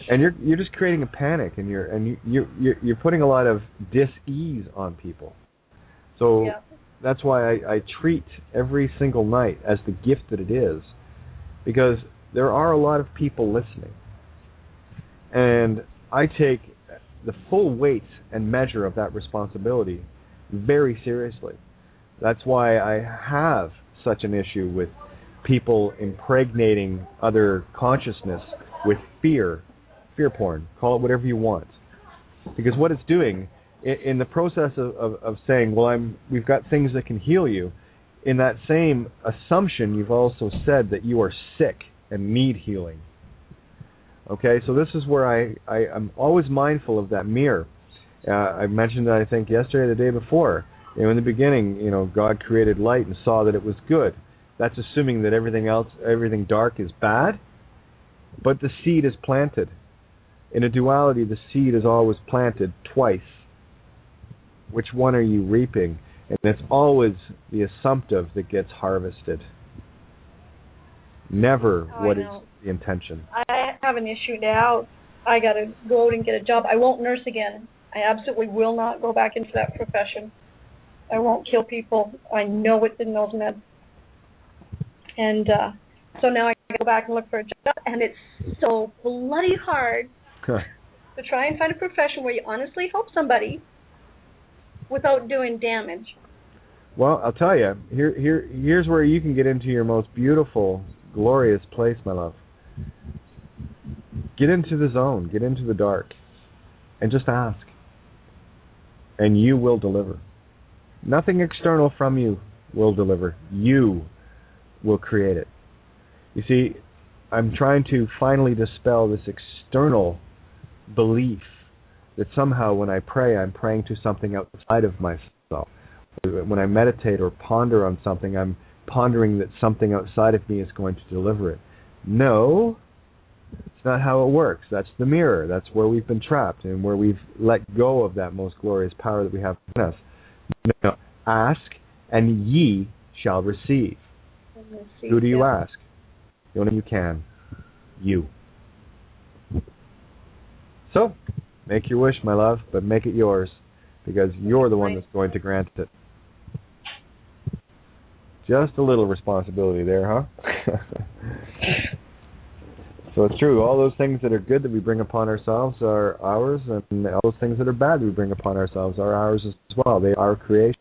and you're just creating a panic, and you're putting a lot of dis-ease on people. So that's why I treat every single night as the gift that it is, because there are a lot of people listening, and I take the full weight and measure of that responsibility very seriously. That's why I have such an issue with people impregnating other consciousness with fear porn, call it whatever you want. Because what it's doing, in the process of saying, well, we've got things that can heal you, in that same assumption, you've also said that you are sick and need healing. Okay, so this is where I'm always mindful of that mirror. I mentioned that, I think, yesterday or the day before. In the beginning, God created light and saw that it was good. That's assuming that everything dark is bad, but the seed is planted. In a duality, the seed is always planted twice. Which one are you reaping? And it's always the assumptive that gets harvested. Never what is the intention.
I have an issue now. I got to go out and get a job. I won't nurse again. I absolutely will not go back into that profession. I won't kill people. I know what's in those meds. And so now I go back and look for a job, and it's so bloody hard to try and find a profession where you honestly help somebody without doing damage.
Well, I'll tell you, here's where you can get into your most beautiful, glorious place, my love. Get into the zone, get into the dark, and just ask. And you will deliver. Nothing external from you will deliver. You will create it. You see, I'm trying to finally dispel this external belief that somehow when I pray, I'm praying to something outside of myself. When I meditate or ponder on something, I'm pondering that something outside of me is going to deliver it. No, it's not how it works. That's the mirror. That's where we've been trapped and where we've let go of that most glorious power that we have in us. No, ask and ye shall receive. Who do you ask? The only you can. You. So, make your wish, my love, but make it yours, because you're the one that's going to grant it. Just a little responsibility there, huh? So it's true. All those things that are good that we bring upon ourselves are ours, and all those things that are bad that we bring upon ourselves are ours as well. They are creation.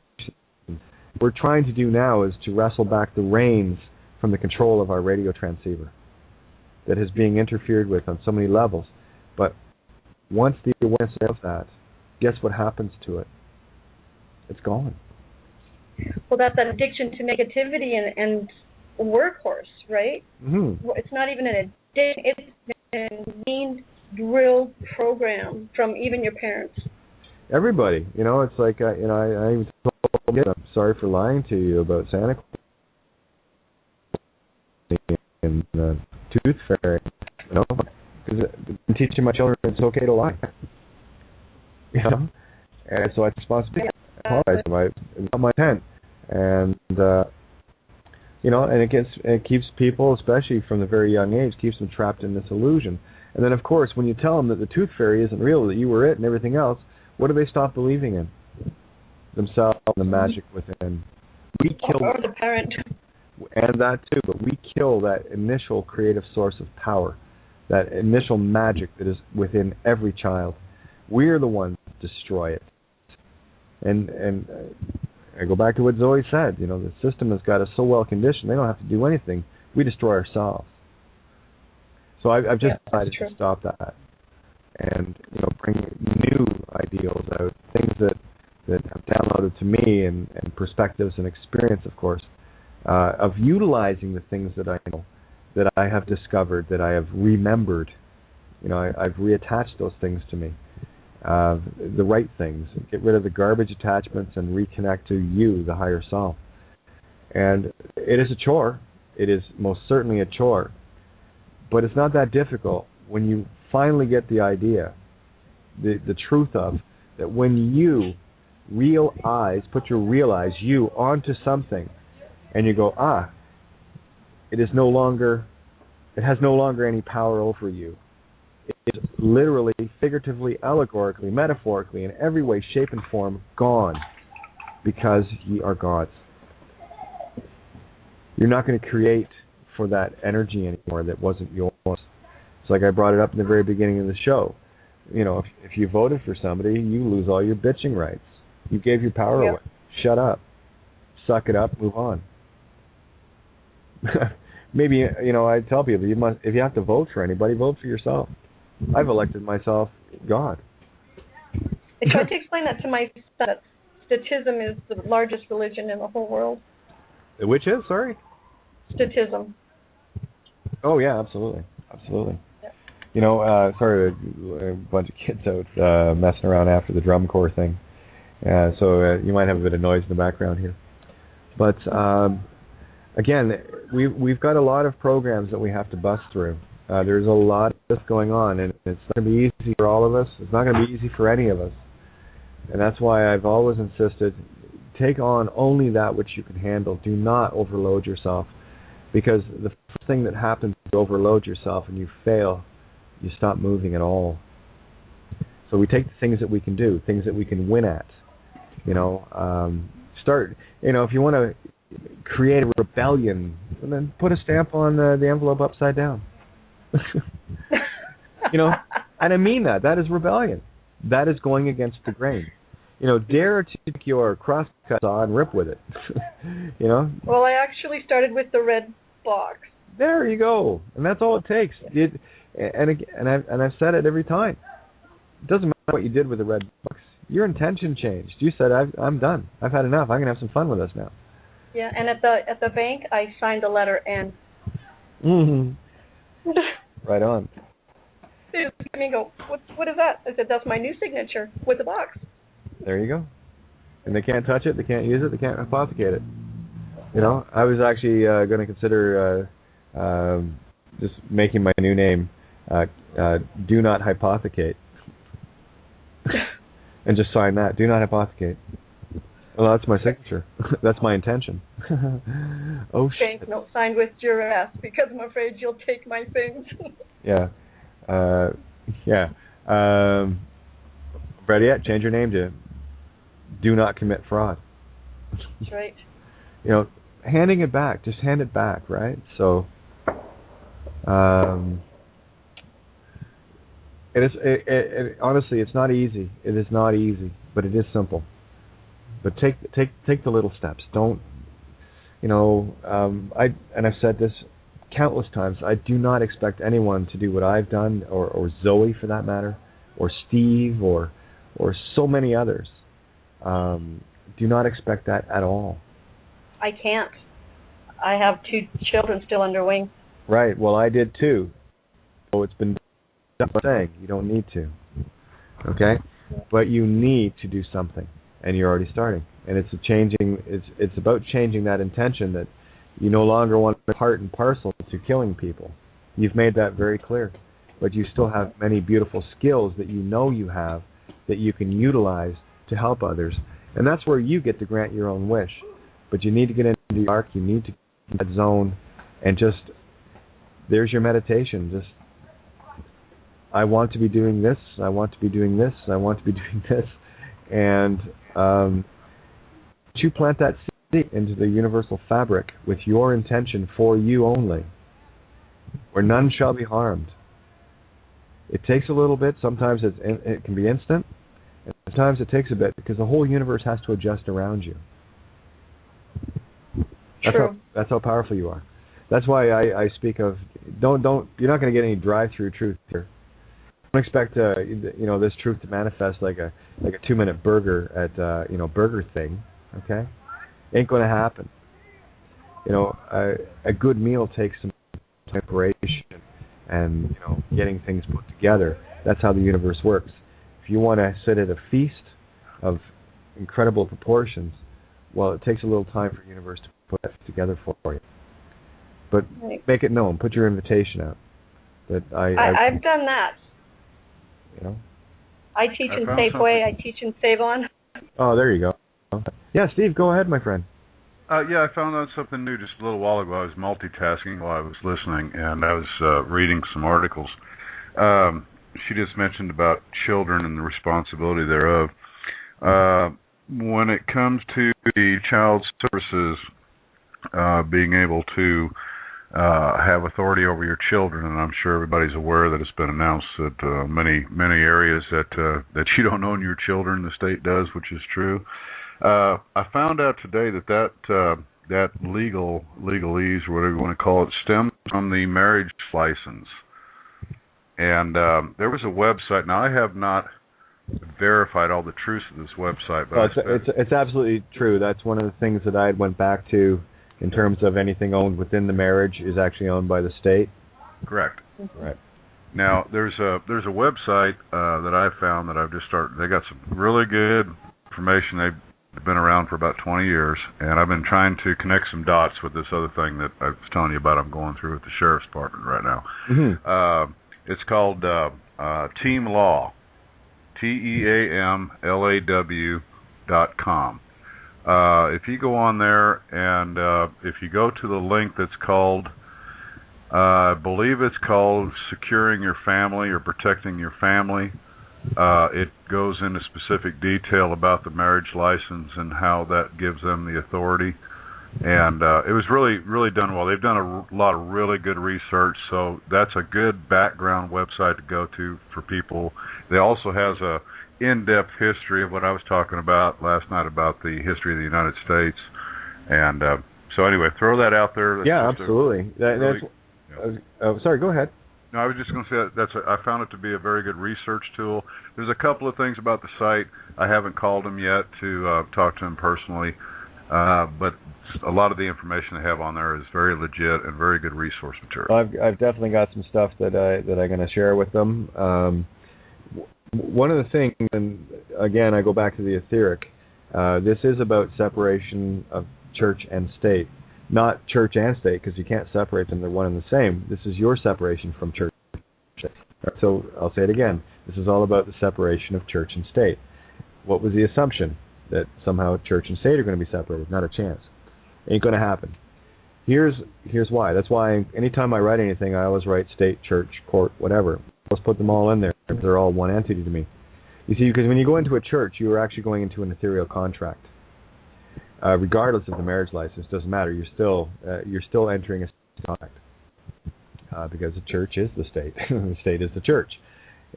What we're trying to do now is to wrestle back the reins from the control of our radio transceiver that is being interfered with on so many levels. But once the awareness of that, guess what happens to it? It's gone.
Well, that's that addiction to negativity and workhorse, right?
Mm-hmm.
It's not even an addiction. It's been mean drilled program from even your parents.
Everybody. It's like, I even told you, I'm sorry for lying to you about Santa Claus and the Tooth Fairy, because I'm teaching my children it's okay to lie. And so I responsibility. I apologize. It's not my intent. And and it keeps people, especially from the very young age, keeps them trapped in this illusion. And then, of course, when you tell them that the Tooth Fairy isn't real, that you were it and everything else, what do they stop believing in? Themselves, the magic within. We kill
or the parent.
And that too, but we kill that initial creative source of power, that initial magic that is within every child. We're the ones that destroy it. And I go back to what Zoe said. The system has got us so well conditioned, they don't have to do anything. We destroy ourselves. So I've just decided to stop that and bring new ideals out, things that have downloaded to me and perspectives and experience, of course, of utilizing the things that I know, that I have discovered, that I have remembered. I've reattached those things to me. The right things. Get rid of the garbage attachments and reconnect to you, the higher self. And it is a chore. It is most certainly a chore. But it's not that difficult when you finally get the idea, the truth of, that when you put your realize you onto something, and you go, it has no longer any power over you. It is literally, figuratively, allegorically, metaphorically, in every way, shape, and form, gone, because ye are gods. You're not going to create for that energy anymore that wasn't yours. It's like I brought it up in the very beginning of the show. You know, if you voted for somebody, you lose all your bitching rights. You gave your power away. Shut up. Suck it up. Move on. Maybe, you know, I tell people, if you have to vote for anybody, vote for yourself. I've elected myself God.
I tried to explain that to my son, that statism is the largest religion in the whole world.
Which is, sorry?
Statism.
Oh, yeah, absolutely. Absolutely. You know, sorry, a bunch of kids out messing around after the drum corps thing. So you might have a bit of noise in the background here. But again, we've got a lot of programs that we have to bust through. There's a lot of this going on, and it's not going to be easy for all of us. It's not going to be easy for any of us. And that's why I've always insisted, take on only that which you can handle. Do not overload yourself. Because the first thing that happens is you overload yourself and you fail. You stop moving at all. So we take the things that we can do, things that we can win at. You know, start, you know, if you want to create a rebellion, and then put a stamp on the envelope upside down. You know, and I mean that. That is rebellion. That is going against the grain. You know, dare to take your crosscut saw and rip with it. You know?
Well, I actually started with the red box.
There you go. And that's all it takes. And I've said it every time. It doesn't matter what you did with the red box. Your intention changed. You said, I'm done. I've had enough. I'm going to have some fun with this now.
Yeah, and at the bank, I signed the letter N.
Mm-hmm. Right on.
They looked at me and go, what is that? I said, that's my new signature with the box.
There you go. And they can't touch it, they can't use it, they can't hypothecate it. You know, I was actually going to consider just making my new name Do Not Hypothecate. And just sign that, Do Not Hypothecate. Well, that's my signature. That's my intention. Oh, shit.
Bank note signed with duress because I'm afraid you'll take my things.
Yeah. Yeah. Ready yet? Change your name to Do Not Commit Fraud.
That's right.
You know, handing it back. Just hand it back, right? So, honestly, it's not easy. It is not easy, but it is simple. But take the little steps. Don't, you know, I've said this countless times. I do not expect anyone to do what I've done, or Zoe for that matter, or Steve, or so many others. Do not expect that at all.
I can't. I have 2 children still under wing.
Right. Well, I did too. So it's been saying you don't need to. Okay? But you need to do something, and you're already starting. And it's about changing that intention that you no longer want to be part and parcel to killing people. You've made that very clear. But you still have many beautiful skills that you know you have that you can utilize to help others. And that's where you get to grant your own wish. But you need to get into the arc, you need to get in that zone, and just, there's your meditation. Just, I want to be doing this, I want to be doing this, I want to be doing this. And you plant that seed into the universal fabric with your intention for you only, where none shall be harmed. It takes a little bit. Sometimes it can be instant. And sometimes it takes a bit because the whole universe has to adjust around you. That's how powerful you are. That's why I speak of you're not going to get any drive-through truth here. Don't expect this truth to manifest like a 2-minute burger at Burger Thing. Okay, ain't going to happen. You know, a good meal takes some preparation and getting things put together. That's how the universe works. If you want to sit at a feast of incredible proportions, well, it takes a little time for the universe to put that together for you. But make it known. Put your invitation out. That
I've done that.
You know.
I teach in Safeway. I teach in Save-On.
Oh, there you go. Yeah, Steve, go ahead, my friend.
Yeah, I found out something new just a little while ago. I was multitasking while I was listening, and I was reading some articles. She just mentioned about children and the responsibility thereof. When it comes to the child services being able to have authority over your children, and I'm sure everybody's aware that it's been announced that many areas that you don't own your children, the state does, which is true. I found out today that legalese, or whatever you want to call it, stems from the marriage license. And there was a website. Now, I have not verified all the truth of this website, but
it's absolutely true. That's one of the things that I went back to in terms of anything owned within the marriage is actually owned by the state.
Correct.
Right.
Now, there's a website that I found that I've just started. They got some really good information. They've been around for about 20 years, and I've been trying to connect some dots with this other thing that I was telling you about I'm going through with the Sheriff's Department right now.
Mm-hmm.
It's called Team Law, TEAMLAW.com. If you go on there and if you go to the link that's called, I believe it's called Securing Your Family or Protecting Your Family, it goes into specific detail about the marriage license and how that gives them the authority. And it was really done well. They've done a lot of really good research, so that's a good background website to go to for people. They also has a in-depth history of what I was talking about last night about the history of the United States. And so anyway, throw that out there. That's
absolutely. Sorry, go ahead.
No, I was just going to say I found it to be a very good research tool. There's a couple of things about the site. I haven't called them yet to talk to them personally, but a lot of the information they have on there is very legit and very good resource material.
I've definitely got some stuff that I'm going to share with them. One of the things, and again, I go back to the etheric, this is about separation of church and state. Not church and state, because you can't separate them. They're one and the same. This is your separation from church. So I'll say it again. This is all about the separation of church and state. What was the assumption? That somehow church and state are going to be separated? Not a chance. Ain't going to happen. Here's why. That's why anytime I write anything, I always write state, church, court, whatever. Let's put them all in there. They're all one entity to me. You see, because when you go into a church, you are actually going into an ethereal contract. Regardless of the marriage license, doesn't matter. You're still entering a contract because the church is the state. The state is the church,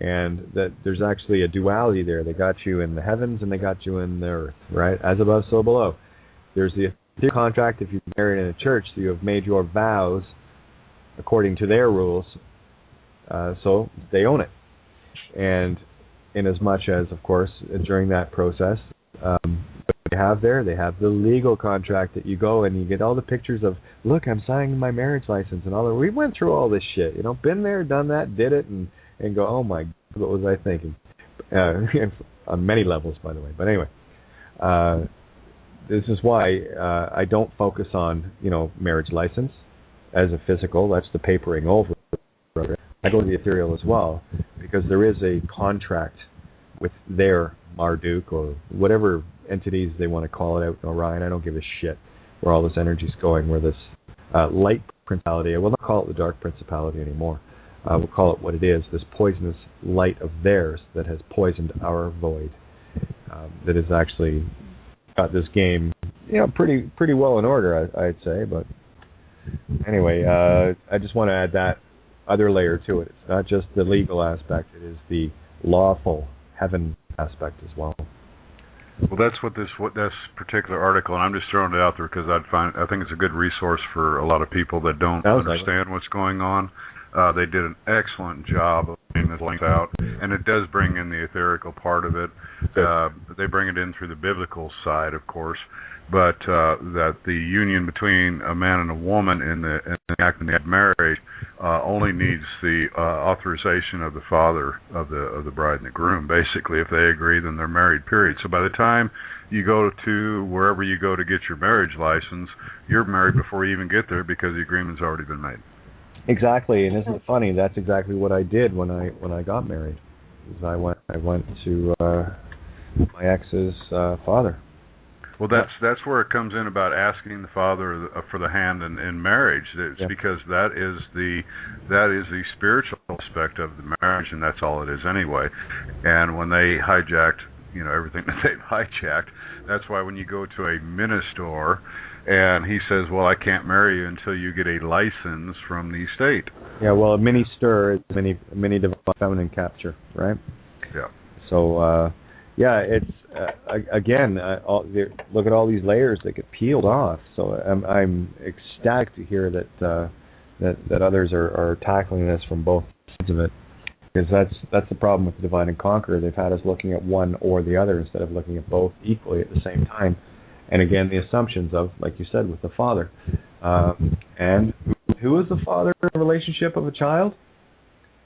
and that there's actually a duality there. They got you in the heavens and they got you in the earth, right? As above, so below. There's the ethereal contract. If you're married in a church, so you have made your vows according to their rules, so they own it. And in as much as, of course, during that process, they have the legal contract that you go and you get all the pictures of, look, I'm signing my marriage license and all that. We went through all this shit, been there, done that, did it, and go, oh my God, what was I thinking? On many levels, by the way. But anyway, this is why I don't focus on, marriage license as a physical. That's the papering over. I go to the ethereal as well, because there is a contract with their Marduk or whatever entities they want to call it out in Orion. I don't give a shit where all this energy is going, where this light principality, I will not call it the dark principality anymore. We'll call it what it is, this poisonous light of theirs that has poisoned our void, that has actually got this game pretty well in order, I'd say. But anyway, I just want to add that other layer to it. It's not just the legal aspect, it is the lawful heaven aspect as well.
Well, that's what this particular article, and I'm just throwing it out there because I think it's a good resource for a lot of people that don't understand what's going on. They did an excellent job of getting this linked out, and it does bring in the etherical part of it. They bring it in through the biblical side, of course, but that the union between a man and a woman in the act of marriage only needs the authorization of the father of the bride and the groom. Basically, if they agree, then they're married, period. So by the time you go to wherever you go to get your marriage license, you're married before you even get there because the agreement's already been made.
Exactly, and isn't it funny? That's exactly what I did when I got married. Is I went to my ex's father.
Well, that's where it comes in about asking the father for the hand in marriage. It's because that is the spiritual aspect of the marriage, and that's all it is anyway. And when they hijacked, everything that they've hijacked, that's why when you go to a minister and he says, "Well, I can't marry you until you get a license from the state."
Yeah, well, a mini stir is mini divine feminine capture, right?
Yeah.
So. It's again. Look at all these layers that get peeled off. So I'm ecstatic to hear that others are tackling this from both sides of it, because that's the problem with Divide and Conquer. They've had us looking at one or the other instead of looking at both equally at the same time. And again, the assumptions of, like you said, with the father. And who is the father in the relationship of a child?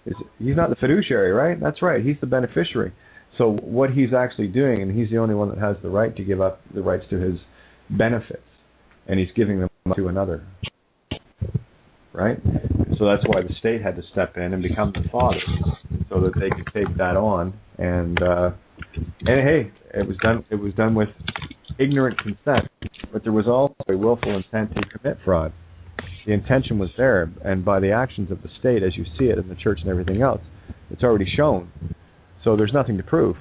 He's not the fiduciary, right? That's right. He's the beneficiary. So what he's actually doing, and he's the only one that has the right to give up the rights to his benefits, and he's giving them to another, right? So that's why the state had to step in and become the father, so that they could take that on. And hey, it was done with ignorant consent, but there was also a willful intent to commit fraud. The intention was there, and by the actions of the state, as you see it in the church and everything else, it's already shown. So there's nothing to prove.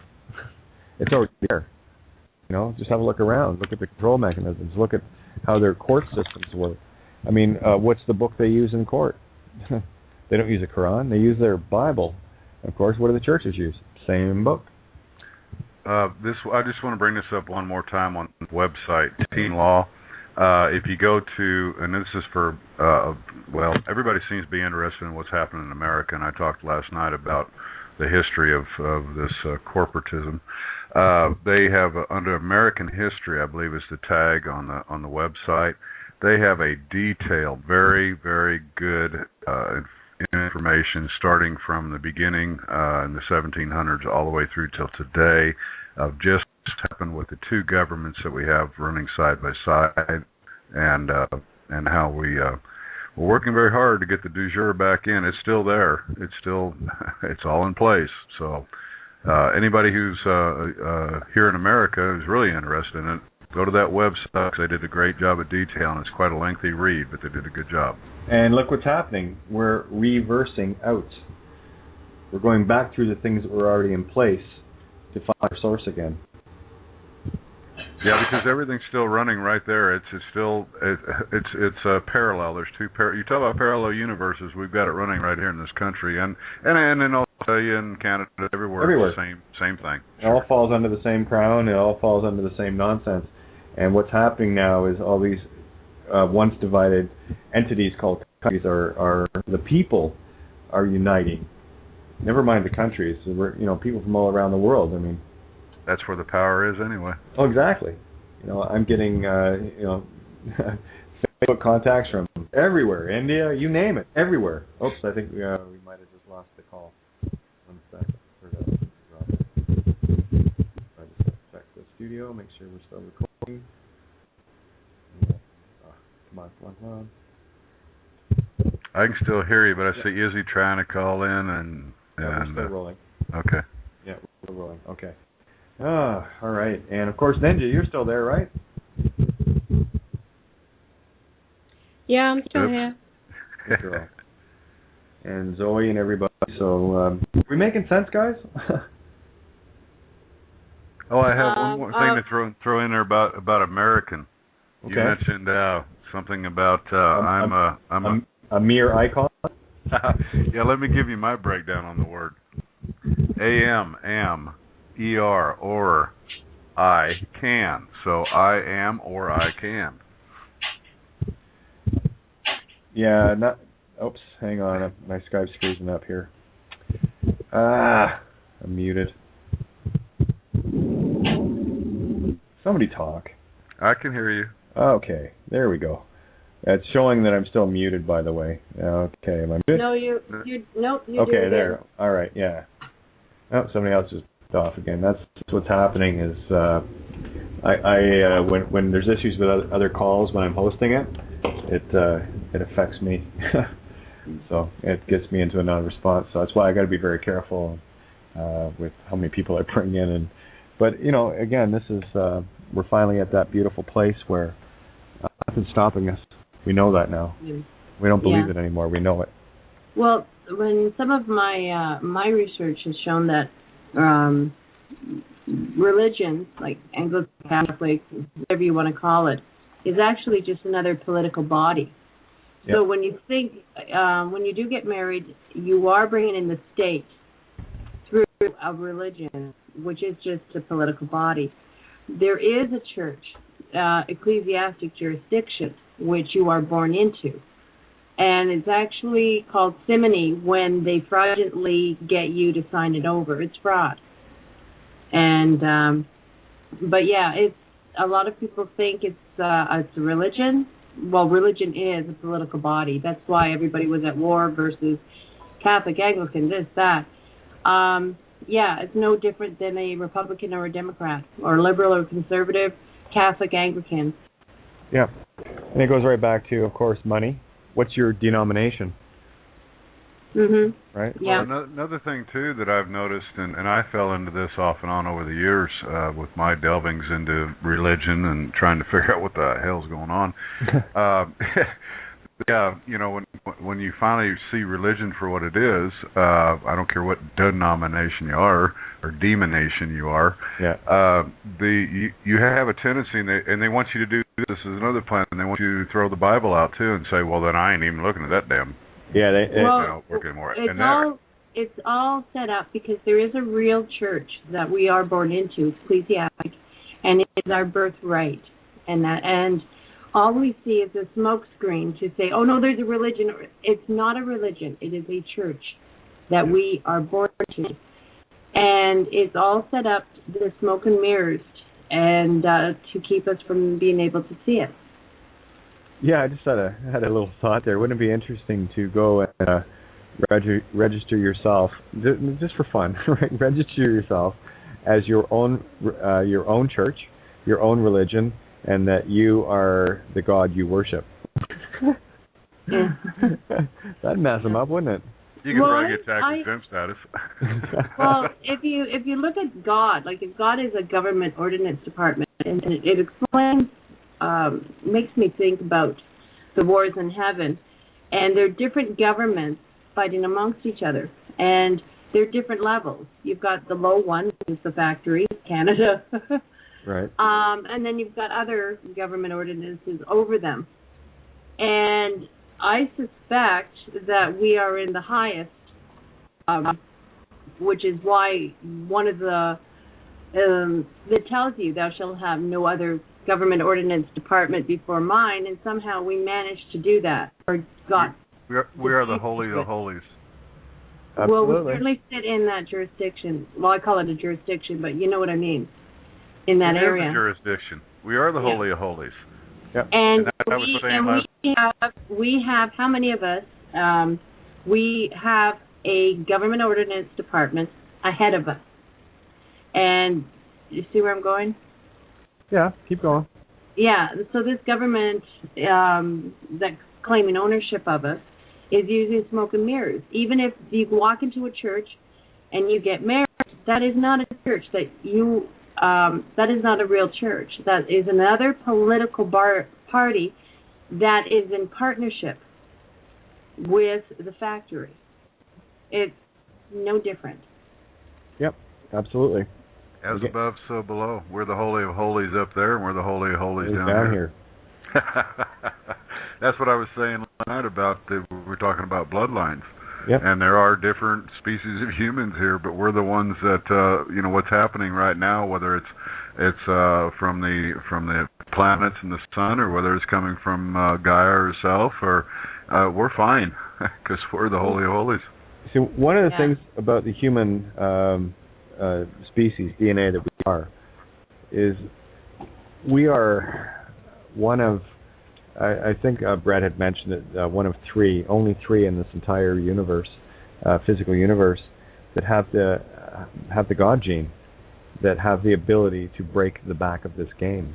It's already there. Just have a look around. Look at the control mechanisms. Look at how their court systems work. I mean, what's the book they use in court? They don't use a Quran. They use their Bible. Of course, what do the churches use? Same book.
I just want to bring this up one more time on the website, Teen Law. If you go to, and this is for, everybody seems to be interested in what's happening in America, and I talked last night about the history of this corporatism. They have under American history, I believe, is the tag on the website. They have a detailed, very, very good information starting from the beginning in the 1700s all the way through till today of just what's happened with the two governments that we have running side by side, and how we're working very hard to get the du jour back in. It's still there. It's all in place. So anybody who's here in America who's really interested in it, go to that website. They did a great job of detailing. It's quite a lengthy read, but they did a good job.
And look what's happening. We're reversing out. We're going back through the things that were already in place to find our source again.
Yeah, because everything's still running right there. It's parallel. There's two you talk about parallel universes. We've got it running right here in this country, and in Australia and Canada, everywhere. The same thing.
It all falls under the same crown. It all falls under the same nonsense. And what's happening now is all these once divided entities called countries are the people are uniting. Never mind the countries. We're people from all around the world. I mean.
That's where the power is, anyway.
Oh, exactly. I'm getting Facebook contacts from everywhere, India, you name it, everywhere. Oops, I think we might have just lost the call. 1 second. Check the studio, make sure we're still recording. Come on.
I can still hear you, but I see Izzy trying to call in, and
we're still rolling.
Okay.
Yeah, we're still rolling. Okay. All right. And, of course, Ninja, you're still there, right?
Yeah, I'm still here.
And Zoe and everybody. So, are we making sense, guys?
I have one more thing to throw in there about American.
Okay.
You mentioned something about I'm
a mere icon?
Yeah, let me give you my breakdown on the word. am, ER, or I can. So I am or I can.
Yeah, oops, hang on. My Skype's freezing up here. I'm muted. Somebody talk.
I can hear you.
Okay, there we go. It's showing that I'm still muted, by the way. Okay, am I muted?
No, you
okay, there. All right, yeah. Oh, somebody else just off again. That's what's happening is when there's issues with other calls when I'm hosting it affects me. So it gets me into a non-response. So that's why I got to be very careful with how many people I bring in. But again, this is we're finally at that beautiful place where nothing's stopping us. We know that now. We don't believe it anymore. We know it.
Well, when some of my research has shown that religion, like Anglican, Catholic, whatever you want to call it, is actually just another political body. So when you think, when you do get married, you are bringing in the state through a religion, which is just a political body. There is a church, ecclesiastic jurisdiction, which you are born into. And it's actually called simony when they fraudulently get you to sign it over. It's fraud. And, but yeah, it's, a lot of people think it's a religion. Well, religion is a political body. That's why everybody was at war versus Catholic, Anglican, this, that. Yeah, it's no different than a Republican or a Democrat, or liberal or conservative, Catholic, Anglican.
Yeah, and it goes right back to, of course, money. What's your denomination? Right?
Yeah.
Well, another thing, too, that I've noticed, and I fell into this off and on over the years with my delvings into religion and trying to figure out what the hell's going on. Yeah, when you finally see religion for what it is, I don't care what denomination you are or demonation you are.
Yeah.
You have a tendency, and they want you to do this as another plan, and they want you to throw the Bible out too, and say, well, then I ain't even looking at that damn.
Yeah,
working more.
It's all set up because there is a real church that we are born into, ecclesiastic, and it is our birthright, and all we see is a smokescreen to say, oh, no, there's a religion. It's not a religion. It is a church that we are born to. And it's all set up, the smoke and mirrors, and to keep us from being able to see it.
Yeah, I just had a little thought there. Wouldn't it be interesting to go and register yourself, just for fun, right? Register yourself as your own church, your own religion, and that you are the God you worship. That'd mess them up, wouldn't it?
You could probably get tax exempt status.
Well, if you look at God, like if God is a government ordinance department, and it explains, makes me think about the wars in heaven, and there are different governments fighting amongst each other, and there are different levels. You've got the low one, which is the factory, Canada.
Right.
And then you've got other government ordinances over them. And I suspect that we are in the highest, which is why one of the, that tells you thou shalt have no other government ordinance department before mine, and somehow we managed to do that, or got.
We are the holy of holies.
Absolutely.
Well, we certainly sit in that jurisdiction. Well, I call it a jurisdiction, but you know what I mean. In that area.
The jurisdiction. We are the holy of holies.
Yep.
And
we
have how many of us? We have a government ordinance department ahead of us. And you see where I'm going?
Yeah, keep going.
Yeah, so this government that's claiming ownership of us is using smoke and mirrors. Even if you walk into a church and you get married, that is not a church that is not a real church. That is another political party that is in partnership with the factory. It's no different.
Yep, absolutely.
As above, so below. We're the holy of holies up there, and we're the holy of holies down here. That's what I was saying last night about we're talking about bloodlines.
Yep.
And there are different species of humans here, but we're the ones that what's happening right now, whether it's from the planets and the sun, or whether it's coming from Gaia herself, or we're fine because we're the holy of holies.
See, one of the things about the human species DNA that we are is we are one of. I think Brad had mentioned it. One of only three in this entire universe, physical universe, that have the God gene, that have the ability to break the back of this game.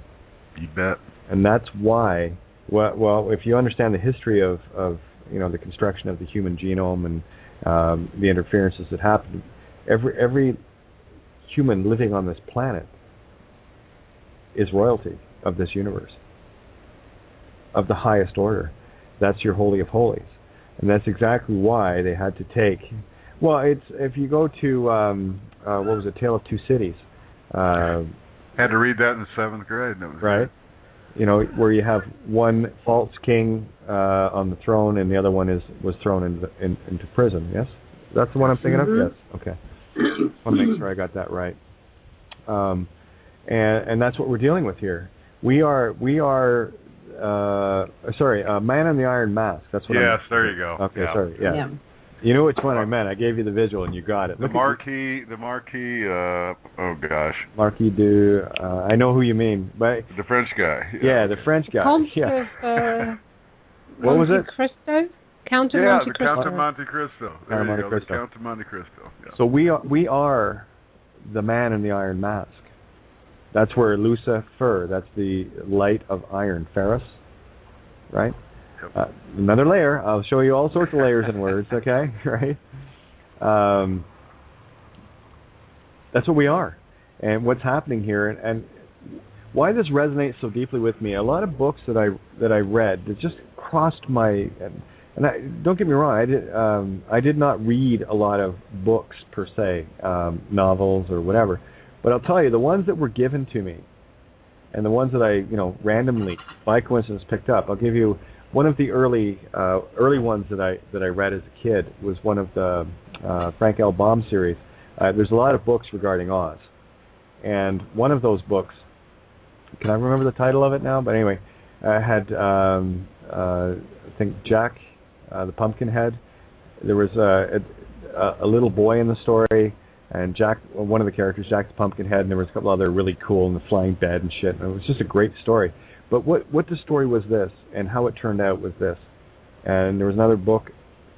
You bet.
And that's why. Well, if you understand the history of the construction of the human genome and the interferences that happen. Every human living on this planet is royalty of this universe, of the highest order. That's your holy of holies, and that's exactly why they had to take. Well, it's if you go to what was it, Tale of Two Cities.
Had to read that in the 7th grade. And it was
right. Where you have one false king on the throne, and the other one was thrown into prison. Yes, that's the one I'm thinking of. Yes. Okay. I want to make sure I got that right. And that's what we're dealing with here. We are. Man in the Iron Mask. That's what.
Yes, there you go.
Okay, sorry. Yeah. You know which one I meant. I gave you the visual, and you got it.
The Marquis. Oh gosh.
Marquis de. I know who you mean, but
the French guy.
Yeah, the French guy. What was it?
Cristo. Count of Monte Cristo.
Count of Monte Cristo. There you go. The Count of Monte Cristo. Yeah.
So we are the man in the Iron Mask. That's where Lucifer. That's the light of iron. Ferris. Right. Another layer. I'll show you all sorts of layers in words, okay? Right? That's what we are. And what's happening here, and why this resonates so deeply with me, a lot of books that I read that just crossed my... And don't get me wrong, I did not read a lot of books per se, novels or whatever. But I'll tell you, the ones that were given to me, and the ones that I, randomly, by coincidence, picked up, I'll give you... One of the early ones that I read as a kid was one of the Frank L. Baum series. There's a lot of books regarding Oz, and one of those books, can I remember the title of it now? But anyway, had I think Jack the Pumpkinhead. There was a little boy in the story, and Jack, one of the characters, Jack the Pumpkinhead, and there was a couple other really cool, and the flying bed and shit. And it was just a great story. But what the story was this, and how it turned out was this. And there was another book,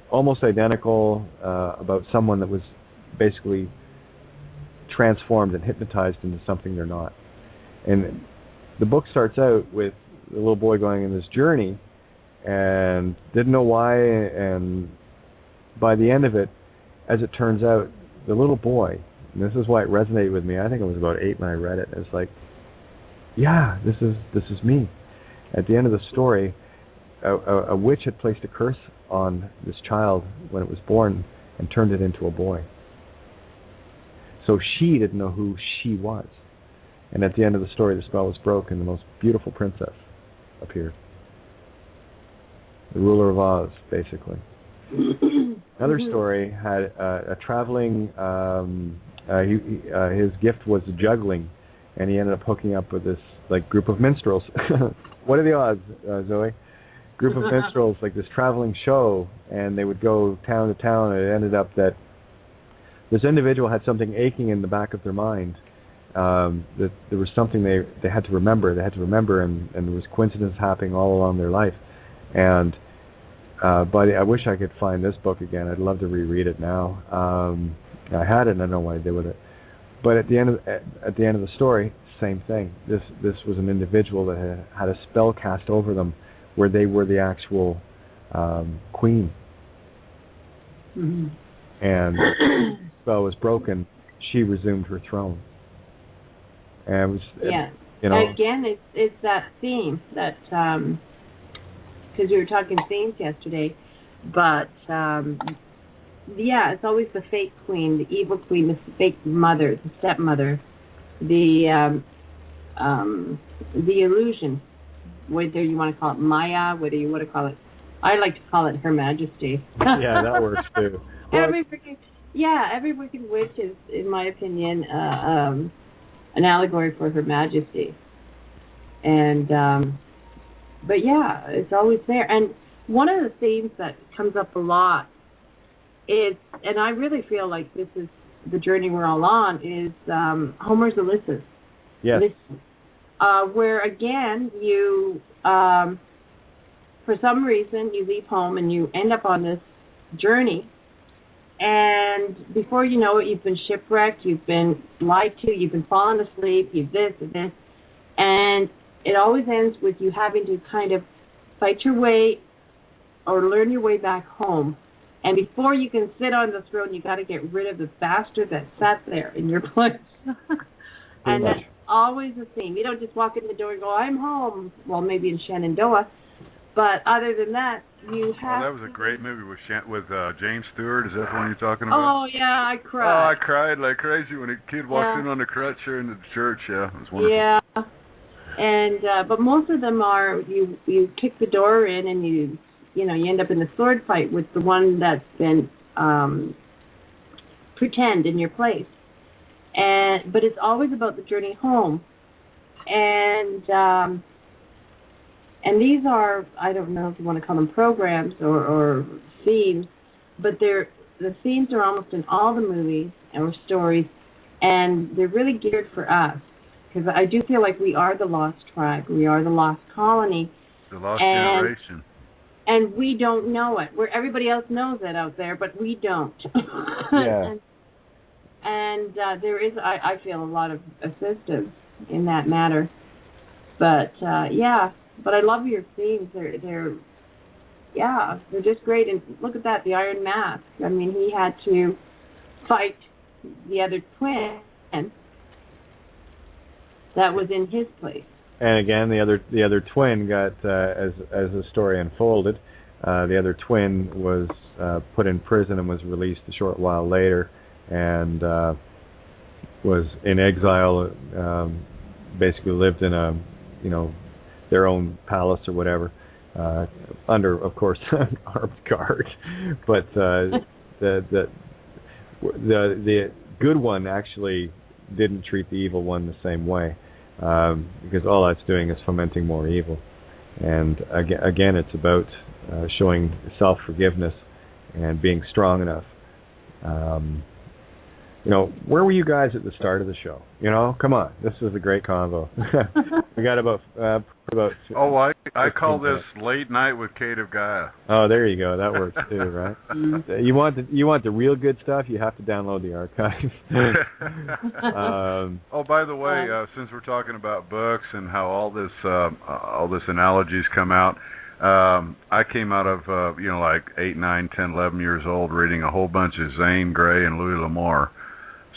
almost identical, about someone that was basically transformed and hypnotized into something they're not. And the book starts out with the little boy going on this journey, and didn't know why, and by the end of it, as it turns out, the little boy, and this is why it resonated with me, I think I was about 8 when I read it, it's like, yeah, this is me. At the end of the story, a witch had placed a curse on this child when it was born and turned it into a boy. So she didn't know who she was. And at the end of the story, the spell was broken, and the most beautiful princess appeared. The ruler of Oz, basically. Another story had a traveling, his gift was juggling, and he ended up hooking up with this group of minstrels. What are the odds, Zoe? Group of minstrels, this traveling show, and they would go town to town, and it ended up that this individual had something aching in the back of their mind, that there was something they had to remember. They had to remember, and there was coincidences happening all along their life. And but I wish I could find this book again. I'd love to reread it now. I had it, and I don't know what I did with it. But at the end of the story, same thing. This was an individual that had a spell cast over them, where they were the actual queen. Mm-hmm. And the spell was broken. She resumed her throne. And it was,
Again, it's that theme that because we were talking themes yesterday, but. It's always the fake queen, the evil queen, the fake mother, the stepmother, the illusion, whether you want to call it Maya, whether you want to call it, I like to call it Her Majesty.
Yeah, that works too.
Every wicked witch is, in my opinion, an allegory for Her Majesty. And, but yeah, it's always there. And one of the themes that comes up a lot is, and I really feel like this is the journey we're all on, is Homer's Ulysses.
Yes.
Where, again, you, for some reason, you leave home and you end up on this journey. And before you know it, you've been shipwrecked, you've been lied to, you've been falling asleep, you've this and this. And it always ends with you having to kind of fight your way or learn your way back home. And before you can sit on the throne, you got to get rid of the bastard that sat there in your place. And that's always the theme. You don't just walk in the door and go, I'm home. Well, maybe in Shenandoah. But other than that, you have.
Oh, that was a great movie with James Stewart. Is that the one you're talking about?
Oh yeah, I cried.
Oh, I cried like crazy when a kid walks in on the crutch here in the church. Yeah, it was wonderful.
Yeah, and but most of them are you kick the door in and you end up in the sword fight with the one that's been pretend in your place, but it's always about the journey home, and these are, I don't know if you want to call them programs or themes, but the themes are almost in all the movies or stories, and they're really geared for us, because I do feel like we are the lost tribe, we are the lost colony.
The lost generation.
And we don't know it. Where everybody else knows it out there, but we don't.
Yeah.
and there is, I feel, a lot of assistance in that matter. But, yeah. But I love your themes. They're just great. And look at that, the Iron Mask. I mean, he had to fight the other twin that was in his place.
And again, the other twin got, as the story unfolded, the other twin was put in prison and was released a short while later, and was in exile. Basically, lived in a, their own palace or whatever, under, of course, armed guard. But the good one actually didn't treat the evil one the same way, because all that's doing is fomenting more evil. And again, it's about showing self-forgiveness and being strong enough. Where were you guys at the start of the show? Come on, this is a great convo. We got about.
Oh, I call this Late Night with Kate of Gaia.
Oh, there you go. That works too, right? You want the real good stuff? You have to download the archive.
Oh, by the way, since we're talking about books and how all this analogies come out, I came out of like 8, 9, 10, 11 years old reading a whole bunch of Zane Grey and Louis L'Amour.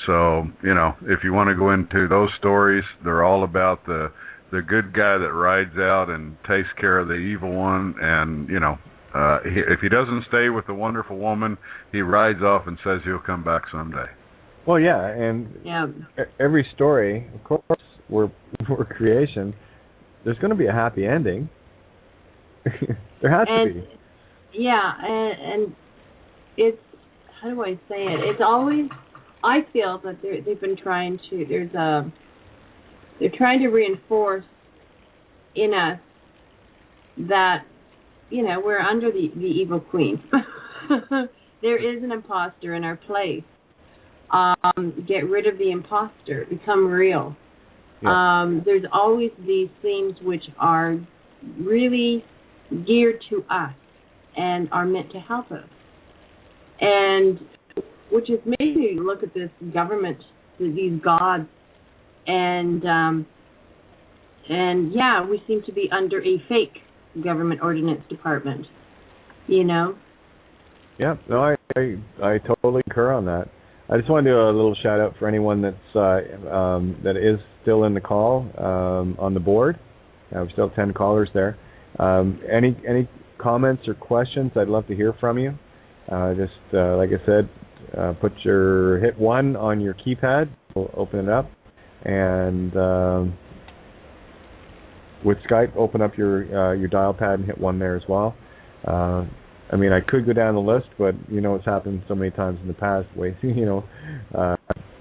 So, if you want to go into those stories, they're all about the good guy that rides out and takes care of the evil one, and, if he doesn't stay with the wonderful woman, he rides off and says he'll come back someday.
Well, yeah, and every story, of course, we're creation, there's going to be a happy ending. There has to be.
Yeah, and it's, how do I say it? It's always, I feel that they've been trying to, they're trying to reinforce in us that, we're under the evil queen. There is an imposter in our place. Get rid of the imposter. Become real. Yeah. There's always these themes which are really geared to us and are meant to help us. And which is made me look at this government, these gods, and we seem to be under a fake government ordinance department,
Yeah, no, I totally concur on that. I just want to do a little shout out for anyone that's that is still in the call on the board. We still have 10 callers there. Any comments or questions? I'd love to hear from you. Just like I said, hit 1 on your keypad. We'll open it up, and with Skype, open up your dial pad and hit 1 there as well. I mean, I could go down the list, but it's happened so many times in the past.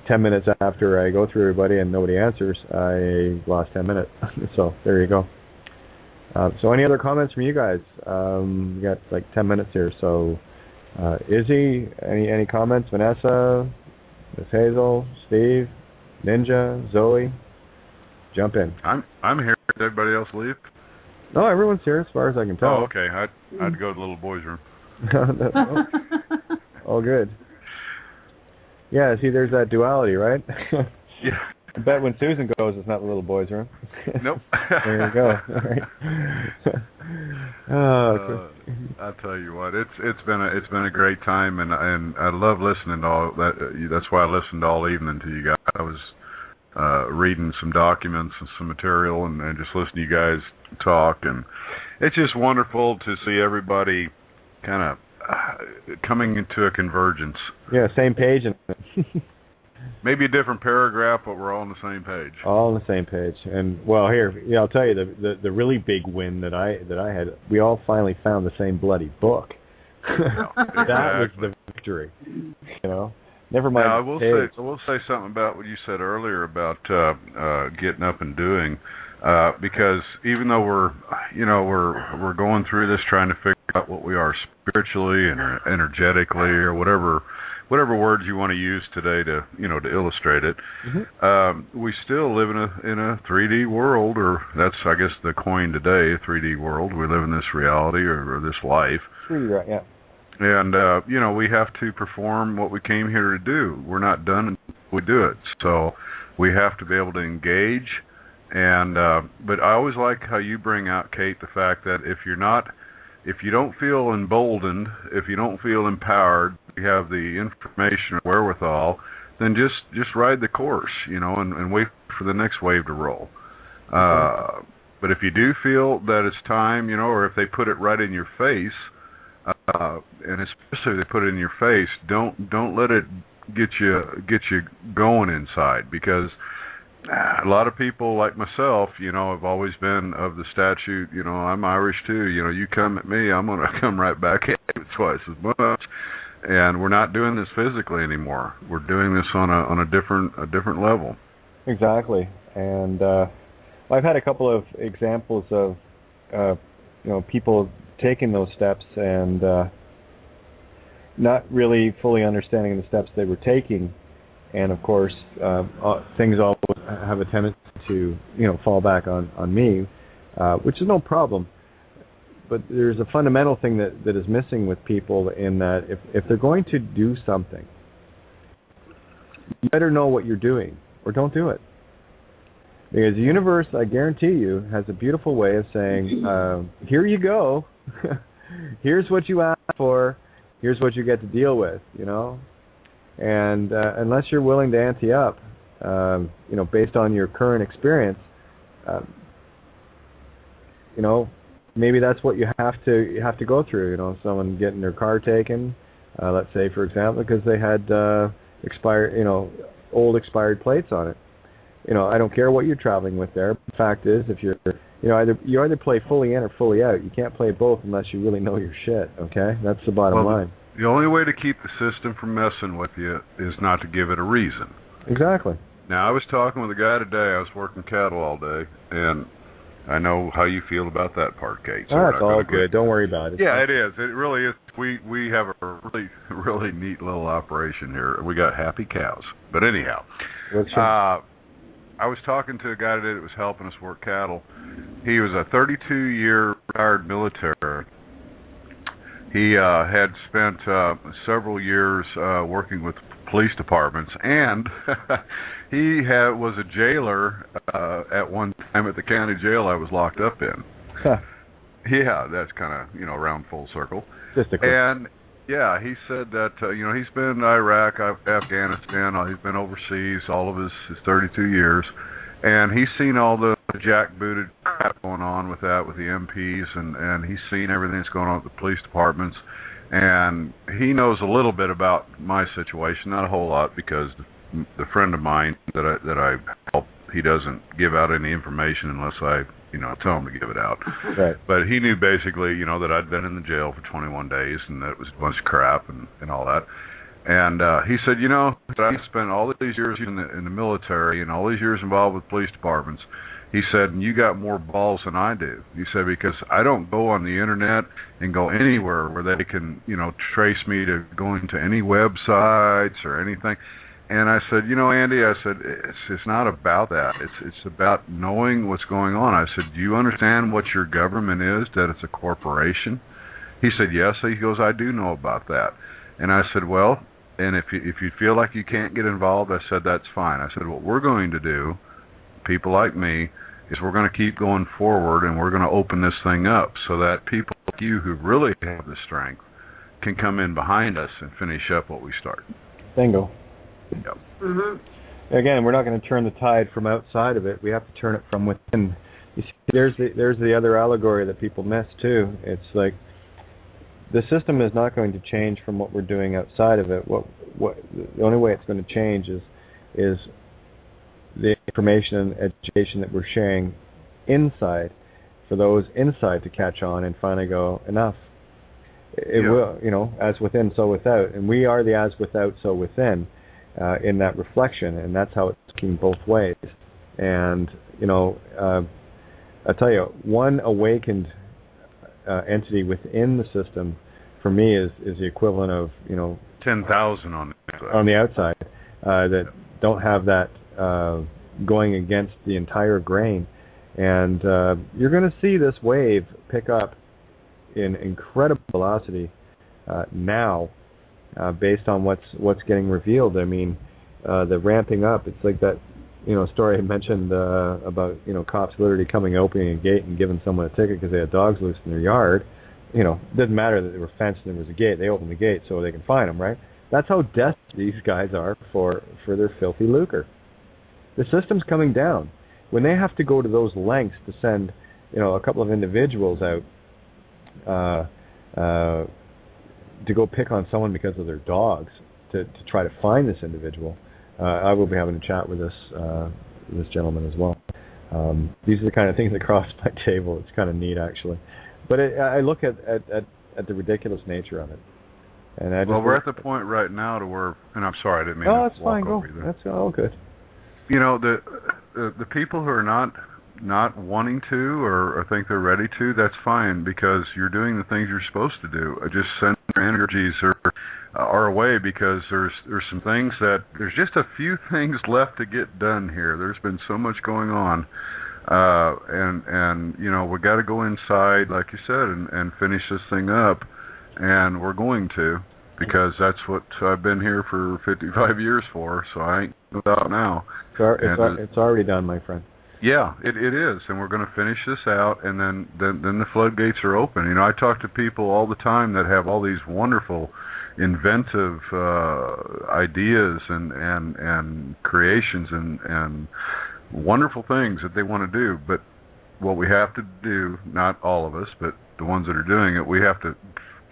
10 minutes after I go through everybody and nobody answers, I lost 10 minutes. So there you go. So any other comments from you guys? We got like 10 minutes here. So Izzy, any comments? Vanessa, Miss Hazel, Steve, Ninja, Zoe, jump in.
I'm here. Did everybody else leave?
No, everyone's here as far as I can tell.
Oh, okay. I'd go to the little boys' room.
All good. Yeah, see, there's that duality, right?
Yeah.
I bet when Susan goes, it's not the little boys' room.
Nope.
There you go. All right.
I tell you what, it's been a great time, and I love listening to all that. That's why I listened all evening to you guys. I was reading some documents and some material, and just listening to you guys talk, and it's just wonderful to see everybody kind of coming into a convergence.
Yeah, same page.
Maybe a different paragraph, but we're all on the same page.
All on the same page. And well, here, I'll tell you the really big win that I had. We all finally found the same bloody book. That was the victory. Never mind.
Now, I will say something about what you said earlier about getting up and doing, because even though we're going through this, trying to figure out what we are spiritually and energetically, or whatever words you want to use today to illustrate it, we still live in a 3D world, or that's, I guess, the coin today, 3D world. We live in this reality or this life.
3D, right? Yeah.
And we have to perform what we came here to do. We're not done until we do it. So we have to be able to engage. And but I always like how you bring out, Kate, the fact that if you don't feel emboldened, if you don't feel empowered, you have the information or wherewithal, then just ride the course, and wait for the next wave to roll. But if you do feel that it's time, or if they put it right in your face, and especially if they put it in your face, don't let it get you going inside, because a lot of people like myself, have always been of the statute, I'm Irish too, you come at me, I'm going to come right back at you twice as much. And we're not doing this physically anymore. We're doing this on a different level. Exactly.
And I've had a couple of examples of people taking those steps and not really fully understanding the steps they were taking. And of course, things always have a tendency to, fall back on me, which is no problem. But there's a fundamental thing that is missing with people, in that if they're going to do something, you better know what you're doing, or don't do it. Because the universe, I guarantee you, has a beautiful way of saying, here you go, here's what you asked for, here's what you get to deal with, And unless you're willing to ante up, based on your current experience, maybe that's what you have to go through. Someone getting their car taken, let's say, for example, because they had old expired plates on it. I don't care what you're traveling with there. The fact is, if you either play fully in or fully out. You can't play both unless you really know your shit. Okay, that's the bottom line.
The only way to keep the system from messing with you is not to give it a reason.
Exactly.
Now, I was talking with a guy today. I was working cattle all day, and I know how you feel about that part, Kate.
So that's all good. Don't worry about it.
Yeah, it is. It really is. We have a really, really neat little operation here. We got happy cows. But anyhow, I was talking to a guy today that was helping us work cattle. He was a 32-year retired military. He had spent several years working with police departments, and he was a jailer at one time at the county jail I was locked up in. Yeah, that's kind of, around full circle. And yeah, he said that he's been in Iraq, Afghanistan, he's been overseas all of his 32 years, and he's seen all the jackbooted crap going on with that, with the MPs, and he's seen everything that's going on with the police departments, and he knows a little bit about my situation, not a whole lot, because the friend of mine that I help, he doesn't give out any information unless I tell him to give it out.
Right.
But he knew basically, that I'd been in the jail for 21 days and that it was a bunch of crap and all that. And he said, I spent all these years in the military and all these years involved with police departments. He said, and you got more balls than I do. He said, because I don't go on the internet and go anywhere where they can, trace me to going to any websites or anything. And I said, Andy, I said, it's not about that. It's about knowing what's going on. I said, do you understand what your government is, that it's a corporation? He said, yes. He goes, I do know about that. And I said, well, and if you feel like you can't get involved, I said, that's fine. I said, what we're going to do, people like me, is we're going to keep going forward, and we're going to open this thing up so that people like you who really have the strength can come in behind us and finish up what we start.
Bingo.
Yep.
Mm-hmm.
Again, we're not going to turn the tide from outside of it. We have to turn it from within. You see, there's the other allegory that people miss too. It's like the system is not going to change from what we're doing outside of it. What the only way it's going to change is the information and education that we're sharing inside, for those inside to catch on and finally go, enough. It will, as within, so without. And we are the as without, so within in that reflection, and that's how it's working both ways. And, I tell you, one awakened entity within the system, for me, is the equivalent of,
10,000 on
the outside that don't have that going against the entire grain. And you're going to see this wave pick up in incredible velocity now, based on what's getting revealed. I mean, the ramping up. It's like that, story I mentioned about cops literally coming, opening a gate, and giving someone a ticket because they had dogs loose in their yard. Doesn't matter that they were fenced and there was a gate. They opened the gate so they can find them, right? That's how desperate these guys are for their filthy lucre. The system's coming down. When they have to go to those lengths to send, a couple of individuals out to go pick on someone because of their dogs, to try to find this individual, I will be having a chat with this gentleman as well. These are the kind of things that cross my table. It's kind of neat, actually. But I look at the ridiculous nature of it. And
we're at the point right now to where, and I'm sorry, I didn't mean
to
walk
fine,
over
you
there.
That's all good.
The people who are not wanting to or think they're ready to, that's fine, because you're doing the things you're supposed to do. Just send your energies our way, because there's some things there's just a few things left to get done here. There's been so much going on, and we got to go inside, like you said, and finish this thing up, and we're going to, because that's what I've been here for 55 years for. So I ain't without now.
It's already done, my friend.
Yeah, it is, and we're going to finish this out, and then the floodgates are open. I talk to people all the time that have all these wonderful, inventive ideas and creations and wonderful things that they want to do. But what we have to do, not all of us, but the ones that are doing it, we have to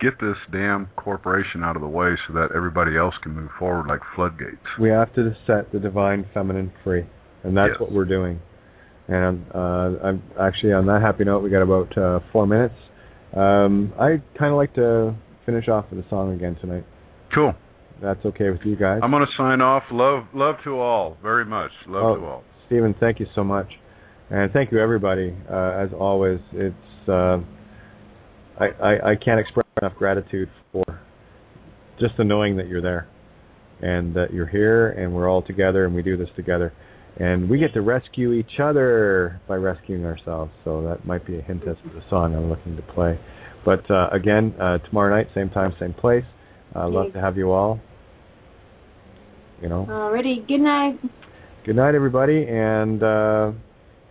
get this damn corporation out of the way so that everybody else can move forward like floodgates. We have to set the divine feminine free, and that's what we're doing. And I'm actually, on that happy note, we got about 4 minutes. I kind of like to finish off with a song again tonight. Cool.
That's okay with you guys.
I'm going to sign off. Love to all, very much. Love to all.
Stephen, thank you so much, and thank you everybody. As always, it's I can't express enough gratitude for just the knowing that you're there, and that you're here, and we're all together, and we do this together. And we get to rescue each other by rescuing ourselves. So that might be a hint as to the song I'm looking to play. But again, tomorrow night, same time, same place. Love to have you all.
Alrighty, good night.
Good night, everybody. And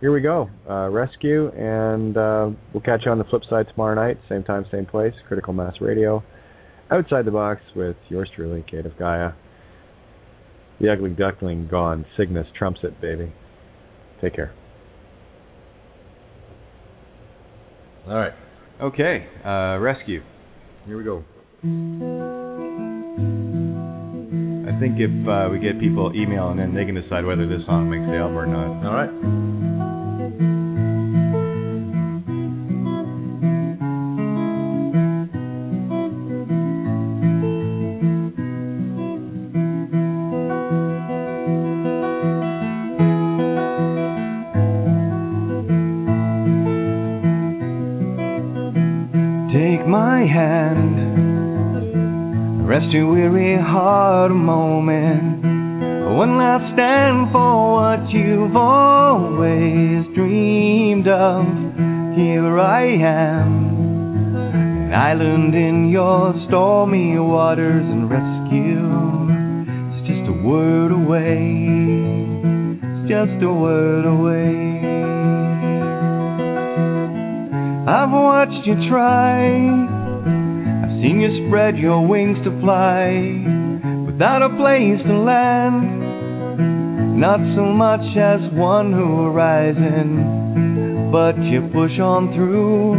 here we go. Rescue. And we'll catch you on the flip side tomorrow night, same time, same place. Critical Mass Radio. Outside the Box with yours truly, Kate of Gaia. The ugly duckling gone. Cygnus trumps it, baby. Take care. All right. Okay. Rescue. Here we go. I think if we get people emailing in, they can decide whether this song makes the album or not. All right.
Take my hand, rest your weary heart a moment. One last stand for what you've always dreamed of. Here I am, an island in your stormy waters, and rescue. It's just a word away, it's just a word away. I've watched you try, I've seen you spread your wings to fly, without a place to land, not so much as one horizon, but you push on through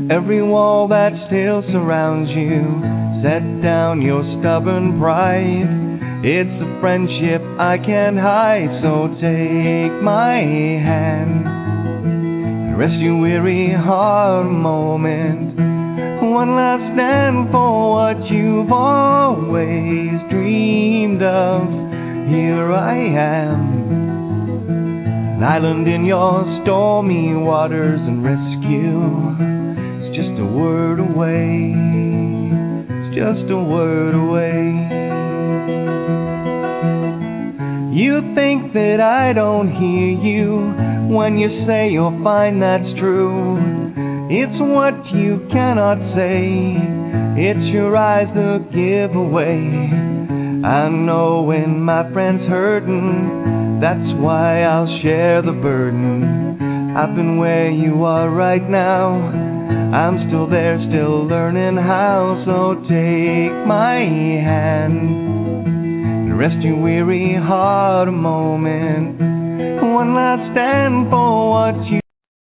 every wall that still surrounds you. Set down your stubborn pride, it's a friendship I can't hide, so take my hand, rest your weary heart a moment. One last stand for what you've always dreamed of. Here I am, an island in your stormy waters, and rescue is just a word away. It's just a word away. You think that I don't hear you when you say you'll find that's true. It's what you cannot say, it's your eyes that give away. I know when my friend's hurting, that's why I'll share the burden. I've been where you are right now, I'm still there, still learning how. So take my hand, rest your weary heart a moment. One last stand for what you